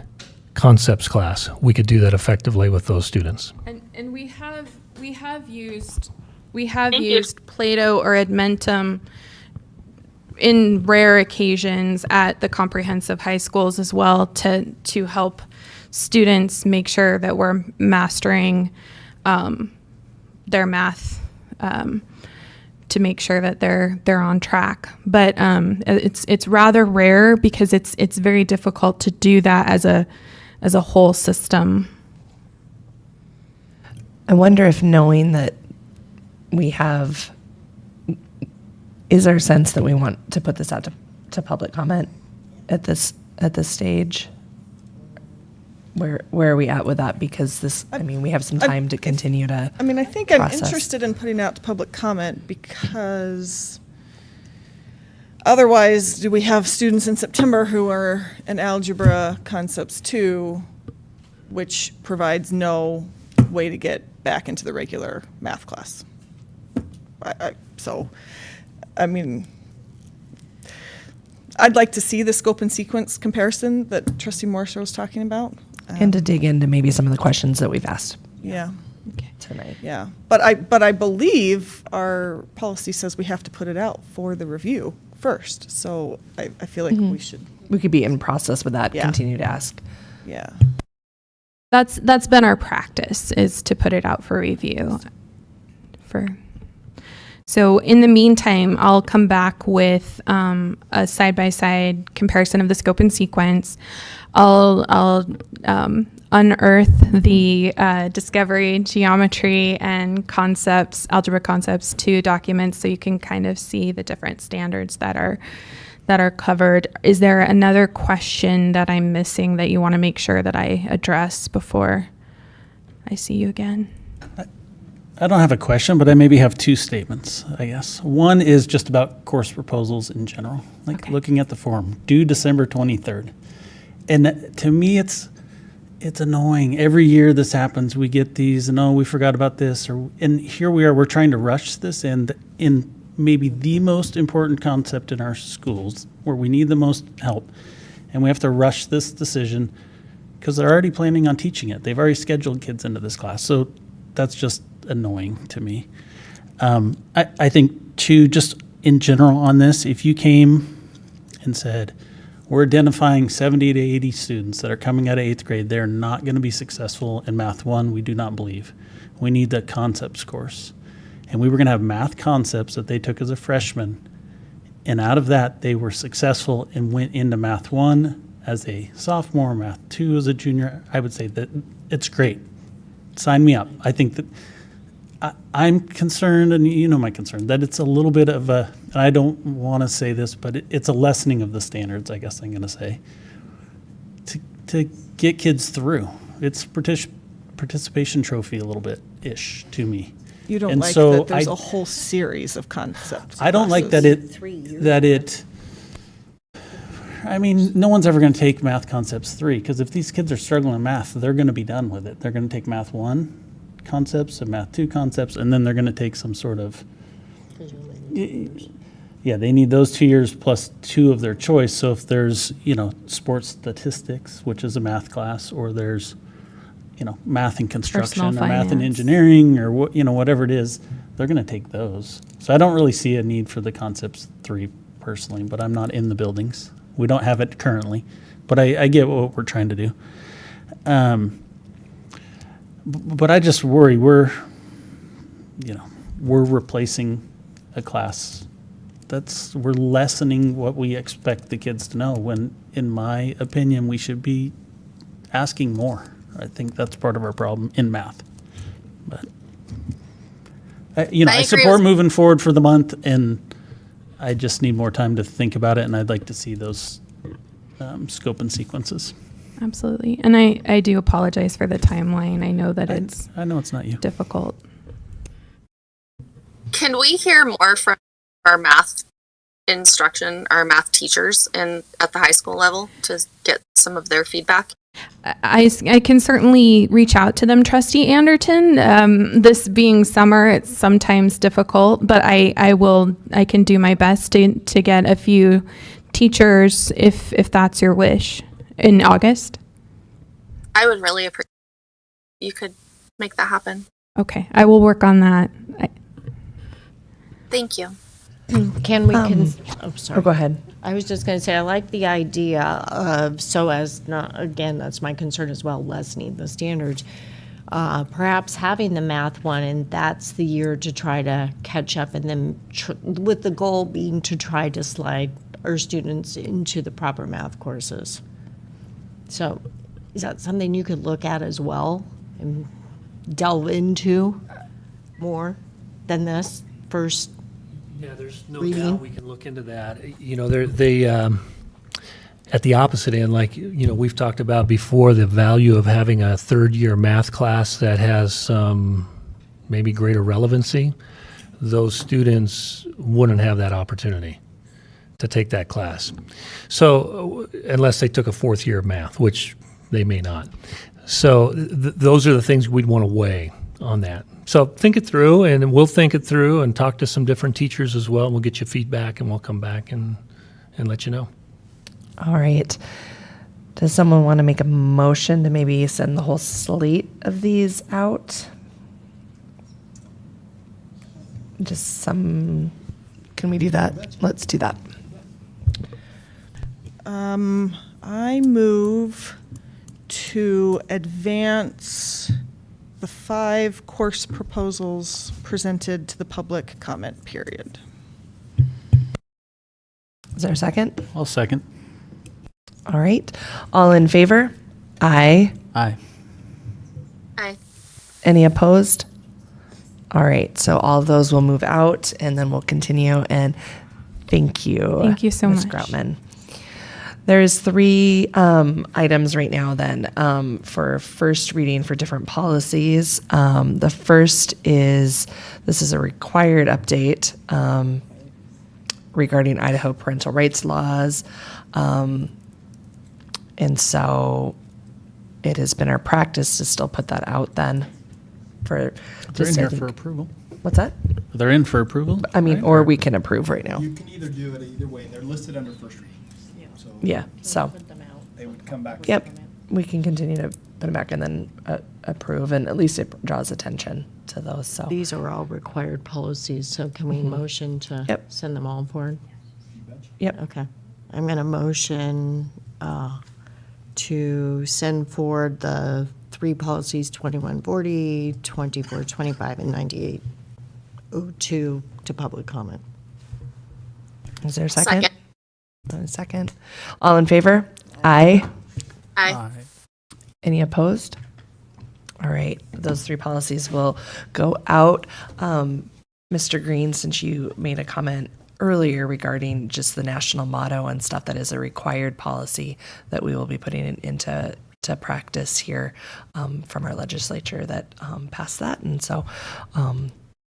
concepts class. We could do that effectively with those students. And we have used Play-Doh or Edmentum in rare occasions at the comprehensive high schools as well to help students make sure that we're mastering their math, to make sure that they're on track. But it's rather rare because it's very difficult to do that as a whole system. I wonder if knowing that we have, is our sense that we want to put this out to public comment at this stage? Where are we at with that? Because we have some time to continue to I think process. I'm interested in putting out to public comment because otherwise, do we have students in September who are in Algebra Concepts 2, which provides no way to get back into the regular math class? I'd like to see the scope and sequence comparison that Trustee Morse was talking about. And to dig into maybe some of the questions that we've asked Yeah. tonight. Yeah, but I believe our policy says we have to put it out for the review first. So I feel like We could be in process with that, Yeah. continue to ask. Yeah. That's been our practice, is to put it out for review. So in the meantime, I'll come back with a side-by-side comparison of the scope and sequence. I'll unearth the discovery, geometry, and concepts, algebra concepts 2 documents, so you can kind of see the different standards that are covered. Is there another question that I'm missing that you want to make sure that I address before I see you again? I don't have a question, but I maybe have 2 statements, I guess. One is just about course proposals in general, looking at the form, due December 23rd. And to me, it's annoying. Every year this happens, we get these, and we forgot about this, and here we are, we're trying to rush this in maybe the most important concept in our schools, where we need the most help, and we have to rush this decision because they're already planning on teaching it. They've already scheduled kids into this class, so that's just annoying to me. I think, too, just in general on this, if you came and said, we're identifying 70 to 80 students that are coming out of 8th grade, they're not going to be successful in Math 1, we do not believe. We need the concepts course. And we were going to have math concepts that they took as a freshman, and out of that, they were successful and went into Math 1 as a sophomore, Math 2 as a junior. I would say that it's great. Sign me up. I think that I'm concerned, and you know my concern, that it's a little bit of a, and I don't want to say this, but it's a lessening of the standards, I guess I'm going to say, to get kids through. It's participation trophy a little bit-ish to me. You don't And like so that there's I- a whole series of concepts. I don't like classes. that it, I mean, no one's ever going to take math concepts 3, because if these kids are struggling in math, they're going to be done with it. They're going to take math 1 concepts and math 2 concepts, and then they're going to take some sort of, yeah, they need those 2 years plus 2 of their choice. So if there's, sports statistics, which is a math class, or there's, math and construction, or math and finance. engineering, or whatever it is, they're going to take those. So I don't really see a need for the concepts 3 personally, but I'm not in the buildings. We don't have it currently, but I get what we're trying to do. But I just worry we're replacing a class. We're lessening what we expect the kids to know, when, in my opinion, we should be asking more. I think that's part of our problem in math. But I agree support with- moving forward for the month, and I just need more time to think about it, and I'd like to see those scope and sequences. Absolutely. And I do apologize for the timeline. I know that it's I know it's not you. difficult. Can we hear more from our math instruction, our math teachers at the high school level to get some of their feedback? I can certainly reach out to them, Trustee Anderton. This being summer, it's sometimes difficult, but I can do my best to get a few teachers if that's your wish in August. I would really appreciate you could make that happen. Okay, I will work on that. Thank you. Can we, oh, sorry. Oh, go ahead. I was just going to say, I like the idea of, so as not, again, that's my concern as well, lessening the standards. Perhaps having the math one, and that's the year to try to catch up, and then with the goal being to try to slide our students into the proper math courses. So is that something you could look at as well and delve into more than this first? Yeah, there's no reading? doubt we can look into that. At the opposite end, we've talked about before, the value of having a third-year math class that has some maybe greater relevancy. Those students wouldn't have that opportunity to take that class. So unless they took a 4th year of math, which they may not. So those are the things we'd want to weigh on that. So think it through, and we'll think it through and talk to some different teachers as well. We'll get you feedback, and we'll come back and let you know. All right. Does someone want to make a motion to maybe send the whole slate of these out? Can we do that? Let's do that. I move to advance the 5 course proposals presented to the public comment period. Is there a second? I'll second. All right. All in favor? Aye. Aye. Aye. Any opposed? All right. So all of those will move out, and then we'll continue. And thank you. Thank you so Ms. much. Groutman. There's 3 items right now then for first reading for different policies. The first is, this is a required update regarding Idaho parental rights laws. And so it has been our practice to still put that out then for. They're in just, I here think- for approval. What's that? They're in for approval? I mean, right? or we can approve right now. You can either do it either way. They're listed under first reading. So Yeah, so, they would come back. yep, we can continue to put them back and then approve, and at least it draws attention to those, so. These are all required policies, so can we motion to Yep. send them all forward? Yep. Okay. I'm going to motion to send forward the 3 policies, 2140, 2425, and 9802 to public comment. Is there a second? Second. A second. All in favor? Aye. Aye. Any opposed? All right, those 3 policies will go out. Mr. Green, since you made a comment earlier regarding just the national motto and stuff, that is a required policy that we will be putting into practice here from our legislature that passed that. And so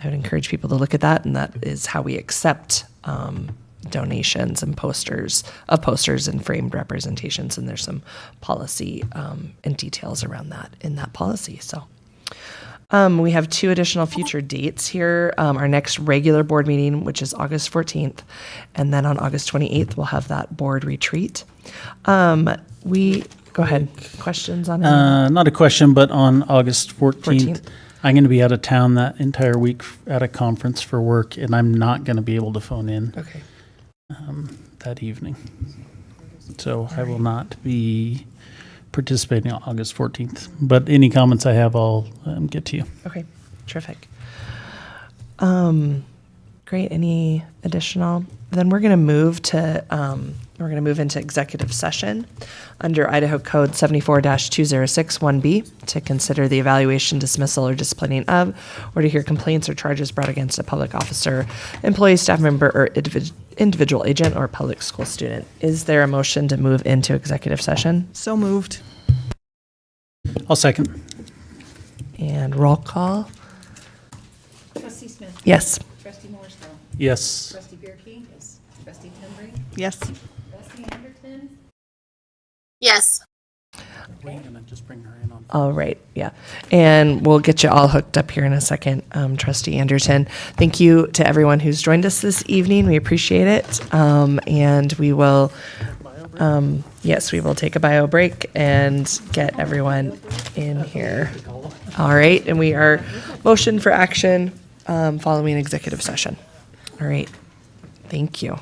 I would encourage people to look at that, and that is how we accept donations and posters and framed representations. And there's some policy and details around that in that policy. So we have 2 additional future dates here. Our next regular board meeting, which is August 14th, and then on August 28th, we'll have that board retreat. Go ahead. Questions on it? Not a question, but on August 14th, 14th. I'm going to be out of town that entire week at a conference for work, and I'm not going to be able to phone in Okay. that evening. So I will not be participating on August 14th. But any comments I have, I'll get to you. Okay. Terrific. Great. Any additional? Then we're going to move into executive session under Idaho Code 74-2061B to consider the evaluation, dismissal, or disciplining of, or to hear complaints or charges brought against a public officer, employee, staff member, or individual agent or public school student. Is there a motion to move into executive session? So moved. I'll second. And roll call. Trustee Smith. Yes. Trustee Morrisville. Yes. Trustee Bierke. Yes. Trustee Tenbrink. Yes. Trustee Anderson. Yes. We're going to just bring her in on. All right, yeah. And we'll get you all hooked up here in a second, Trustee Anderton. Thank you to everyone who's joined us this evening. We appreciate it. And we will, yes, we will take a bio break and get everyone in here. All right, and we are motion for action following executive session. All right, thank you.